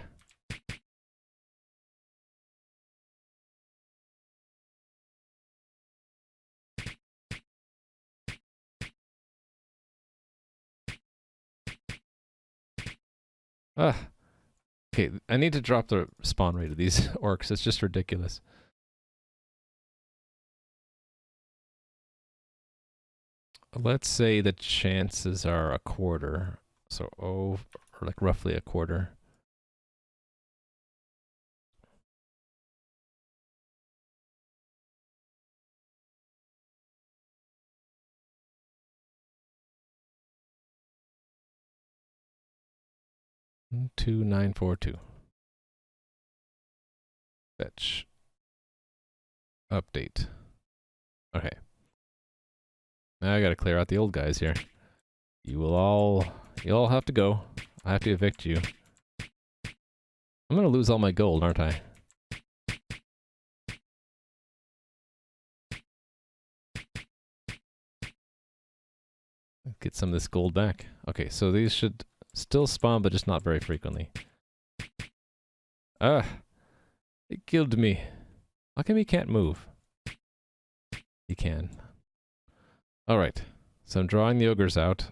S1: Ah. Okay, I need to drop the spawn rate of these orcs. It's just ridiculous. Let's say the chances are a quarter. So, or like roughly a quarter. Mm, 2942. Fetch. Update. Okay. Now I gotta clear out the old guys here. You all have to go. I have to evict you. I'm gonna lose all my gold, aren't I? Get some of this gold back. Okay, so these should still spawn, but just not very frequently. Ah! It killed me. How come he can't move? He can. Alright, so I'm drawing the ogres out.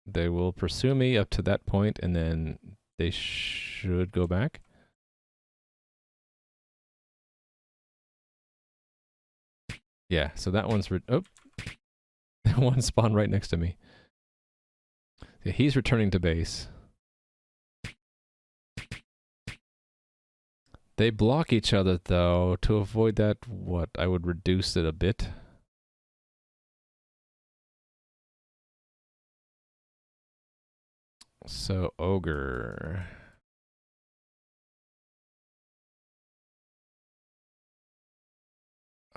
S1: They will pursue me up to that point, and then they should go back. Yeah, so that one's... Oh! That one spawned right next to me. Yeah, he's returning to base. They block each other, though. To avoid that, I would reduce it a bit. So, ogre.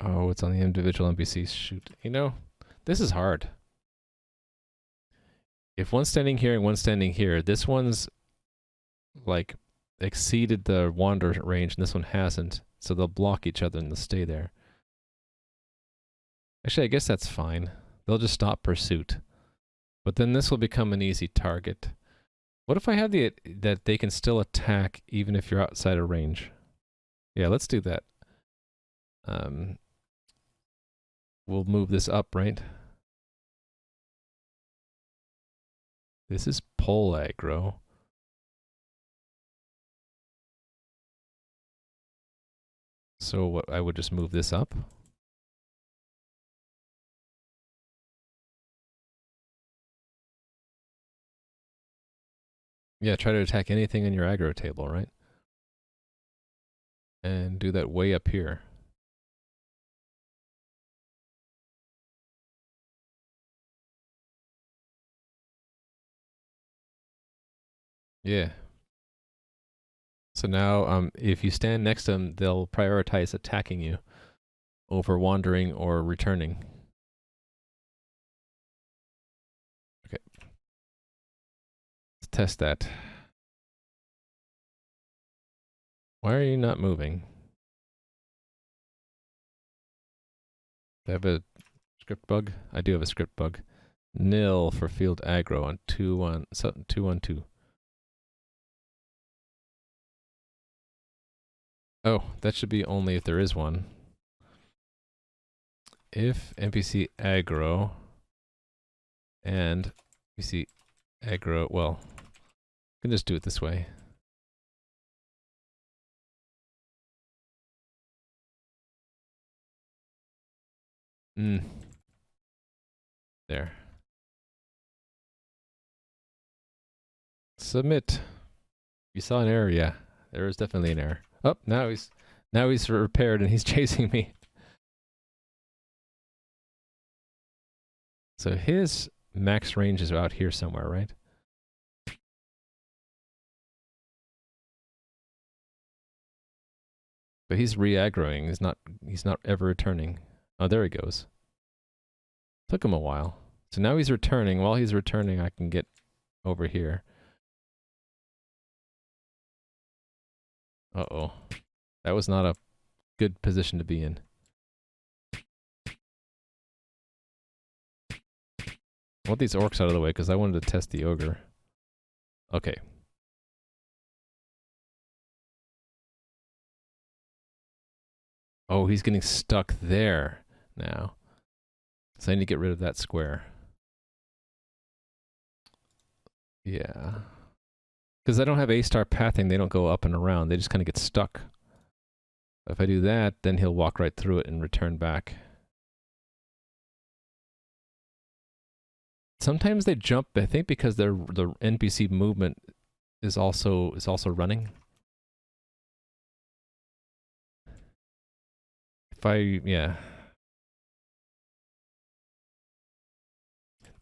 S1: Oh, it's on the individual NPCs. Shoot. You know, this is hard. If one's standing here and one's standing here, this one's, like, exceeded the wander range and this one hasn't, so they'll block each other and they'll stay there. Actually, I guess that's fine. They'll just stop pursuit. But then this will become an easy target. What if I have that they can still attack even if you're outside of range? Yeah, let's do that. We'll move this up, right? This is pole aggro. So what, I would just move this up. Yeah, try to attack anything in your aggro table, right? And do that way up here. Yeah. So now, if you stand next to them, they'll prioritize attacking you over wandering or returning. Okay. Let's test that. Why are you not moving? Do I have a script bug? I do have a script bug. Nil for field aggro on 2-1-2. Oh, that should be only if there is one. If NPC aggro and NPC aggro, well, I can just do it this way. There. Submit. You saw an error, yeah. There is definitely an error. Oh, now he's repaired and he's chasing me. So his max range is out here somewhere, right? But he's re-aggroing. He's not ever returning. Oh, there he goes. Took him a while. So now he's returning. While he's returning, I can get over here. Uh-oh. That was not a good position to be in. I want these orcs out of the way because I wanted to test the ogre. Okay. Oh, he's getting stuck there now. So I need to get rid of that square. Yeah. Because I don't have A-star pathing, they don't go up and around. They just kind of get stuck. If I do that, then he'll walk right through it and return back. Sometimes they jump, I think because the NPC movement is also running. Yeah.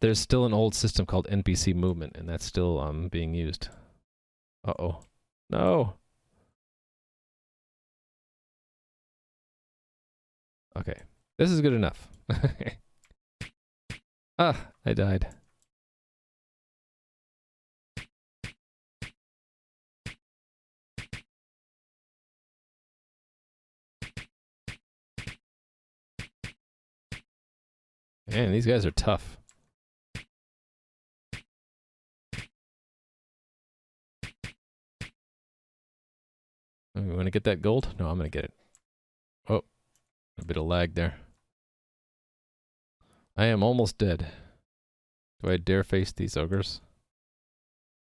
S1: There's still an old system called NPC movement, and that's still being used. Uh-oh. No! Okay. This is good enough. Ah, I died. Man, these guys are tough. You want to get that gold? No, I'm going to get it. Oh, a bit of lag there. I am almost dead. Do I dare face these ogres?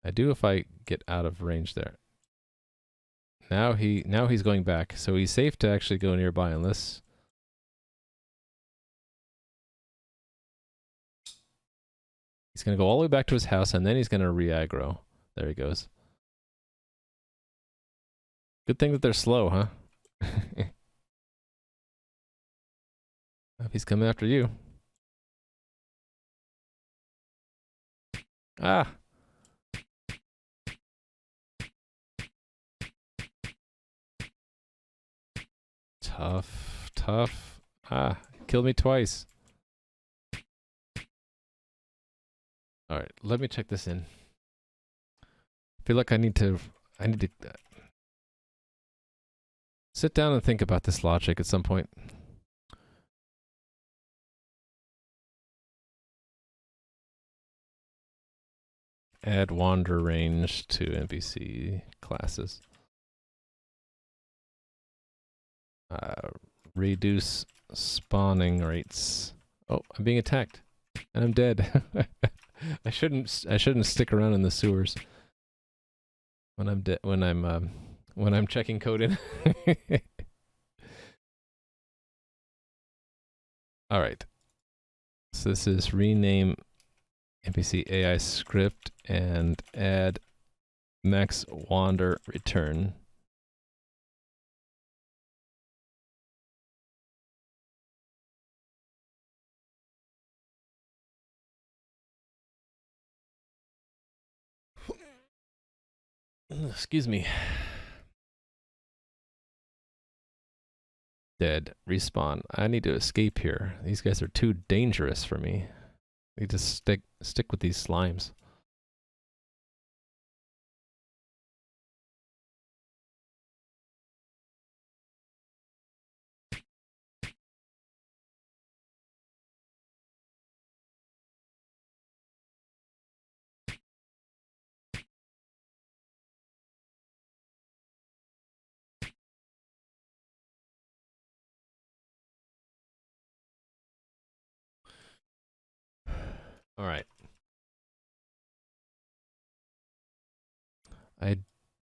S1: I do if I get out of range there. Now he's going back, so he's safe to actually go nearby unless... He's going to go all the way back to his house, and then he's going to re-aggro. There he goes. Good thing that they're slow, huh? He's coming after you. Ah! Tough, tough. Ah, killed me twice. Alright, let me check this in. I feel like I need to Sit down and think about this logic at some point. Add wander range to NPC classes. Reduce spawning rates. Oh, I'm being attacked, and I'm dead. I shouldn't stick around in the sewers when I'm checking code in. All right. So this is rename NPC AI script and add max wander return. Excuse me. Dead. Respawn. I need to escape here. These guys are too dangerous for me. I need to stick with these slimes. All right.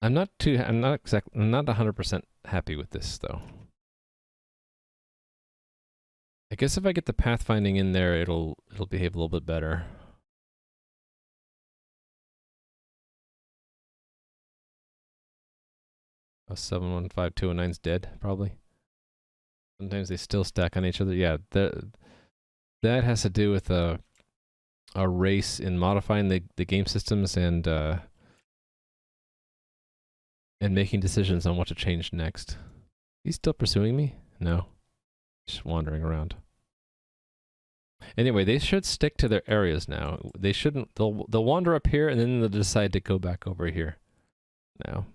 S1: I'm not 100% happy with this though. I guess if I get the pathfinding in there, it'll behave a little bit better. Oh, 715209's dead, probably. Sometimes they still stack on each other. Yeah, that has to do with a race in modifying the game systems and making decisions on what to change next. He's still pursuing me? No. Just wandering around. Anyway, they should stick to their areas now. They shouldn't. They'll wander up here and then they'll decide to go back over here. Now,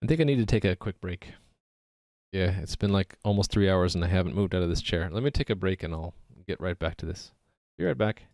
S1: I think I need to take a quick break. Yeah, it's been like almost 3 hours and I haven't moved out of this chair. Let me take a break and I'll get right back to this. Be right back.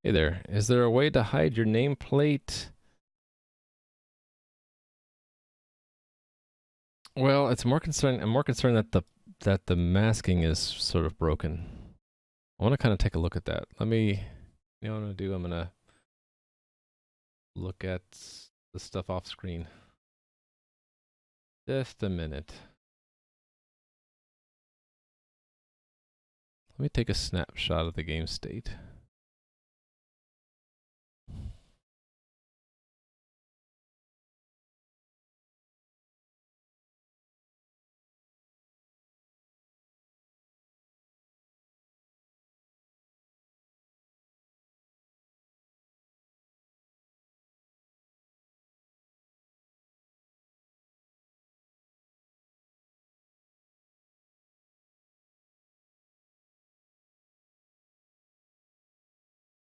S1: Hey there. Is there a way to hide your nameplate? Well, it's more concerned. I'm more concerned that the masking is sort of broken. I want to kind of take a look at that. Let me. You know what I'm gonna do? I'm gonna look at the stuff off screen. Just a minute. Let me take a snapshot of the game state.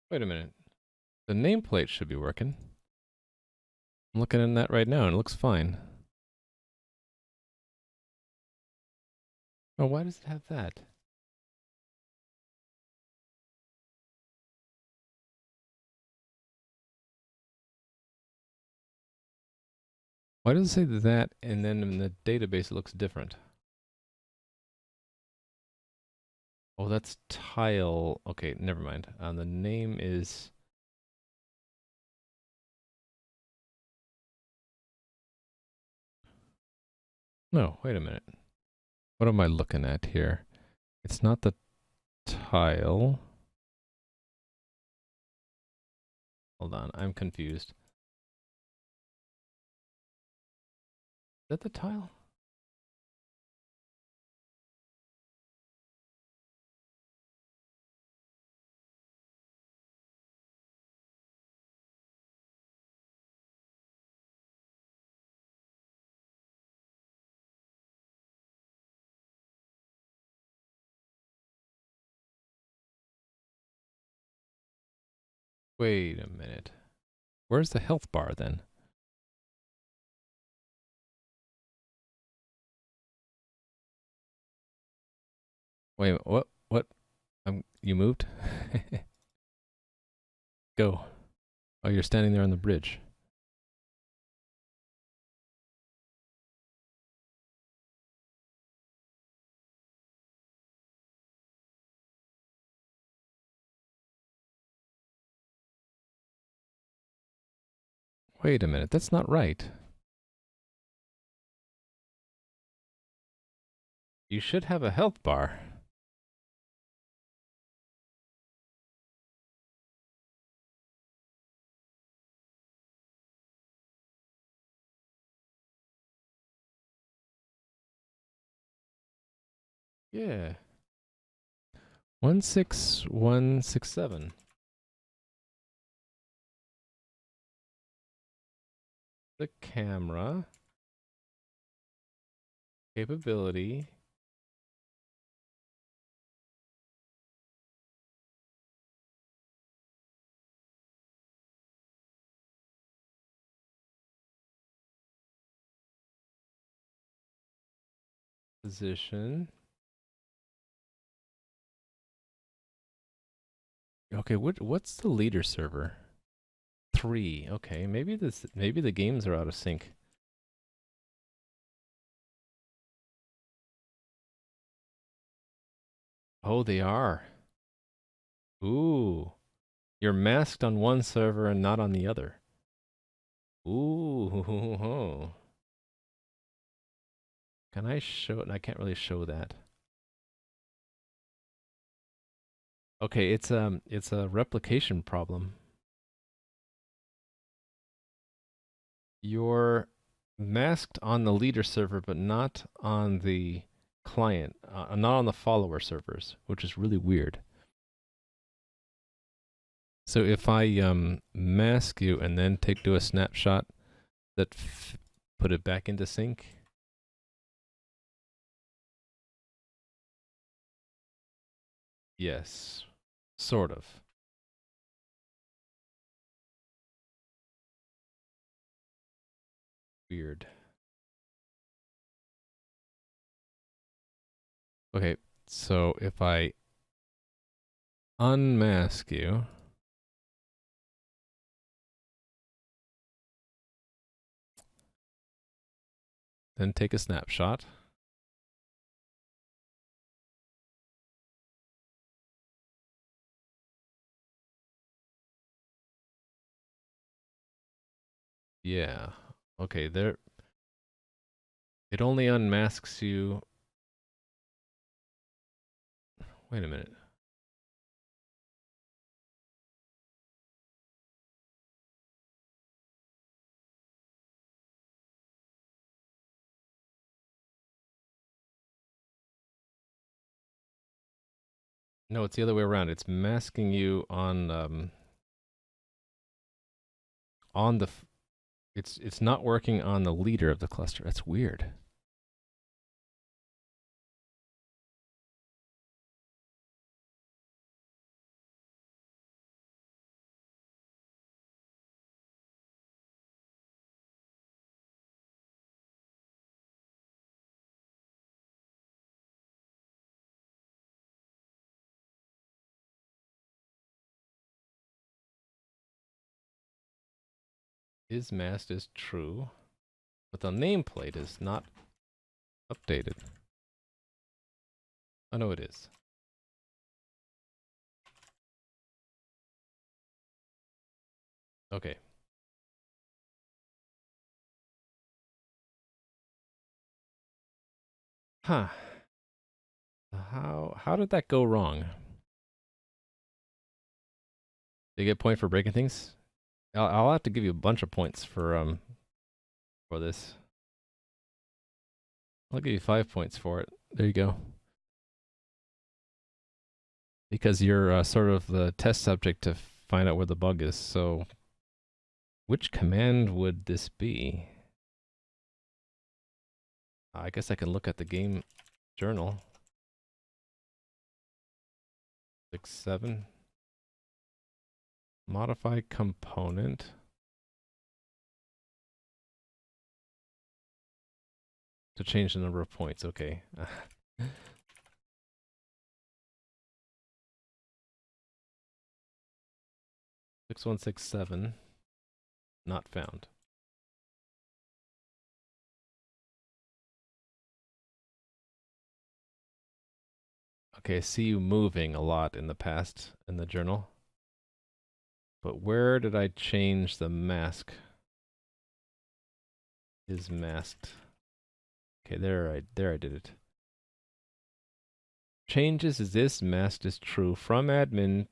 S1: Wait a minute. The nameplate should be working. I'm looking at that right now and it looks fine. Oh, why does it have that? Why does it say that and then in the database it looks different? Oh, that's tile. Okay, never mind. The name is... No, wait a minute. What am I looking at here? It's not the tile. Hold on, I'm confused. Is that the tile? Wait a minute. Where's the health bar then? Wait, what? What? You moved? Go. Oh, you're standing there on the bridge. Wait a minute, that's not right. You should have a health bar. Yeah. 16167. The camera. Capability. Position. Okay, what's the leader server? 3. Okay, maybe the games are out of sync. Oh, they are. Ooh. You're masked on one server and not on the other. Ooh. Can I show it? I can't really show that. Okay, it's a replication problem. You're masked on the leader server, but not on the client, not on the follower servers, which is really weird. So if I mask you and then do a snapshot that put it back into sync. Yes, sort of. Weird. Okay, so if I unmask you, then take a snapshot. Yeah. Okay, there. It only unmasks you. Wait a minute. No, it's the other way around. It's masking you on the it's not working on the leader of the cluster. That's weird. Is masked is true. but the nameplate is not updated. Oh no, it is. Okay. Huh. How did that go wrong? Did you get a point for breaking things? I'll have to give you a bunch of points for this. I'll give you 5 points for it. There you go. Because you're sort of the test subject to find out where the bug is. So, which command would this be? I guess I can look at the game journal. 6.7. Modify component. To change the number of points, okay. 6167. Not found. Okay, I see you moving a lot in the past in the journal. But where did I change the mask? Is masked. Okay, there I did it. Changes is this, masked is true. From admin,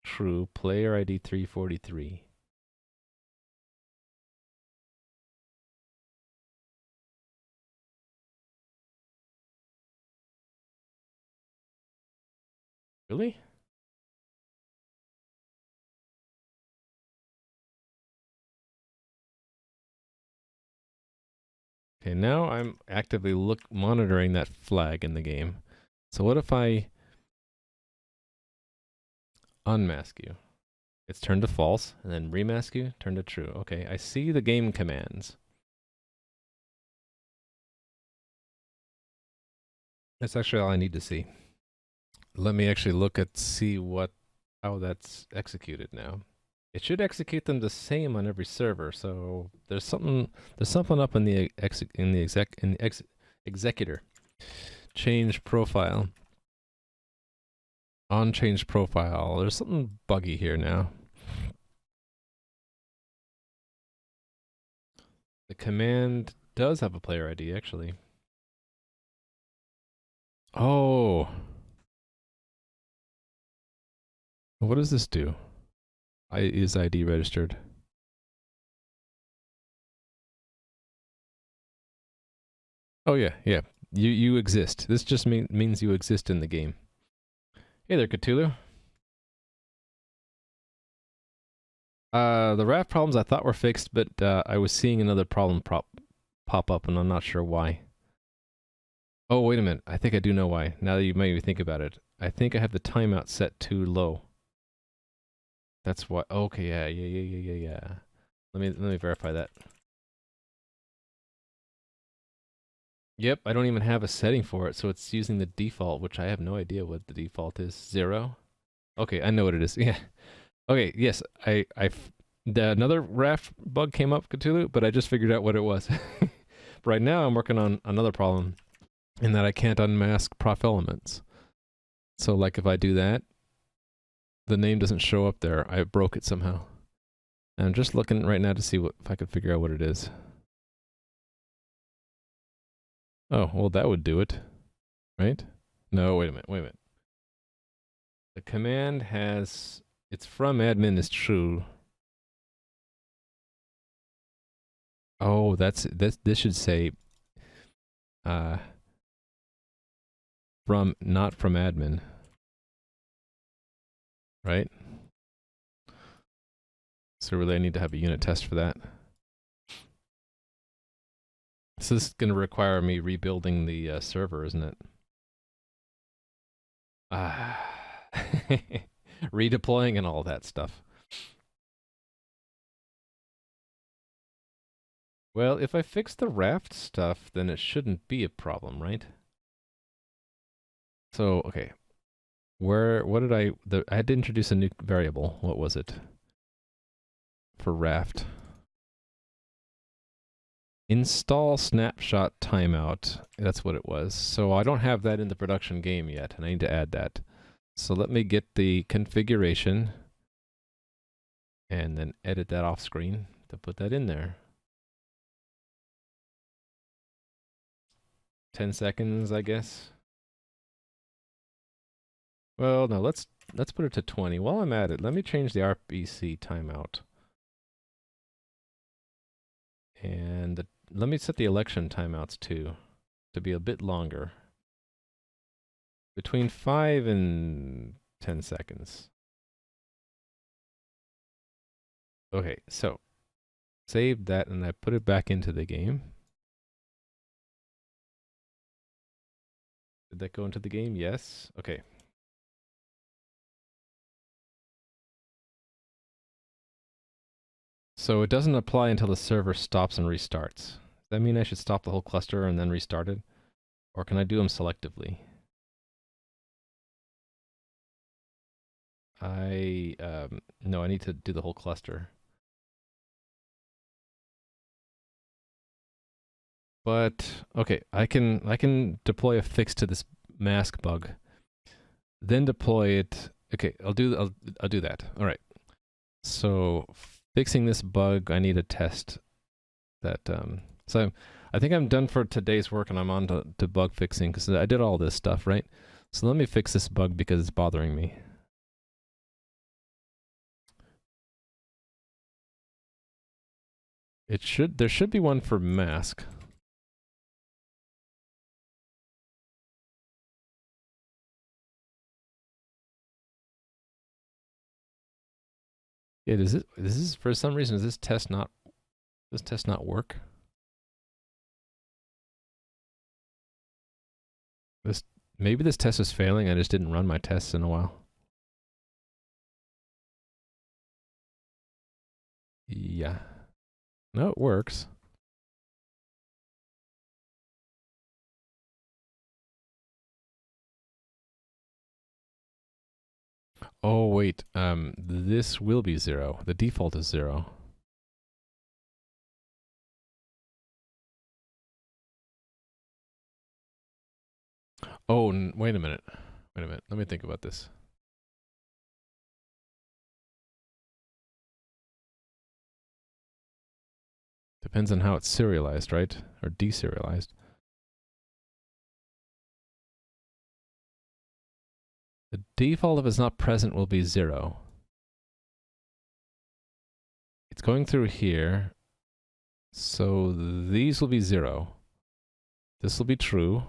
S1: true. Player ID 343. Really? Okay, now I'm actively monitoring that flag in the game. So what if I unmask you? It's turned to false, and then remask you, turn to true. Okay, I see the game commands. That's actually all I need to see. Let me actually look at see how that's executed now. It should execute them the same on every server. So there's something up in the executor. Change profile. On change profile. There's something buggy here now. The command does have a player ID actually. Oh. What does this do? Is ID registered? Oh yeah, yeah. You exist. This just means you exist in the game. Hey there, Cthulhu. The raft problems I thought were fixed, but I was seeing another problem pop up, and I'm not sure why. Oh, wait a minute. I think I do know why. Now that you made me think about it. I think I have the timeout set too low. That's why. Okay, yeah. Let me verify that. Yep, I don't even have a setting for it, so it's using the default, which I have no idea what the default is. 0? Okay, I know what it is. Yeah. Okay, yes, another raft bug came up, Cthulhu, but I just figured out what it was. Right now, I'm working on another problem in that I can't unmask prof elements. So, like, if I do that, the name doesn't show up there. I broke it somehow. And I'm just looking right now to see if I could figure out what it is. Oh, well, that would do it, right? No, wait a minute. The command has, it's from admin is true. Oh, this should say, not from admin, right? So really I need to have a unit test for that. So this is going to require me rebuilding the server, isn't it? Redeploying and all that stuff. Well, if I fix the raft stuff, then it shouldn't be a problem, right? So, okay. What did I had to introduce a new variable. What was it? For raft. Install snapshot timeout. That's what it was. So I don't have that in the production game yet, and I need to add that. So let me get the configuration and then edit that off screen to put that in there. 10 seconds, I guess. Well, no, let's put it to 20. While I'm at it, let me change the RPC timeout. And let me set the election timeouts too, to be a bit longer. Between 5 and 10 seconds. Okay, so save that and I put it back into the game. Did that go into the game? Yes. Okay. So it doesn't apply until the server stops and restarts. Does that mean I should stop the whole cluster and then restart it? Or can I do them selectively? No, I need to do the whole cluster. But okay, I can deploy a fix to this mask bug. Then deploy it. Okay, I'll do that. All right. So fixing this bug, I need a test that so I think I'm done for today's work and I'm on to bug fixing because I did all this stuff, right? So let me fix this bug because it's bothering me. There should be one for mask. Yeah, does this for some reason does this test not work? Maybe this test is failing. I just didn't run my tests in a while. Yeah. No, it works. Oh wait, this will be 0. The default is 0. Oh, wait a minute. Wait a minute. Let me think about this. Depends on how it's serialized, right? Or deserialized. The default, if it's not present, will be 0. It's going through here. So these will be 0. This will be true.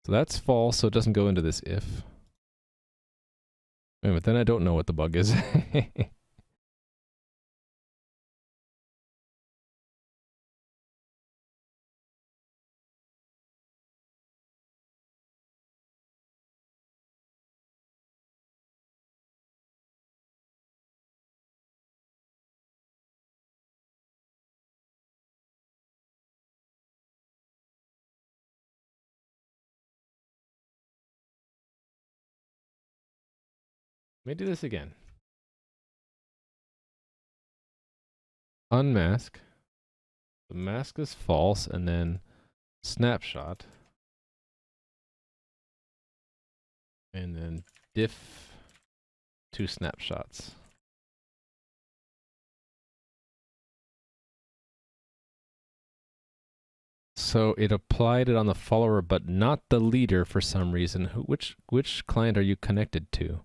S1: So that's false, so it doesn't go into this if. Wait a minute, then I don't know what the bug is. Let me do this again. Unmask. The mask is false, and then snapshot. And then diff to snapshots. So it applied it on the follower, but not the leader for some reason. Which client are you connected to?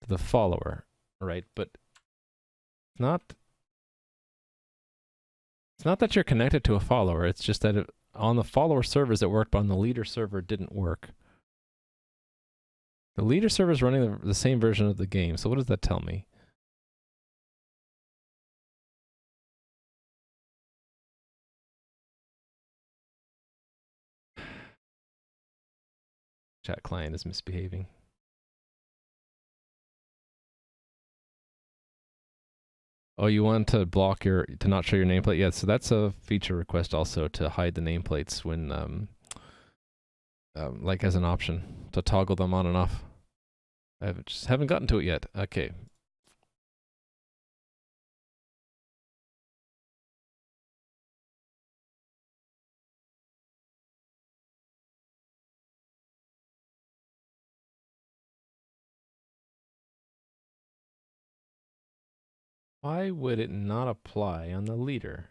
S1: The follower, right? But it's not that you're connected to a follower. It's just that on the follower servers it worked, but on the leader server it didn't work. The leader server is running the same version of the game. So what does that tell me? Chat client is misbehaving. Oh, you want to block to not show your nameplate? Yeah, so that's a feature request also to hide the nameplates when, like as an option to toggle them on and off. I just haven't gotten to it yet. Okay. Why would it not apply on the leader?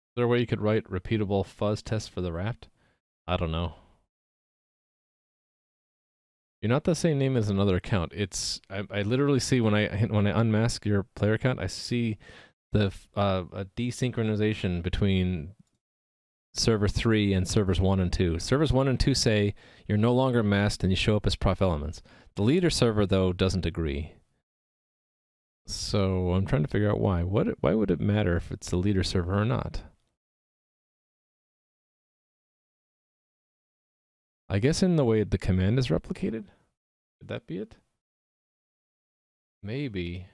S1: Is there a way you could write repeatable fuzz test for the raft? I don't know. You're not the same name as another account. I literally see when I unmask your player account, I see the a desynchronization between server 3 and servers 1 and 2. Servers 1 and 2 say you're no longer masked and you show up as prof elements. The leader server, though, doesn't agree. So I'm trying to figure out why. Why would it matter if it's the leader server or not? I guess in the way the command is replicated? Could that be it? Maybe.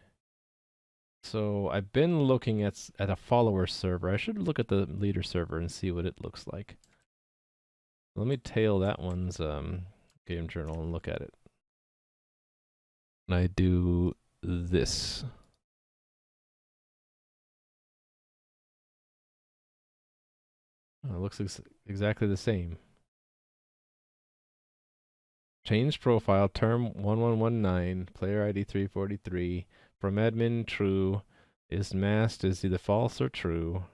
S1: So I've been looking at a follower server. I should look at the leader server and see what it looks like. Let me tail that one's game journal and look at it. And I do this. Oh, it looks exactly the same. Change profile, term 1119, player ID 343, from admin true, is masked is either false or true.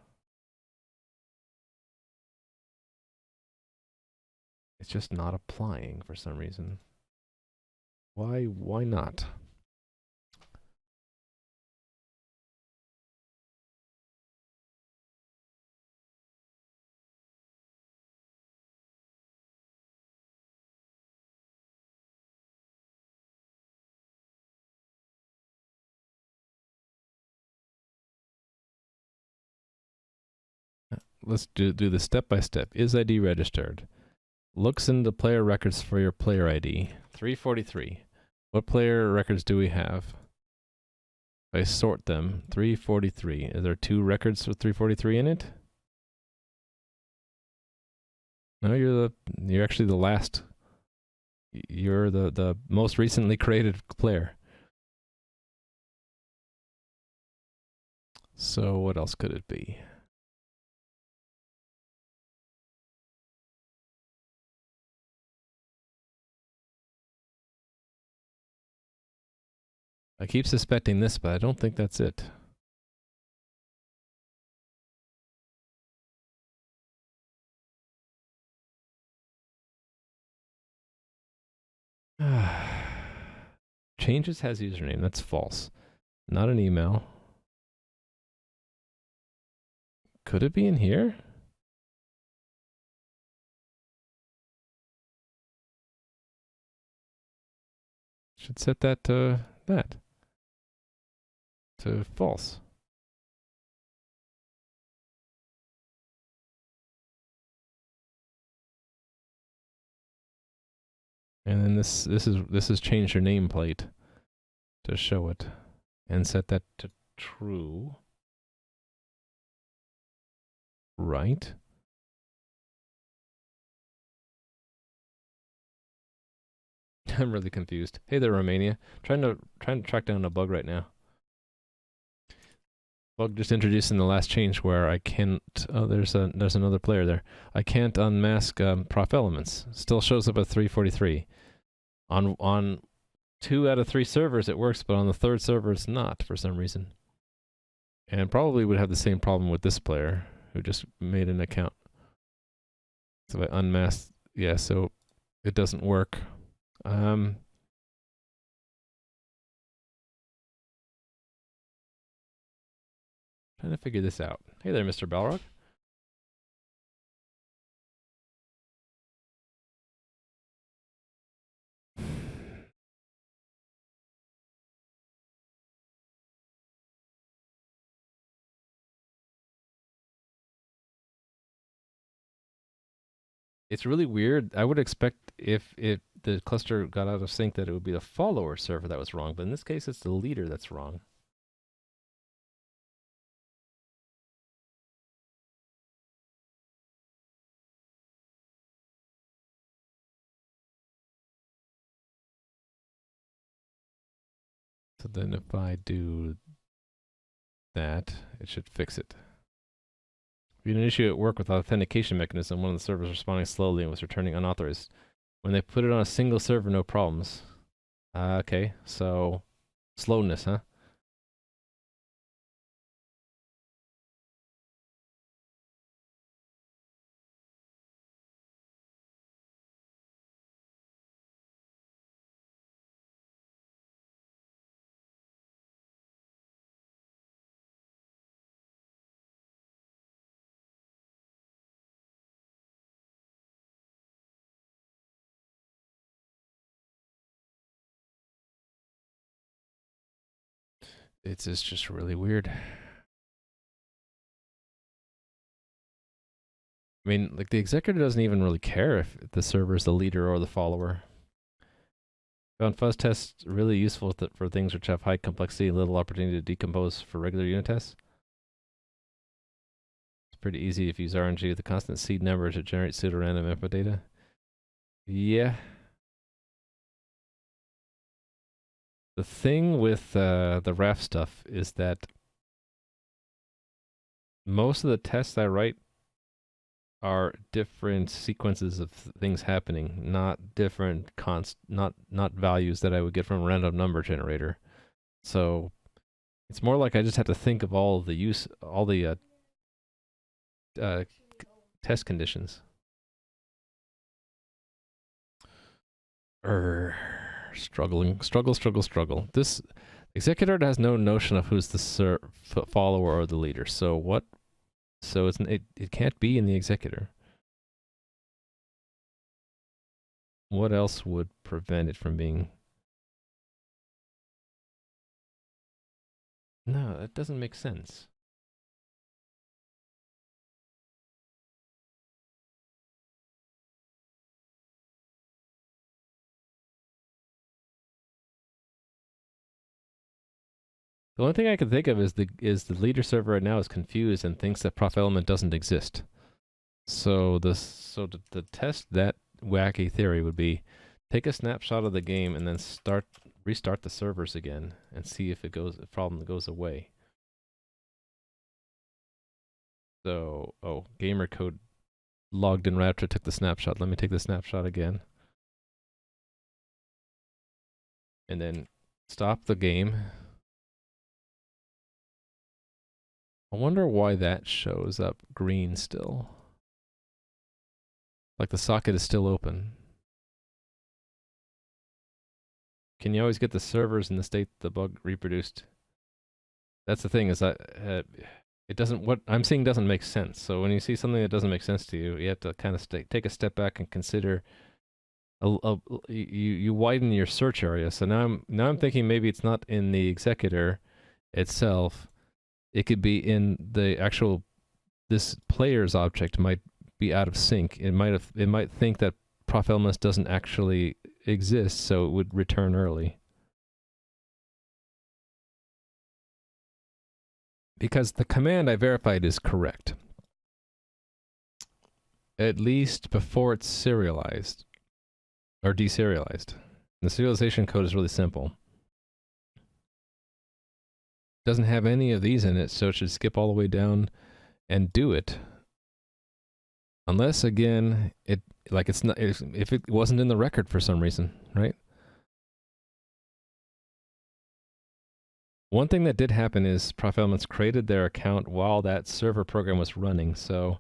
S1: It's just not applying for some reason. Why not? Let's do this step by step. Is ID registered? Looks into player records for your player ID. 343. What player records do we have? If I sort them, 343. Is there 2 records with 343 in it? No, you're actually the last. You're the most recently created player. So what else could it be? I keep suspecting this, but I don't think that's it. Changes has username. That's false. Not an email. Could it be in here? Should set that to to false. And then this is change your nameplate to show it, and set that to true. Right. I'm really confused. Hey there, Romania. Trying to track down a bug right now. Bug just introduced in the last change where I can't. Oh, there's another player there. I can't unmask prof elements. Still shows up at 343. On 2 out of 3 servers it works, but on the 3rd server it's not for some reason. And probably would have the same problem with this player who just made an account. So if I unmask, yeah, so it doesn't work. Trying to figure this out. Hey there, Mr. Balrog. It's really weird. I would expect if the cluster got out of sync that it would be the follower server that was wrong, but in this case it's the leader that's wrong. So then if I do that, it should fix it. We had an issue at work with authentication mechanism. One of the servers responding slowly and was returning unauthorized. When they put it on a single server, no problems. Okay, so slowness, huh? It's just really weird. I mean, like the executor doesn't even really care if the server is the leader or the follower. Found fuzz tests really useful for things which have high complexity and little opportunity to decompose for regular unit tests. It's pretty easy if you use RNG with a constant seed number to generate pseudo-random input data. Yeah. The thing with the RAF stuff is that most of the tests I write are different sequences of things happening, not different not values that I would get from a random number generator. So it's more like I just have to think of all the test conditions. Struggle. This executor has no notion of who's the follower or the leader. So what? So it can't be in the executor. What else would prevent it from being? No, that doesn't make sense. The only thing I can think of is the leader server right now is confused and thinks that prof element doesn't exist. So to test that wacky theory would be take a snapshot of the game and then restart the servers again and see if the problem goes away. So gamer code logged in right after took the snapshot. Let me take the snapshot again. And then stop the game. I wonder why that shows up green still. Like the socket is still open. Can you always get the servers in the state the bug reproduced? That's the thing, is that it doesn't, what I'm seeing doesn't make sense. So when you see something that doesn't make sense to you, you have to kind of take a step back and consider, you widen your search area. So now I'm thinking maybe it's not in the executor itself. It could be in the actual, this player's object might be out of sync. It might think that prof elements doesn't actually exist, so it would return early. Because the command I verified is correct. At least before it's serialized or deserialized. The serialization code is really simple. Doesn't have any of these in it, so it should skip all the way down and do it. Unless again, if it wasn't in the record for some reason, right? One thing that did happen is prof elements created their account while that server program was running. So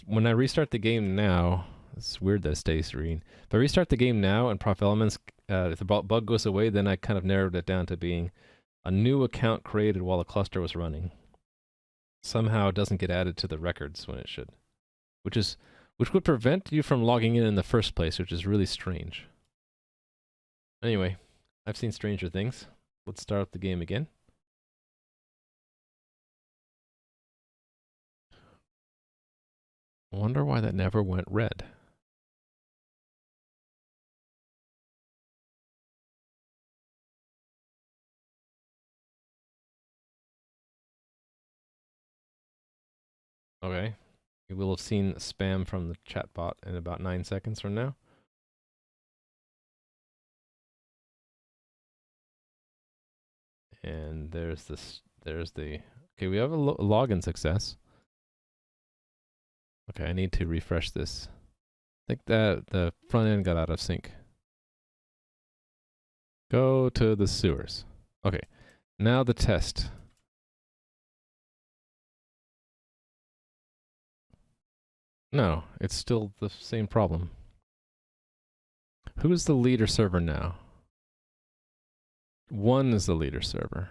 S1: when I restart the game now, it's weird that it stays green. If I restart the game now and prof elements, if the bug goes away, then I kind of narrowed it down to being a new account created while the cluster was running. Somehow it doesn't get added to the records when it should, which would prevent you from logging in the first place, which is really strange. Anyway, I've seen stranger things. Let's start up the game again. I wonder why that never went red. Okay. You will have seen spam from the chatbot in about 9 seconds from now. And there's this. There's the. Okay, we have a login success. Okay, I need to refresh this. I think that the front end got out of sync. Go to the sewers. Okay, now the test. No, it's still the same problem. Who's the leader server now? 1 is the leader server.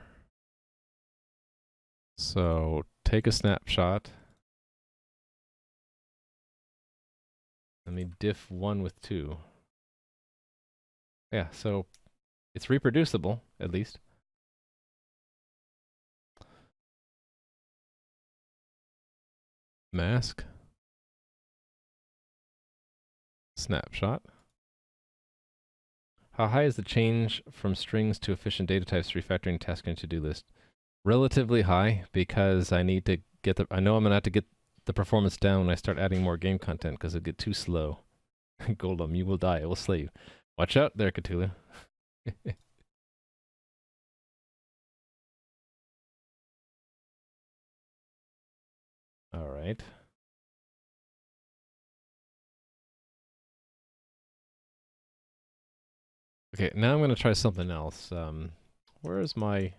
S1: So take a snapshot. Let me diff 1 with 2. Yeah, so it's reproducible, at least. Mask. Snapshot. How high is the change from strings to efficient data types refactoring task in to-do list? Relatively high, because I need to get the. I know I'm gonna have to get the performance down when I start adding more game content, because it'll get too slow. Golem, you will die. It will slay you. Watch out there, Cthulhu. All right. Okay, now I'm going to try something else. Where is my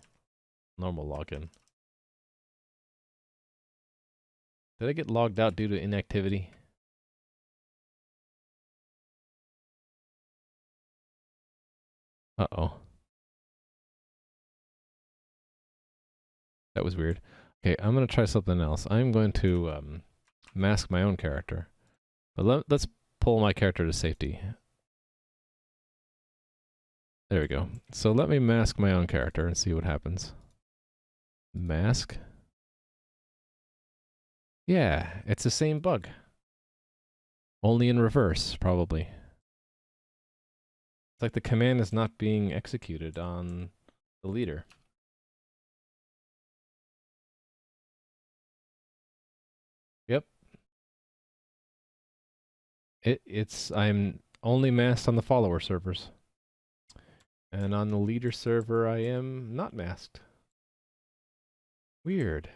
S1: normal login? Did I get logged out due to inactivity? Uh-oh. That was weird. Okay, I'm going to try something else. I'm going to mask my own character. But let's pull my character to safety. There we go. So let me mask my own character and see what happens. Mask. Yeah, it's the same bug. Only in reverse, probably. It's like the command is not being executed on the leader. Yep. I'm only masked on the follower servers. And on the leader server, I am not masked. Weird.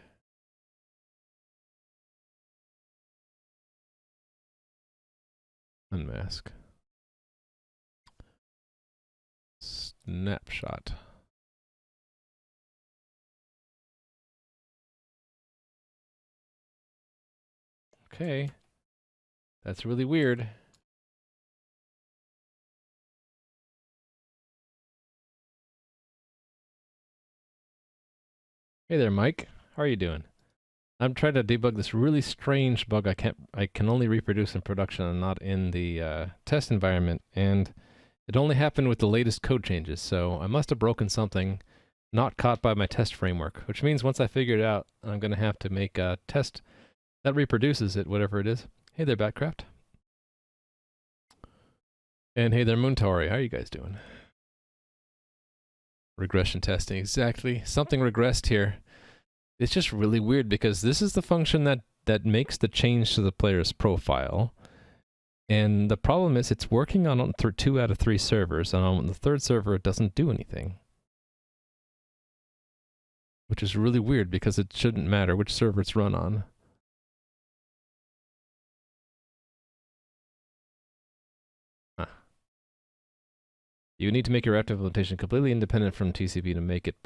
S1: Unmask. Snapshot. Okay. That's really weird. Hey there, Mike. How are you doing? I'm trying to debug this really strange bug I can only reproduce in production and not in the test environment, and it only happened with the latest code changes, so I must have broken something not caught by my test framework, which means once I figure it out, I'm going to have to make a test that reproduces it, whatever it is. Hey there, Batcraft. And hey there, Moontori. How are you guys doing? Regression testing, exactly. Something regressed here. It's just really weird because this is the function that makes the change to the player's profile. And the problem is it's working on 2 out of 3 servers, and on the 3rd server it doesn't do anything. Which is really weird because it shouldn't matter which server it's run on. Huh. You need to make your active implementation completely independent from TCP to make it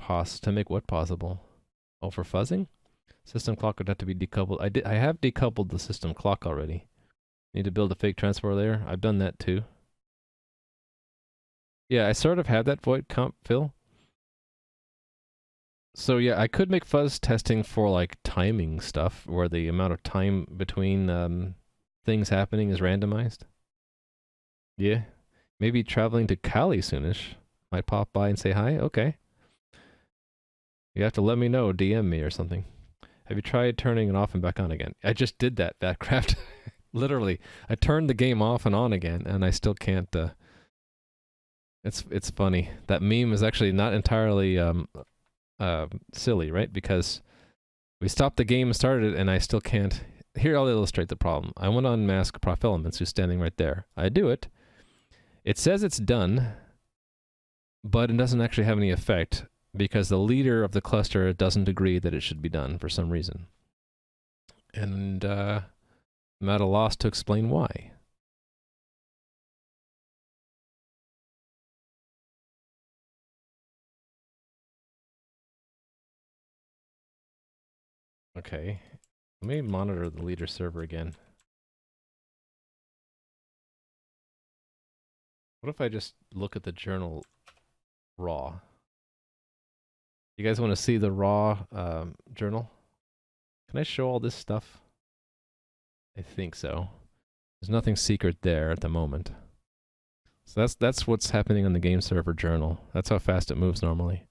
S1: what possible? Oh, for fuzzing? System clock would have to be decoupled. I have decoupled the system clock already. Need to build a fake transport layer. I've done that too. Yeah, I sort of have that void comp, Phil. So yeah, I could make fuzz testing for like timing stuff, where the amount of time between things happening is randomized. Yeah. Maybe traveling to Cali soonish. Might pop by and say hi. Okay. You have to let me know, DM me or something. Have you tried turning it off and back on again? I just did that, Batcraft. Literally. I turned the game off and on again, and I still can't, It's funny. That meme is actually not entirely, silly, right? Because we stopped the game and started it, and I still can't... Here, I'll illustrate the problem. I want to unmask Prof Elements, who's standing right there. I do it. It says it's done, but it doesn't actually have any effect. because the leader of the cluster doesn't agree that it should be done for some reason. And I'm at a loss to explain why. Okay, let me monitor the leader server again. What if I just look at the journal raw? You guys want to see the raw journal? Can I show all this stuff? I think so. There's nothing secret there at the moment. So that's what's happening on the game server journal. That's how fast it moves normally.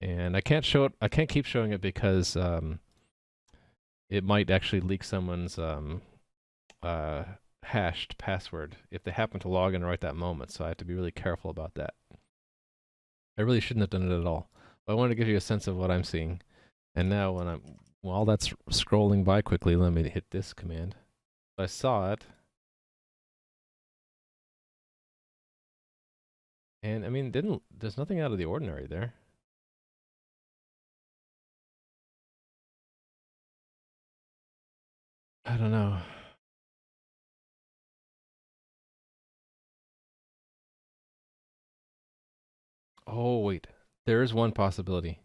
S1: And I can't show it. I can't keep showing it because it might actually leak someone's hashed password if they happen to log in right that moment. So I have to be really careful about that. I really shouldn't have done it at all. But I wanted to give you a sense of what I'm seeing. And now while that's scrolling by quickly, let me hit this command. I saw it. And I mean, there's nothing out of the ordinary there. I don't know. Oh, wait. There is one possibility.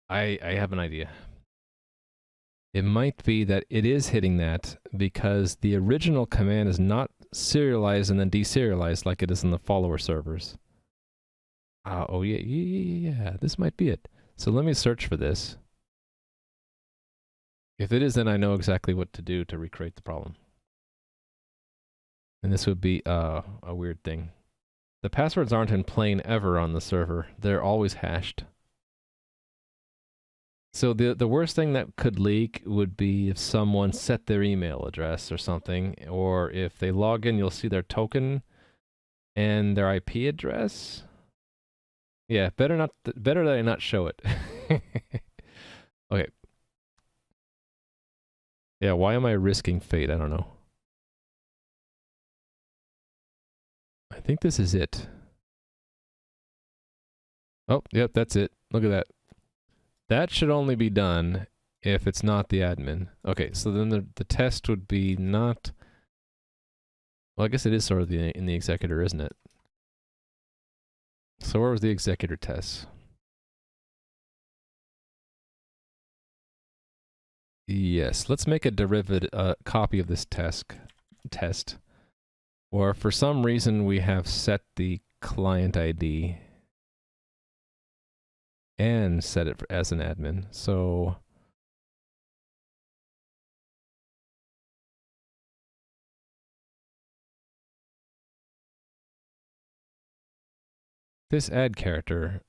S1: I have an idea. It might be that it is hitting that because the original command is not serialized and then deserialized like it is in the follower servers. Oh, yeah. This might be it. So let me search for this. If it is, then I know exactly what to do to recreate the problem. And this would be a weird thing. The passwords aren't in plain ever on the server. They're always hashed. So the worst thing that could leak would be if someone set their email address or something, or if they log in, you'll see their token and their IP address. Yeah, better that I not show it. Okay. Yeah, why am I risking fate? I don't know. I think this is it. Oh, yep, that's it. Look at that. That should only be done if it's not the admin. Okay, so then the test would be not... Well, I guess it is sort of in the executor, isn't it? So where was the executor test? Yes, let's make a derivative copy of this test. Or for some reason we have set the client ID and set it as an admin. So this add character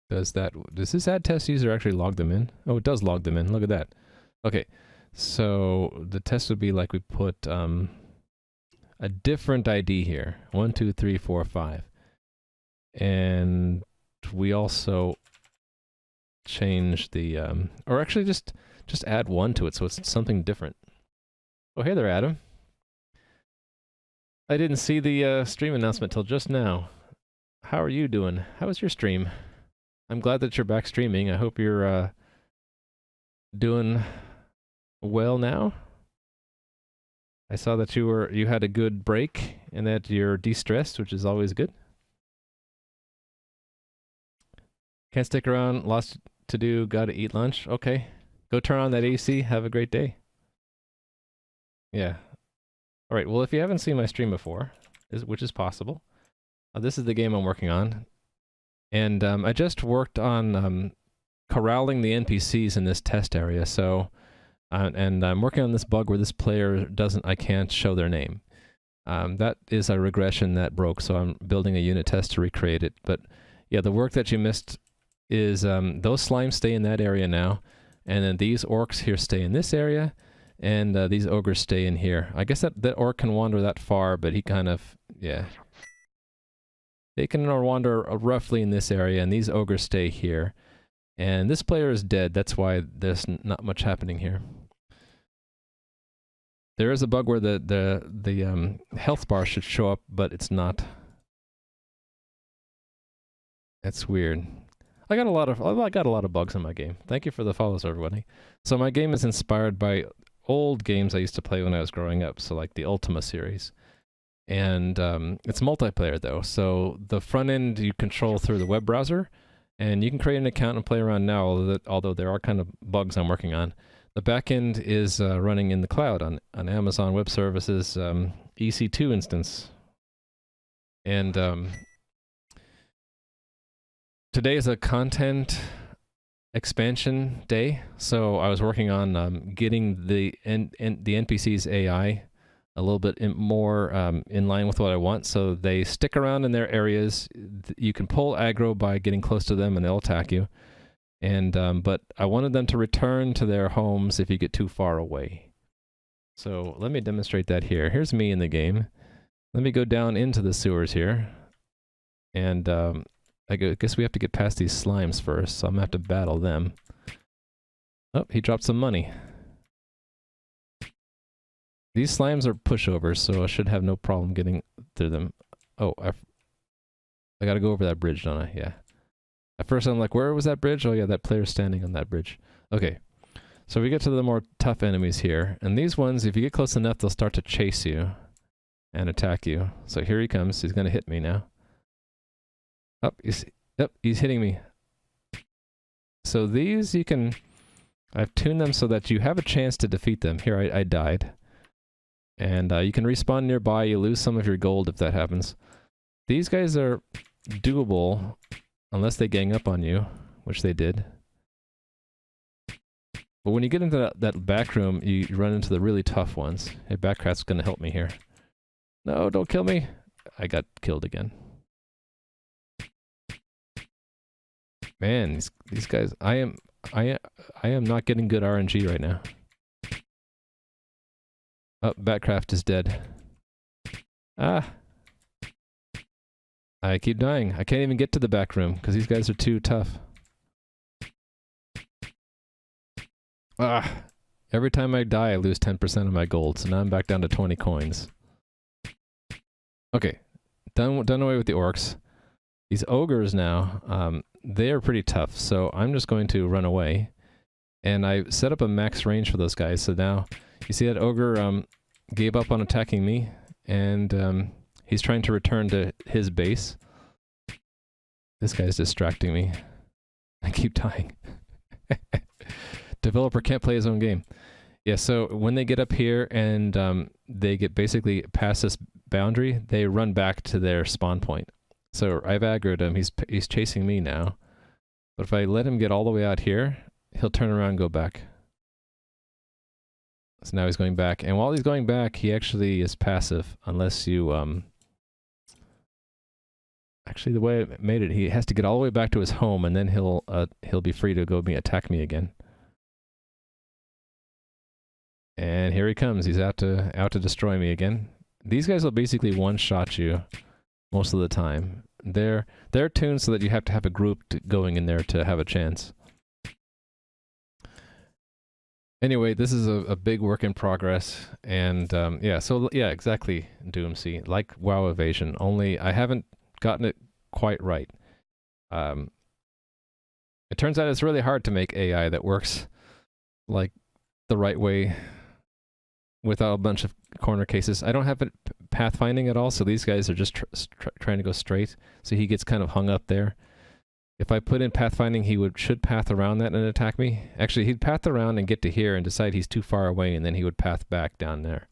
S1: does that. Does this add test user actually log them in? Oh, it does log them in. Look at that. Okay, so the test would be like we put a different ID here. 1, 2, 3, 4, 5. And we also change the, or actually just add 1 to it so it's something different. Oh, hey there, Adam. I didn't see the stream announcement till just now. How are you doing? How was your stream? I'm glad that you're back streaming. I hope you're doing well now. I saw that you had a good break and that you're de-stressed, which is always good. Can't stick around, lots to do, gotta eat lunch. Okay, go turn on that AC, have a great day. Yeah. Alright, well if you haven't seen my stream before, which is possible, this is the game I'm working on. And I just worked on corralling the NPCs in this test area, so... and I'm working on this bug where this player I can't show their name. That is a regression that broke, so I'm building a unit test to recreate it. But yeah, the work that you missed is those slimes stay in that area now, and then these orcs here stay in this area, and these ogres stay in here. I guess that orc can wander that far, but he kind of, yeah. They can wander roughly in this area, and these ogres stay here. And this player is dead, that's why there's not much happening here. There is a bug where the health bar should show up, but it's not. That's weird. I got a lot of bugs in my game. Thank you for the follows, everybody. So my game is inspired by old games I used to play when I was growing up, so like the Ultima series. And it's multiplayer though, so the front end you control through the web browser, and you can create an account and play around now, although there are kind of bugs I'm working on. The back end is running in the cloud on Amazon Web Services EC2 instance. And today is a content expansion day, so I was working on getting the NPC's AI a little bit more in line with what I want, so they stick around in their areas. You can pull aggro by getting close to them and they'll attack you. And but I wanted them to return to their homes if you get too far away. So let me demonstrate that here. Here's me in the game. Let me go down into the sewers here. And I guess we have to get past these slimes first, so I'm going to have to battle them. Oh, he dropped some money. These slimes are pushovers, so I should have no problem getting through them. Oh, I gotta go over that bridge, don't I? Yeah. At first I'm like, where was that bridge? Oh yeah, that player's standing on that bridge. Okay. So we get to the more tough enemies here. And these ones, if you get close enough, they'll start to chase you and attack you. So here he comes. He's gonna hit me now. Oh, he's hitting me. So these you can... I've tuned them so that you have a chance to defeat them. Here, I died. And you can respawn nearby. You lose some of your gold if that happens. These guys are doable unless they gang up on you, which they did. But when you get into that back room, you run into the really tough ones. Hey, Backcraft's gonna help me here. No, don't kill me. I got killed again. Man, these guys, I am not getting good RNG right now. Oh, Backcraft is dead. Ah! I keep dying. I can't even get to the back room, because these guys are too tough. Ah! Every time I die, I lose 10% of my gold, so now I'm back down to 20 coins. Okay. Done away with the orcs. These ogres now, they are pretty tough, so I'm just going to run away. And I set up a max range for those guys, so now... You see that ogre gave up on attacking me, and he's trying to return to his base. This guy's distracting me. I keep dying. Developer can't play his own game. Yeah, so when they get up here and they get basically past this boundary, they run back to their spawn point. So I've aggroed him. He's chasing me now. But if I let him get all the way out here, he'll turn around and go back. So now he's going back, and while he's going back, he actually is passive, unless you, actually the way I made it, he has to get all the way back to his home, and then he'll be free to go attack me again. And here he comes, he's out to destroy me again. These guys will basically one-shot you most of the time. They're tuned so that you have to have a group going in there to have a chance. Anyway, this is a big work in progress, and yeah, so yeah, exactly, Doomsy, like WoW Evasion, only I haven't gotten it quite right. It turns out it's really hard to make AI that works like the right way without a bunch of corner cases. I don't have it pathfinding at all, so these guys are just trying to go straight, so he gets kind of hung up there. If I put in pathfinding, he should path around that and attack me. Actually, he'd path around and get to here and decide he's too far away, and then he would path back down there.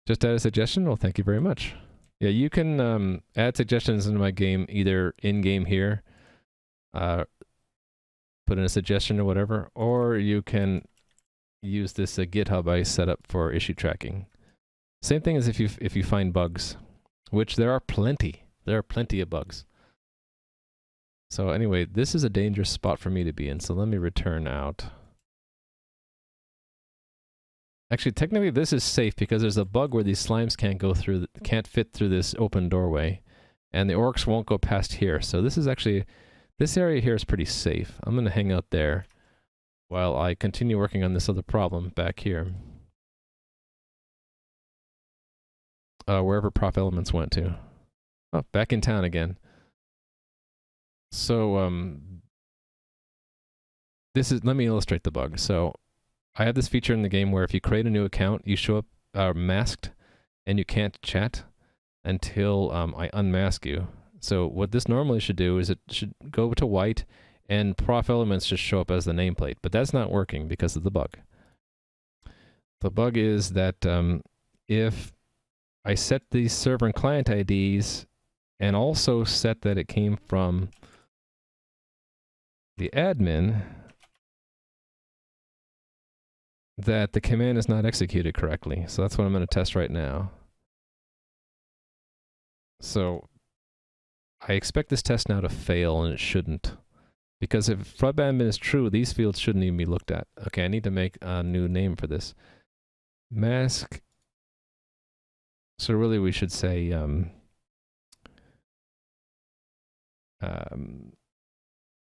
S1: Just add a suggestion? Well, thank you very much. Yeah, you can add suggestions into my game either in-game here, put in a suggestion or whatever, or you can use this GitHub I set up for issue tracking. Same thing as if you find bugs, which there are plenty. There are plenty of bugs. So anyway, this is a dangerous spot for me to be in, so let me return out. Actually, technically this is safe because there's a bug where these slimes can't fit through this open doorway, and the orcs won't go past here. So this is actually, this area here is pretty safe. I'm gonna hang out there while I continue working on this other problem back here. wherever prof elements went to. Oh, back in town again. So let me illustrate the bug. So I have this feature in the game where if you create a new account, you show up masked and you can't chat until I unmask you. So what this normally should do is it should go to white and prof elements just show up as the nameplate, but that's not working because of the bug. The bug is that if I set these server and client IDs and also set that it came from the admin, that the command is not executed correctly. So that's what I'm going to test right now. So I expect this test now to fail, and it shouldn't. Because if frub-admin is true, these fields shouldn't even be looked at. Okay, I need to make a new name for this. Mask. So really we should say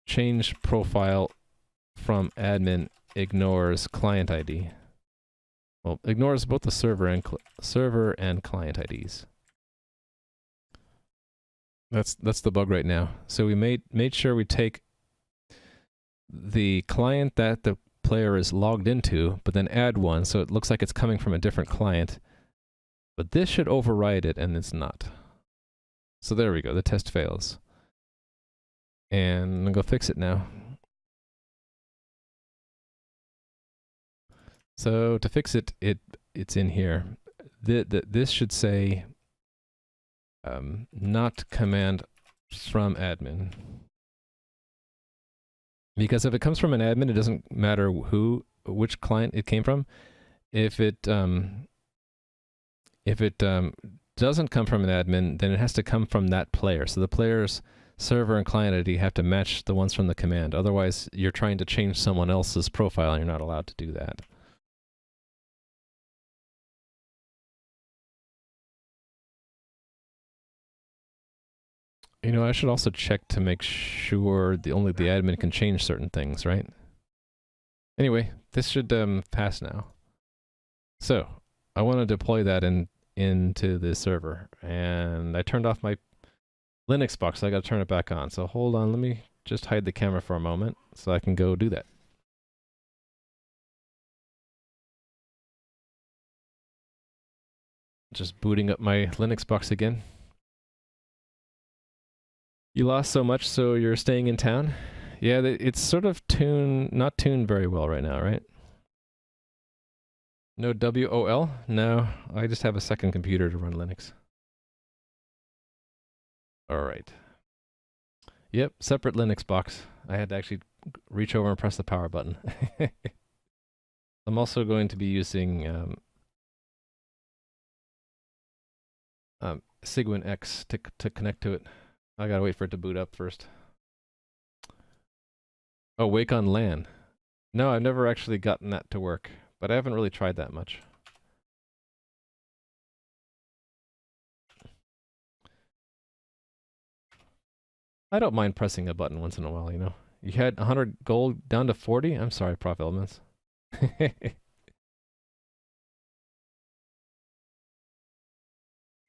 S1: change profile from admin ignores client ID. Well, ignores both the server and client IDs. That's the bug right now. So we made sure we take the client that the player is logged into, but then add one, so it looks like it's coming from a different client. But this should override it, and it's not. So there we go, the test fails. And I'll go fix it now. So to fix it, it's in here. This should say not command from admin. Because if it comes from an admin, it doesn't matter which client it came from. If it doesn't come from an admin, then it has to come from that player. So the player's server and client ID have to match the ones from the command. Otherwise, you're trying to change someone else's profile, and you're not allowed to do that. You know, I should also check to make sure only the admin can change certain things, right? Anyway, this should pass now. So, I want to deploy that into the server, and I turned off my Linux box, so I got to turn it back on. So hold on, let me just hide the camera for a moment so I can go do that. Just booting up my Linux box again. You lost so much, so you're staying in town? Yeah, it's sort of not tuned very well right now, right? No WOL? No, I just have a second computer to run Linux. Alright. Yep, separate Linux box. I had to actually reach over and press the power button. I'm also going to be using Cygwin X to connect to it. I gotta wait for it to boot up first. Oh, Wake on LAN. No, I've never actually gotten that to work, but I haven't really tried that much. I don't mind pressing a button once in a while, you know. You had 100 gold down to 40? I'm sorry, Prof Elements.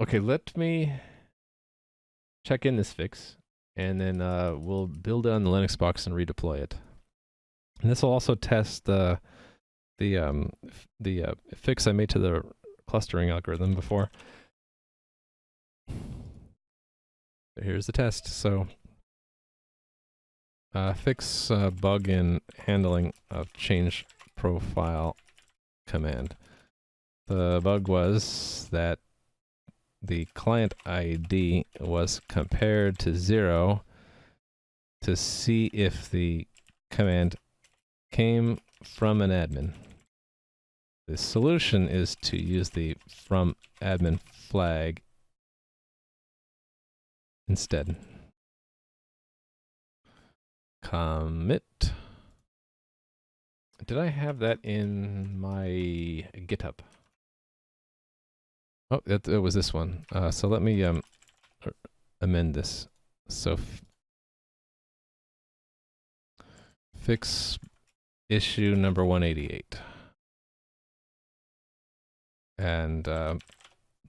S1: Okay, let me check in this fix, and then we'll build it on the Linux box and redeploy it. And this will also test the fix I made to the clustering algorithm before. Here's the test. So fix bug in handling of change profile command. The bug was that the client ID was compared to 0 to see if the command came from an admin. The solution is to use the from admin flag instead. Commit. Did I have that in my GitHub? Oh, it was this one. So let me amend this. So fix issue number 188. And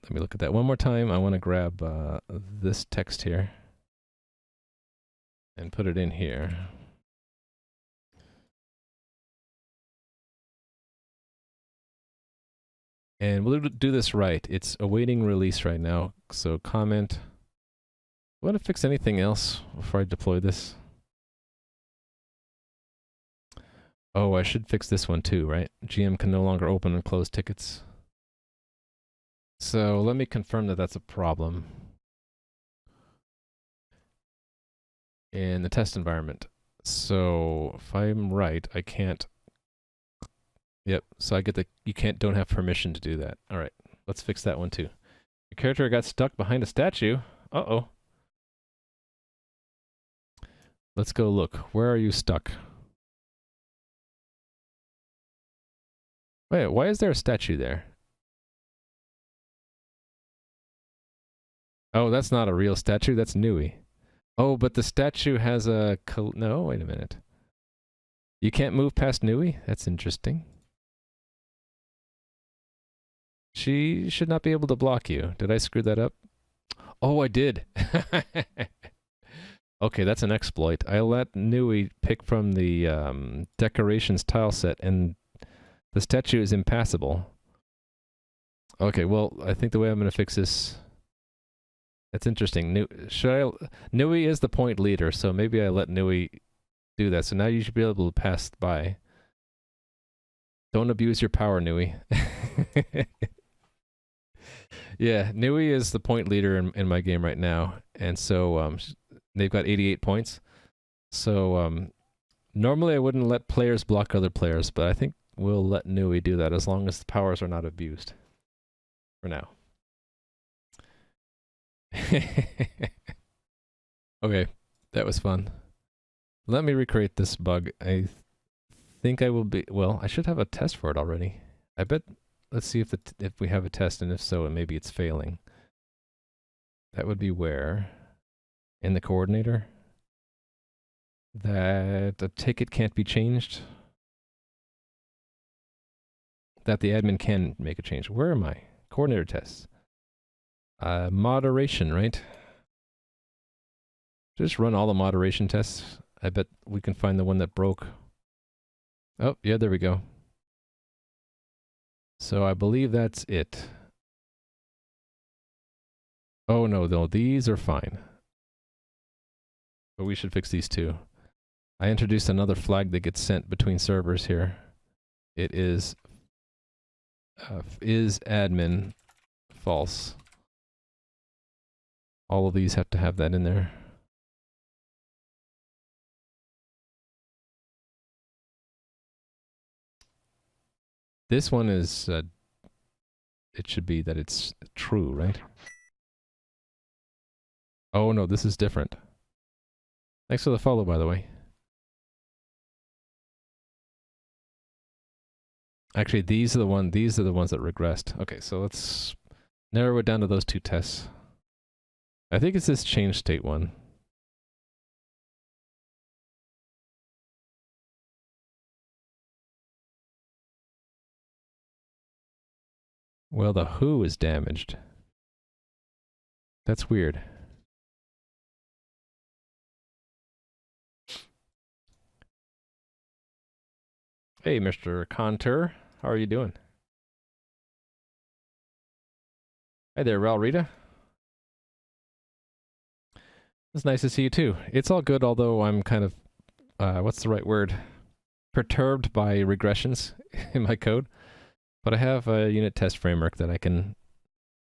S1: Let me look at that one more time. I want to grab this text here and put it in here. And we'll do this right. It's awaiting release right now. So comment. Want to fix anything else before I deploy this? Oh, I should fix this one too, right? GM can no longer open and close tickets. So let me confirm that that's a problem in the test environment. So if I'm right, I can't. Yep. So I get the don't have permission to do that. All right. Let's fix that one too. Your character got stuck behind a statue. Uh-oh. Let's go look. Where are you stuck? Wait, why is there a statue there? Oh, that's not a real statue. That's Nui. Oh, but the statue has a... No, wait a minute. You can't move past Nui? That's interesting. She should not be able to block you. Did I screw that up? Oh, I did. Okay, that's an exploit. I let Nui pick from the decorations tile set, and the statue is impassable. Okay, well, I think the way I'm going to fix this... That's interesting. Nui is the point leader, so maybe I let Nui do that. So now you should be able to pass by. Don't abuse your power, Nui. Yeah, Nui is the point leader in my game right now, and so they've got 88 points. So normally I wouldn't let players block other players, but I think we'll let Nui do that as long as the powers are not abused. For now. Okay, that was fun. Let me recreate this bug. I think I will be... Well, I should have a test for it already. I bet... Let's see if we have a test, and if so, maybe it's failing. That would be where? In the coordinator? That a ticket can't be changed? That the admin can make a change. Where am I? Coordinator tests. Moderation, right? Just run all the moderation tests. I bet we can find the one that broke. Oh, yeah, there we go. So I believe that's it. Oh, no, these are fine. But we should fix these too. I introduced another flag that gets sent between servers here. It is admin false. All of these have to have that in there. This one is, it should be that it's true, right? Oh no, this is different. Thanks for the follow, by the way. Actually, these are the ones that regressed. Okay, so let's narrow it down to those two tests. I think it's this change state one. Well, the who is damaged. That's weird. Hey, Mr. Contour. How are you doing? Hi there, Ralrita. It's nice to see you too. It's all good, although I'm kind of, what's the right word? Perturbed by regressions in my code. But I have a unit test framework that I can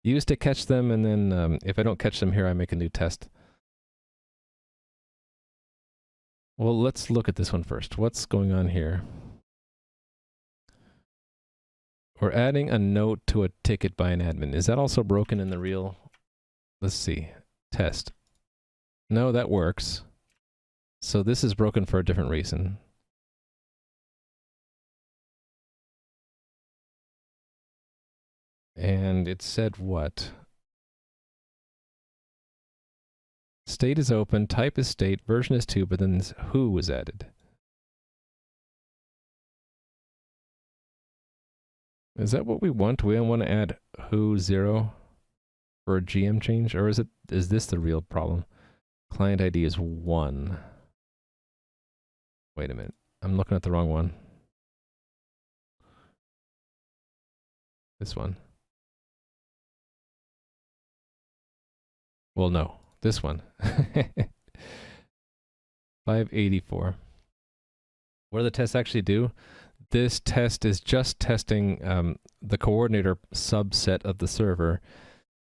S1: use to catch them, and then if I don't catch them here, I make a new test. Well, let's look at this one first. What's going on here? We're adding a note to a ticket by an admin. Is that also broken in the real? Let's see. Test. No, that works. So this is broken for a different reason. And it said what? State is open, type is state, version is 2, but then this who was added. Is that what we want? We want to add who 0? for a GM change, or is this the real problem? Client ID is 1. Wait a minute. I'm looking at the wrong one. This one. Well, no. This one. 584. What do the tests actually do? This test is just testing the coordinator subset of the server,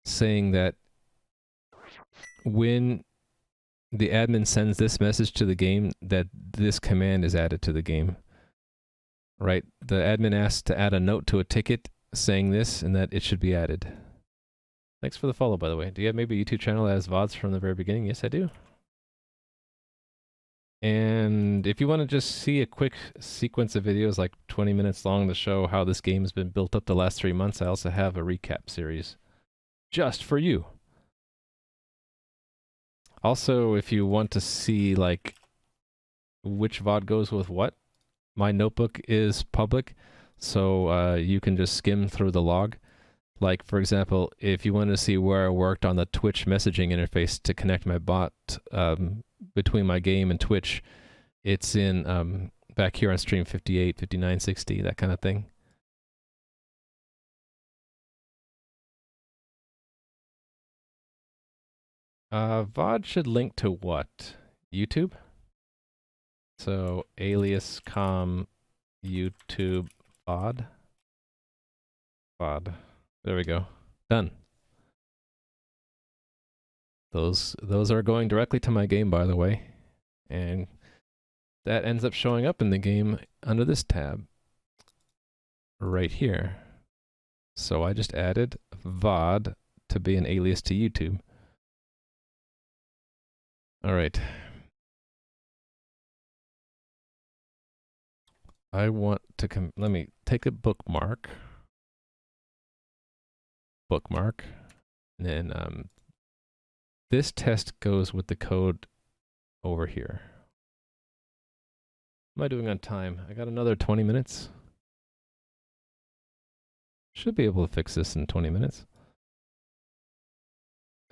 S1: saying that when the admin sends this message to the game, that this command is added to the game. Right? The admin asks to add a note to a ticket saying this, and that it should be added. Thanks for the follow, by the way. Do you have maybe a YouTube channel that has VODs from the very beginning? Yes, I do. And if you want to just see a quick sequence of videos, like 20 minutes long, to show how this game has been built up the last 3 months, I also have a recap series just for you. Also, if you want to see like which VOD goes with what, my notebook is public, so you can just skim through the log. Like, for example, if you want to see where I worked on the Twitch messaging interface to connect my bot between my game and Twitch, it's in back here on stream 58, 59, 60, that kind of thing. VOD should link to what? YouTube? So alias com YouTube VOD. VOD. There we go. Done. Those are going directly to my game, by the way. And that ends up showing up in the game under this tab. Right here. So I just added VOD to be an alias to YouTube. Alright. I want to let me take a bookmark. Bookmark. And then this test goes with the code over here. What am I doing on time? I got another 20 minutes. Should be able to fix this in 20 minutes.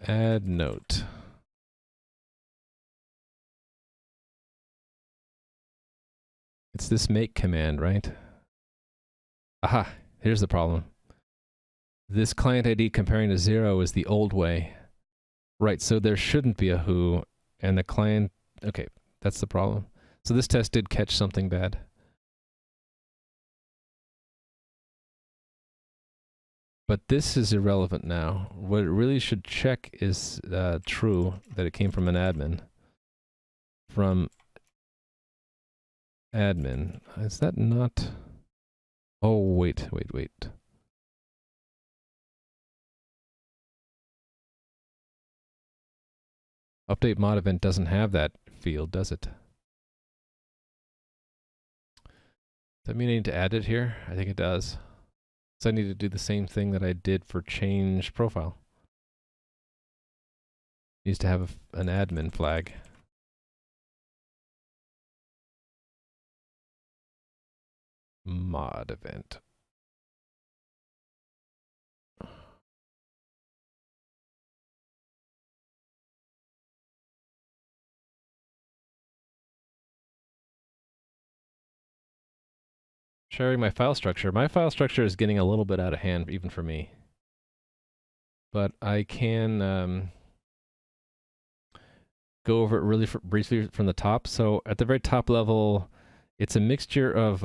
S1: Add note. It's this make command, right? Aha, here's the problem. This client ID comparing to 0 is the old way. Right, so there shouldn't be a who, and the client... Okay, that's the problem. So this test did catch something bad. But this is irrelevant now. What it really should check is true, that it came from an admin. From admin. Is that not... Oh, wait. Update mod event doesn't have that field, does it? Does that mean I need to add it here? I think it does. So I need to do the same thing that I did for change profile. It needs to have an admin flag. Mod event. Sharing my file structure. My file structure is getting a little bit out of hand, even for me. But I can go over it really briefly from the top. So at the very top level, it's a mixture of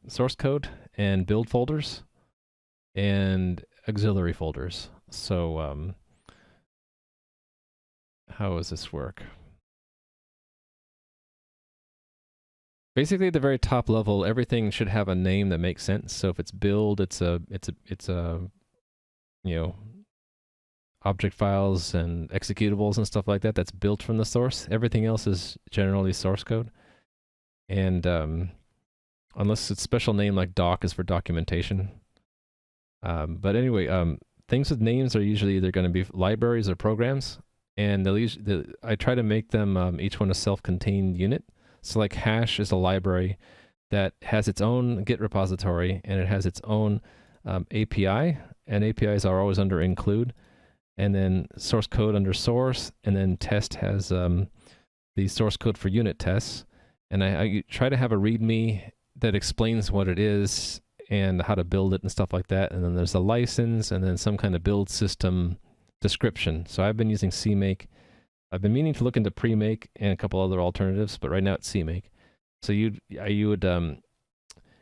S1: source code and build folders and auxiliary folders. So how does this work? Basically, at the very top level, everything should have a name that makes sense. So if it's build, it's a you know, object files and executables and stuff like that. That's built from the source. Everything else is generally source code. And unless it's special name like doc is for documentation. But anyway, things with names are usually either going to be libraries or programs, and I try to make them each one a self-contained unit. So like hash is a library that has its own Git repository, and it has its own API, and APIs are always under include, and then source code under source, and then test has the source code for unit tests. And I try to have a README that explains what it is and how to build it and stuff like that. And then there's a license and then some kind of build system description. So I've been using CMake. I've been meaning to look into Premake and a couple other alternatives, but right now it's CMake. So you would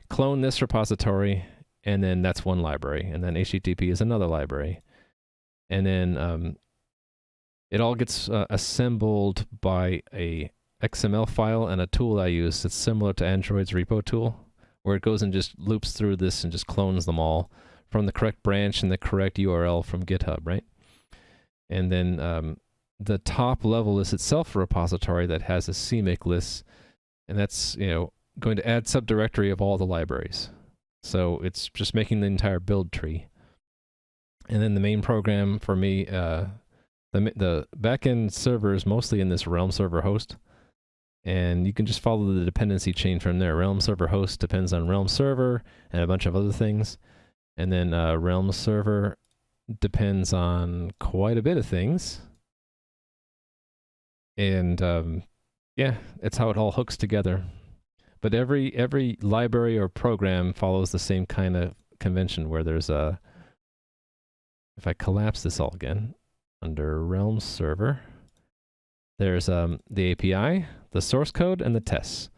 S1: clone this repository, and then that's one library, and then HTTP is another library. And then it all gets assembled by a XML file and a tool I use that's similar to Android's repo tool, where it goes and just loops through this and just clones them all from the correct branch and the correct URL from GitHub, right? And then the top level is itself a repository that has a CMake list, and that's, you know, going to add subdirectory of all the libraries. So it's just making the entire build tree. And then the main program for me, the backend server is mostly in this Realm server host. And you can just follow the dependency chain from there. Realm server host depends on Realm server and a bunch of other things. And then Realm server depends on quite a bit of things. And yeah, it's how it all hooks together. But every library or program follows the same kind of convention where there's a, if I collapse this all again, under Realm server, there's the API, the source code, and the tests.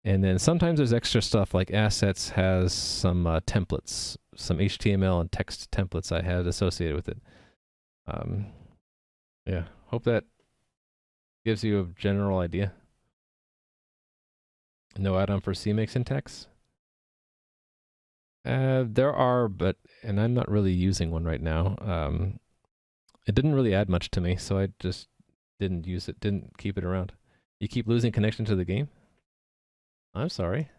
S1: And then sometimes there's extra stuff, like assets has some templates, some HTML and text templates I had associated with it. Yeah, hope that gives you a general idea. No add-on for CMake syntax? There are, and I'm not really using one right now. It didn't really add much to me, so I just didn't use it, didn't keep it around. You keep losing connection to the game? I'm sorry.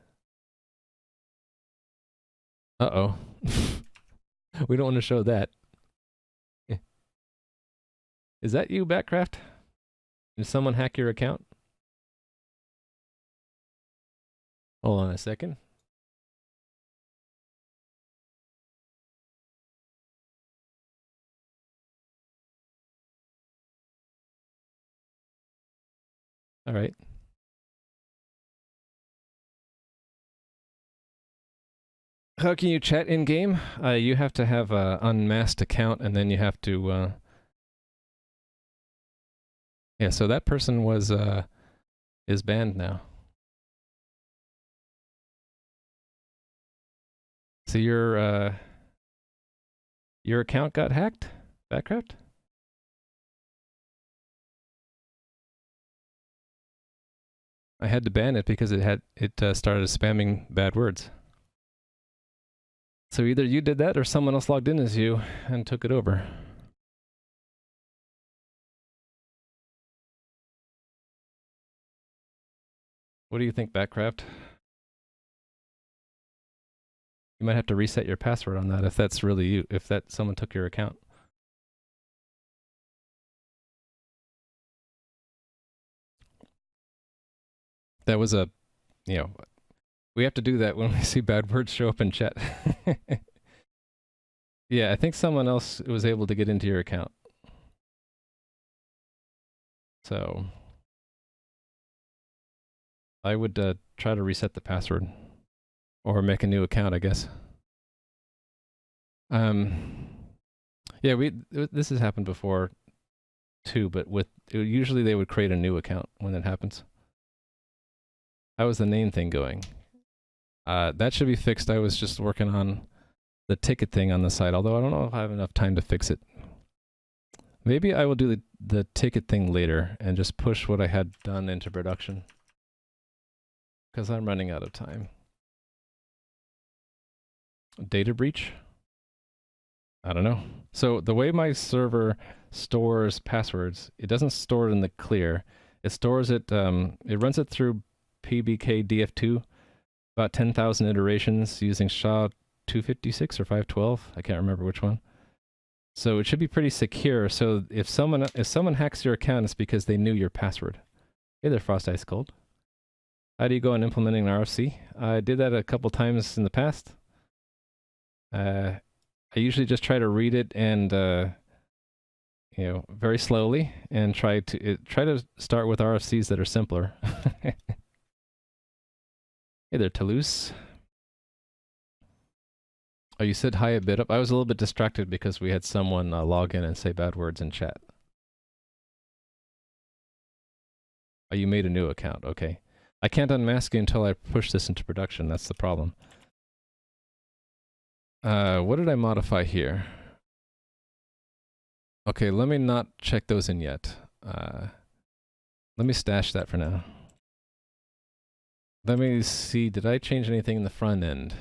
S1: Uh-oh. We don't want to show that. Is that you, Backcraft? Did someone hack your account? Hold on a second. All right. How can you chat in game? You have to have an unmasked account, and then you have to. Yeah, so that person was is banned now. So your account got hacked, Backcraft? I had to ban it because it started spamming bad words. So either you did that or someone else logged in as you and took it over. What do you think, Backcraft? You might have to reset your password on that if that's really you, if that someone took your account. That was a, you know, we have to do that when we see bad words show up in chat. Yeah, I think someone else was able to get into your account. So I would try to reset the password or make a new account, I guess. Yeah, this has happened before too, but usually they would create a new account when that happens. How was the name thing going? That should be fixed. I was just working on the ticket thing on the side, although I don't know if I have enough time to fix it. Maybe I will do the ticket thing later and just push what I had done into production, because I'm running out of time. Data breach? I don't know. So the way my server stores passwords, it doesn't store it in the clear. It stores it, it runs it through PBKDF2, about 10,000 iterations using SHA-256 or 512. I can't remember which one. So it should be pretty secure. So if someone hacks your account, it's because they knew your password. Hey there, Frost Ice Cold. How do you go on implementing an RFC? I did that a couple times in the past. I usually just try to read it and very slowly, and try to start with RFCs that are simpler. Hey there, Toulouse. Oh, you said hi a bit up. I was a little bit distracted because we had someone log in and say bad words in chat. Oh, you made a new account. Okay. I can't unmask it until I push this into production. That's the problem. What did I modify here? Okay, let me not check those in yet. Let me stash that for now. Let me see, did I change anything in the front end?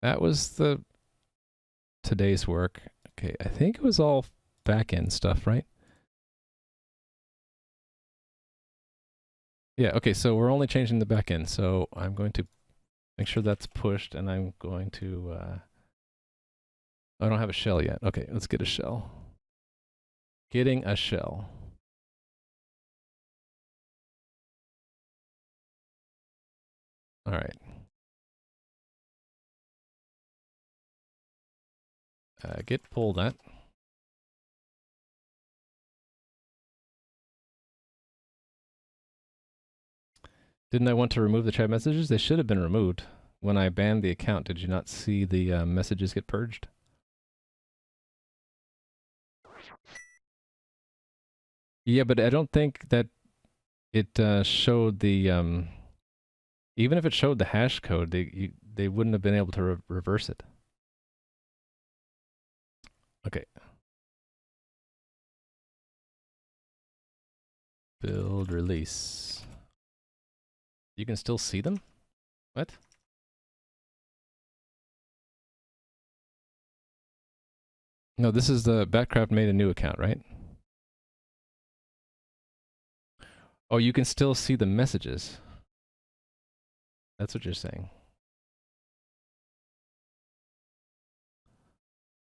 S1: That was today's work. Okay, I think it was all back end stuff, right? Yeah, okay, so we're only changing the back end. So I'm going to make sure that's pushed, and I'm going to, I don't have a shell yet. Okay, let's get a shell. Getting a shell. All right. Git pull that. Didn't I want to remove the chat messages? They should have been removed. When I banned the account, did you not see the messages get purged? Yeah, but I don't think that it showed the... even if it showed the hash code, they wouldn't have been able to reverse it. Okay. Build release. You can still see them? What? No, this is the Batcraft made a new account, right? Oh, you can still see the messages. That's what you're saying.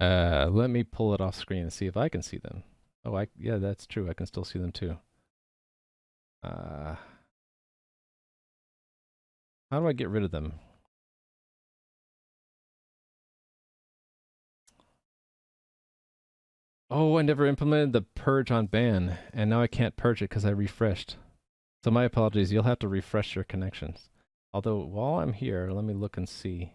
S1: Let me pull it off screen and see if I can see them. Oh, yeah, that's true. I can still see them too. How do I get rid of them? Oh, I never implemented the purge on ban, and now I can't purge it because I refreshed. So my apologies. You'll have to refresh your connections. Although, while I'm here, let me look and see.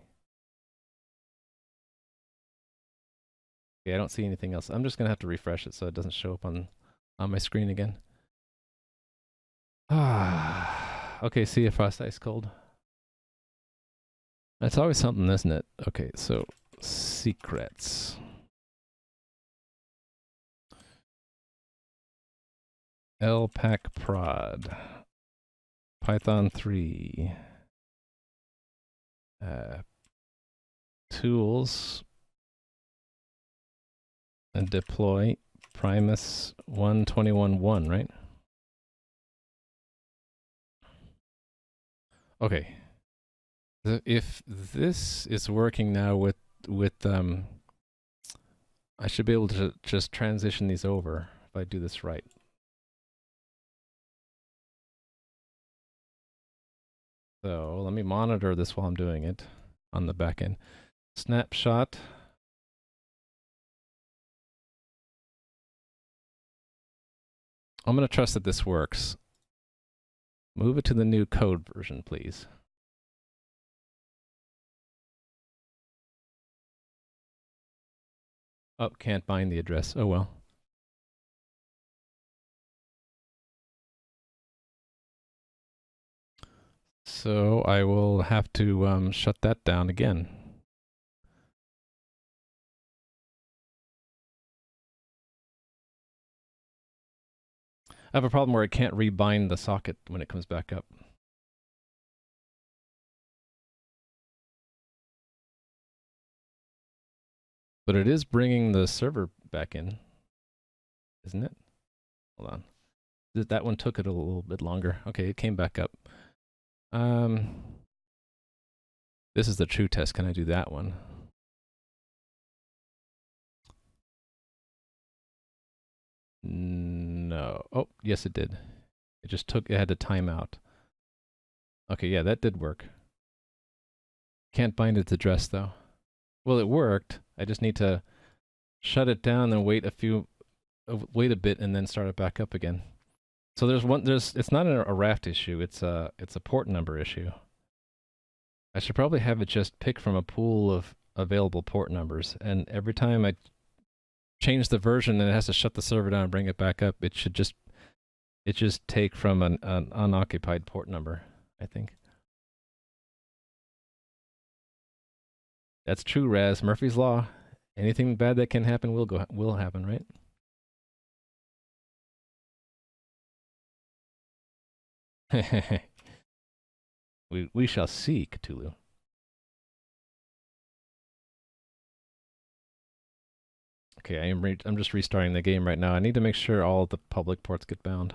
S1: Okay, I don't see anything else. I'm just going to have to refresh it so it doesn't show up on my screen again. Okay, see if frost ice cold. That's always something, isn't it? Okay, so secrets. lpack prod. Python 3. Tools. And deploy Primus 121.1, right? Okay. If this is working now with I should be able to just transition these over if I do this right. So let me monitor this while I'm doing it on the back end. Snapshot. I'm going to trust that this works. Move it to the new code version, please. Oh, can't bind the address. Oh well. So I will have to shut that down again. I have a problem where I can't rebind the socket when it comes back up. But it is bringing the server back in, isn't it? Hold on. That one took it a little bit longer. Okay, it came back up. This is the true test. Can I do that one? No. Oh, yes, it did. It had to time out. Okay, yeah, that did work. Can't bind its address though. Well, it worked. I just need to shut it down and wait a bit and then start it back up again. So it's not a raft issue, it's a port number issue. I should probably have it just pick from a pool of available port numbers, and every time I change the version and it has to shut the server down and bring it back up, it just take from an unoccupied port number, I think. That's true, Raz. Murphy's Law. Anything bad that can happen will happen, right? we shall see, Cthulhu. Okay, I'm just restarting the game right now. I need to make sure all the public ports get bound.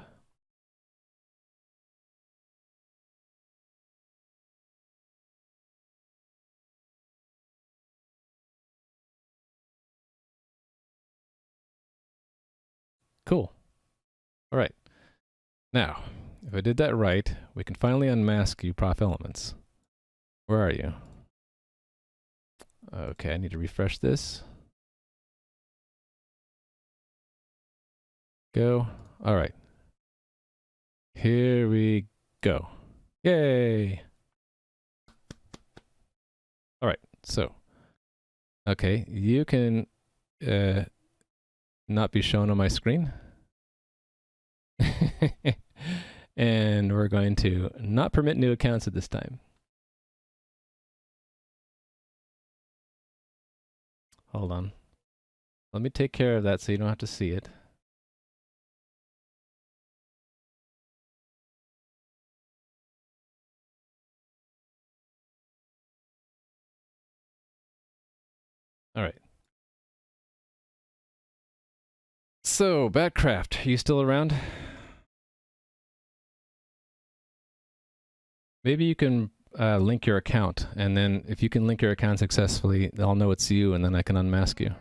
S1: Cool. All right. Now, if I did that right, we can finally unmask you prof elements. Where are you? Okay, I need to refresh this. Go. All right. Here we go. Yay! All right, so. Okay, you can not be shown on my screen. And we're going to not permit new accounts at this time. Hold on. Let me take care of that so you don't have to see it. All right. So, Batcraft, are you still around? Maybe you can link your account, and then if you can link your account successfully, I'll know it's you, and then I can unmask you.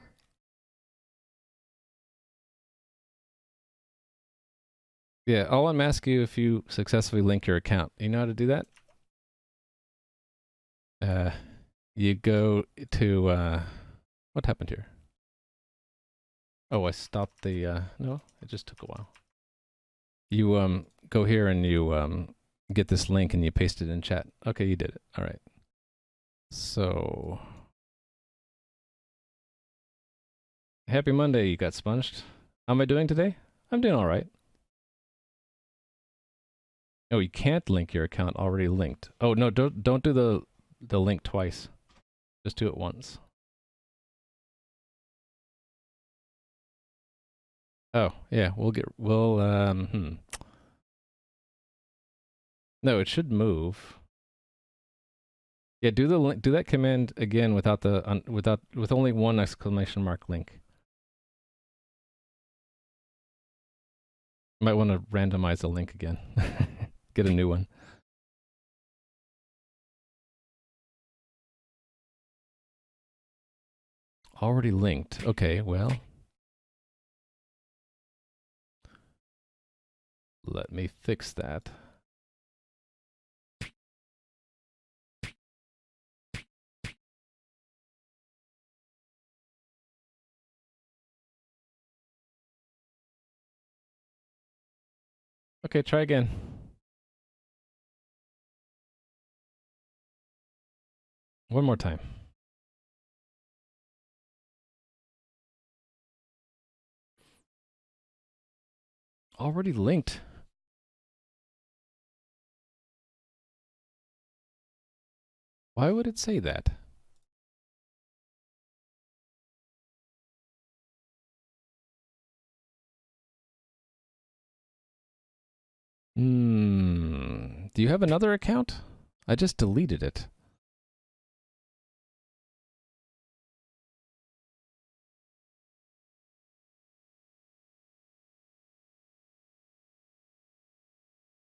S1: Yeah, I'll unmask you if you successfully link your account. You know how to do that? You go to, what happened here? Oh, I stopped the, no, it just took a while. You, go here and you, get this link and you paste it in chat. Okay, you did it. All right. So, happy Monday, you got sponged. How am I doing today? I'm doing all right. Oh, you can't link your account already linked. Oh, no, don't do the link twice. Just do it once. Oh, yeah, No, it should move. Yeah, do that command again without with only one exclamation mark link. You might want to randomize the link again. Get a new one. Already linked. Okay, well. Let me fix that. Okay, try again. One more time. Already linked. Why would it say that? Do you have another account? I just deleted it.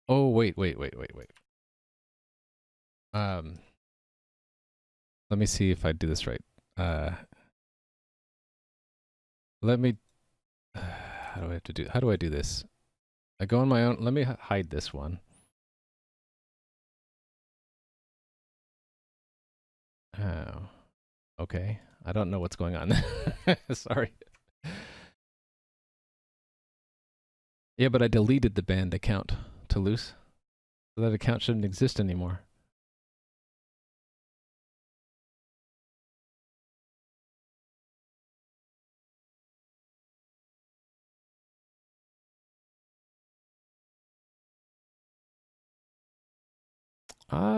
S1: Oh, wait. Let me see if I do this right. Let me, how do I do this? I go on my own, let me hide this one. Oh, okay. I don't know what's going on. Sorry. Yeah, but I deleted the banned account, Toulouse. So that account shouldn't exist anymore.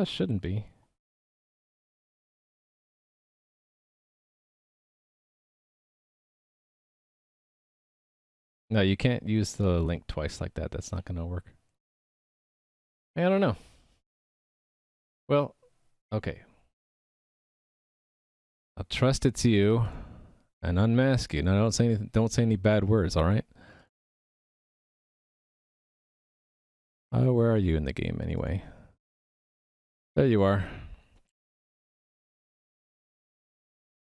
S1: Shouldn't be. No, you can't use the link twice like that. That's not going to work. I don't know. Well, okay. I'll trust it's you and unmask you. Now, don't say any bad words, all right? Oh, where are you in the game anyway? There you are.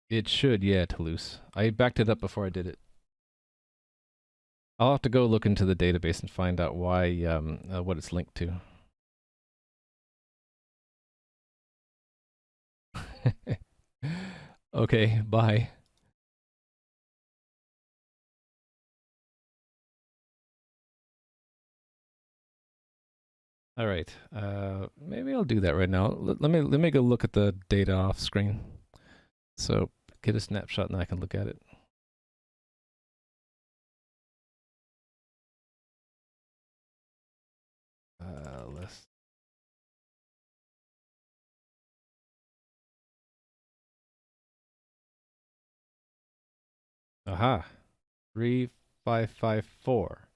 S1: It should, yeah, Toulouse. I backed it up before I did it. I'll have to go look into the database and find out why, what it's linked to. Okay, bye. All right. Maybe I'll do that right now. Let me go look at the data off screen. So get a snapshot and I can look at it. Let's. Aha. 3554.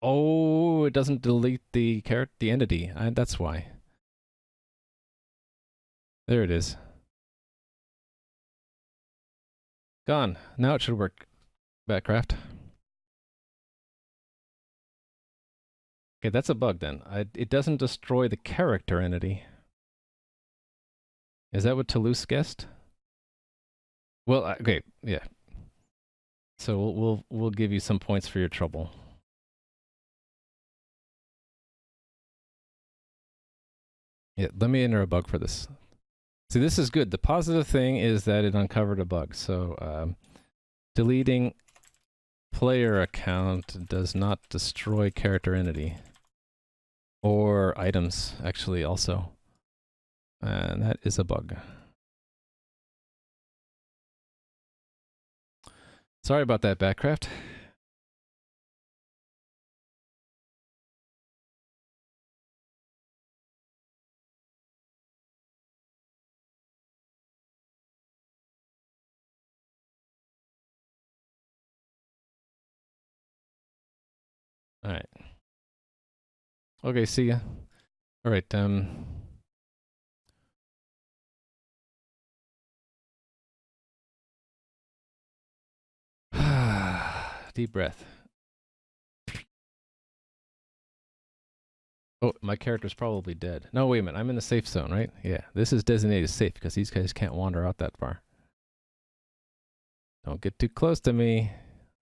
S1: Oh, it doesn't delete the entity. That's why. There it is. Gone. Now it should work. Backcraft. Okay, that's a bug then. It doesn't destroy the character entity. Is that what Toulouse guessed? Well, okay, yeah. So we'll give you some points for your trouble. Yeah, let me enter a bug for this. See, this is good. The positive thing is that it uncovered a bug. So deleting player account does not destroy character entity. Or items, actually, also. And that is a bug. Sorry about that, Backcraft. All right. Okay, see ya. All right, deep breath. Oh, my character's probably dead. No, wait a minute. I'm in the safe zone, right? Yeah, this is designated safe because these guys can't wander out that far. Don't get too close to me.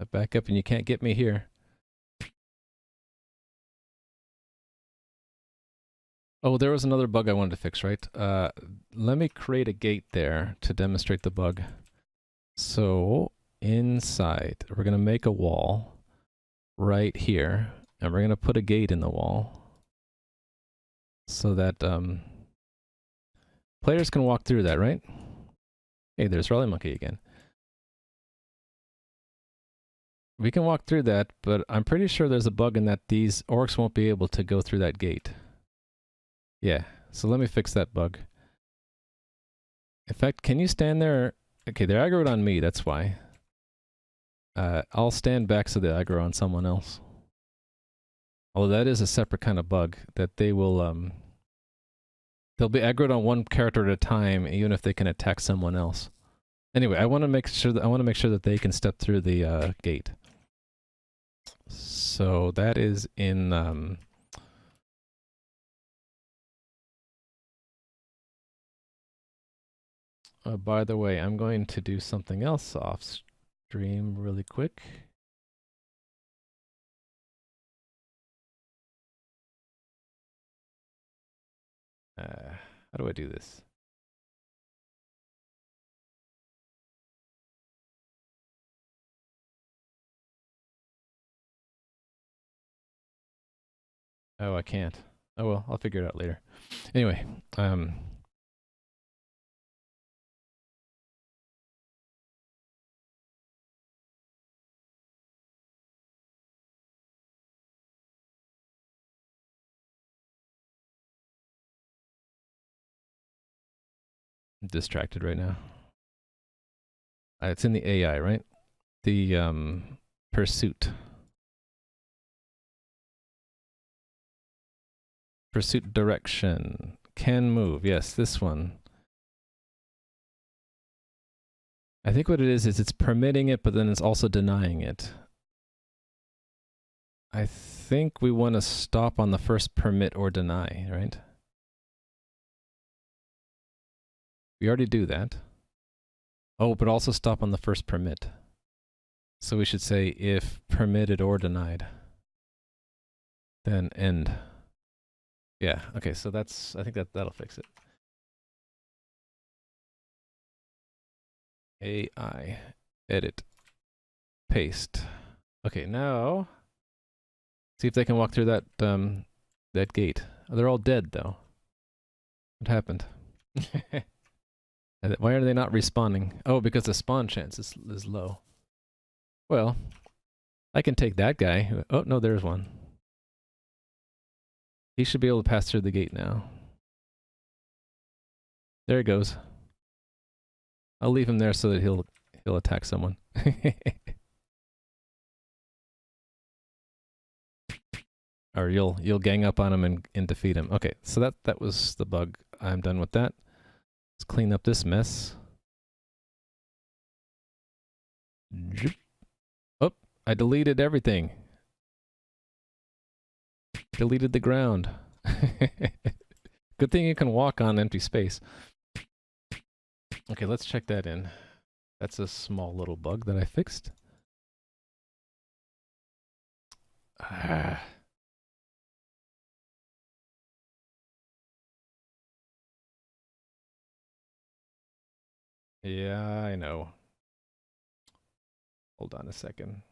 S1: I back up and you can't get me here. Oh, there was another bug I wanted to fix, right? Let me create a gate there to demonstrate the bug. So inside, we're going to make a wall right here, and we're going to put a gate in the wall so that players can walk through that, right? Hey, there's Rally Monkey again. We can walk through that, but I'm pretty sure there's a bug in that these orcs won't be able to go through that gate. Yeah, so let me fix that bug. In fact, can you stand there? Okay, they're aggroed on me, that's why. I'll stand back so they aggro on someone else. Although that is a separate kind of bug that they will they'll be aggroed on one character at a time, even if they can attack someone else. Anyway, I want to make sure that they can step through the gate. So that is in by the way, I'm going to do something else off stream really quick. How do I do this? Oh, I can't. Oh well, I'll figure it out later. Anyway, I'm distracted right now. It's in the AI, right? The pursuit. Pursuit direction. Can move. Yes, this one. I think what it is it's permitting it, but then it's also denying it. I think we want to stop on the first permit or deny, right? We already do that. Oh, but also stop on the first permit. So we should say if permitted or denied. Then end. Yeah, okay, so that's, I think that'll fix it. AI, edit, paste. Okay, now, see if they can walk through that, that gate. Oh, they're all dead, though. What happened? Why are they not respawning? Oh, because the spawn chance is low. Well, I can take that guy. Oh, no, there's one. He should be able to pass through the gate now. There he goes. I'll leave him there so that he'll attack someone. Or you'll gang up on him and defeat him. Okay, so that was the bug. I'm done with that. Let's clean up this mess. Oh, I deleted everything. Deleted the ground. Good thing you can walk on empty space. Okay, let's check that in. That's a small little bug that I fixed. Yeah, I know. Hold on a second.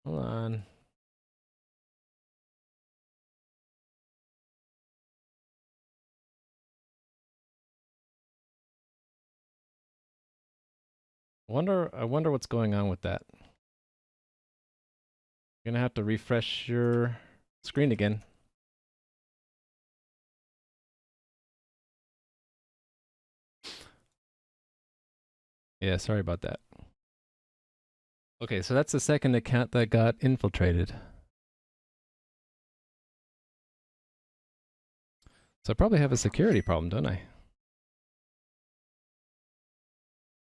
S1: Hold on. I wonder what's going on with that. You're gonna have to refresh your screen again. Yeah, sorry about that. Okay, so that's the second account that got infiltrated. So I probably have a security problem, don't I?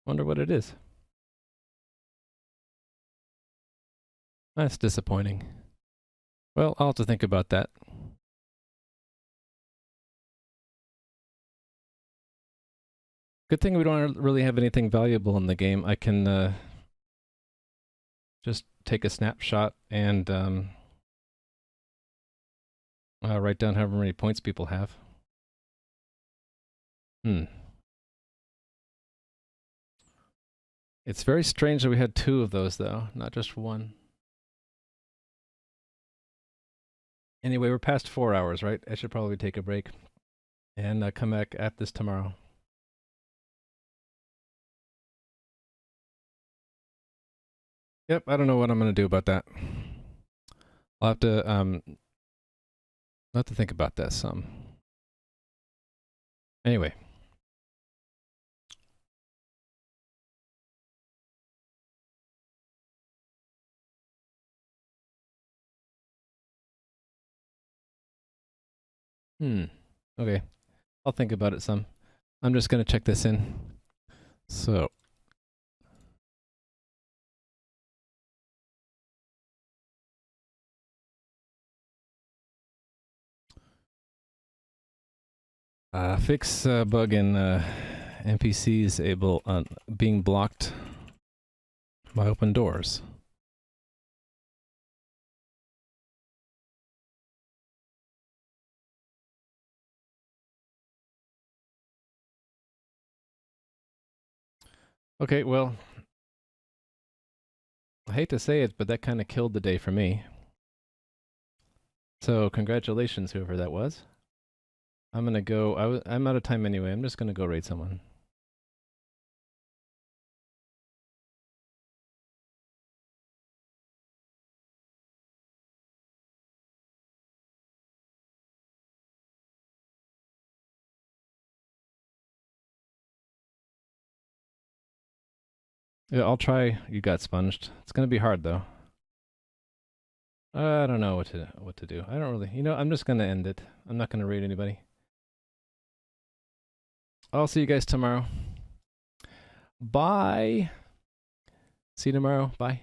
S1: Wonder what it is. That's disappointing. Well, I'll have to think about that. Good thing we don't really have anything valuable in the game. I can just take a snapshot and write down however many points people have. It's very strange that we had 2 of those, though, not just 1. Anyway, we're past 4 hours, right? I should probably take a break and come back at this tomorrow. Yep, I don't know what I'm going to do about that. I'll have to think about that some. Anyway. Okay. I'll think about it some. I'm just going to check this in. So. Fix bug in NPCs being blocked by open doors. Okay, well, I hate to say it, but that kind of killed the day for me. So congratulations, whoever that was. I'm gonna go. I'm out of time anyway. I'm just gonna go raid someone. Yeah, I'll try. You got sponged. It's gonna be hard though. I don't know what to do. I don't really. I'm just gonna end it. I'm not gonna raid anybody. I'll see you guys tomorrow. Bye. See you tomorrow. Bye.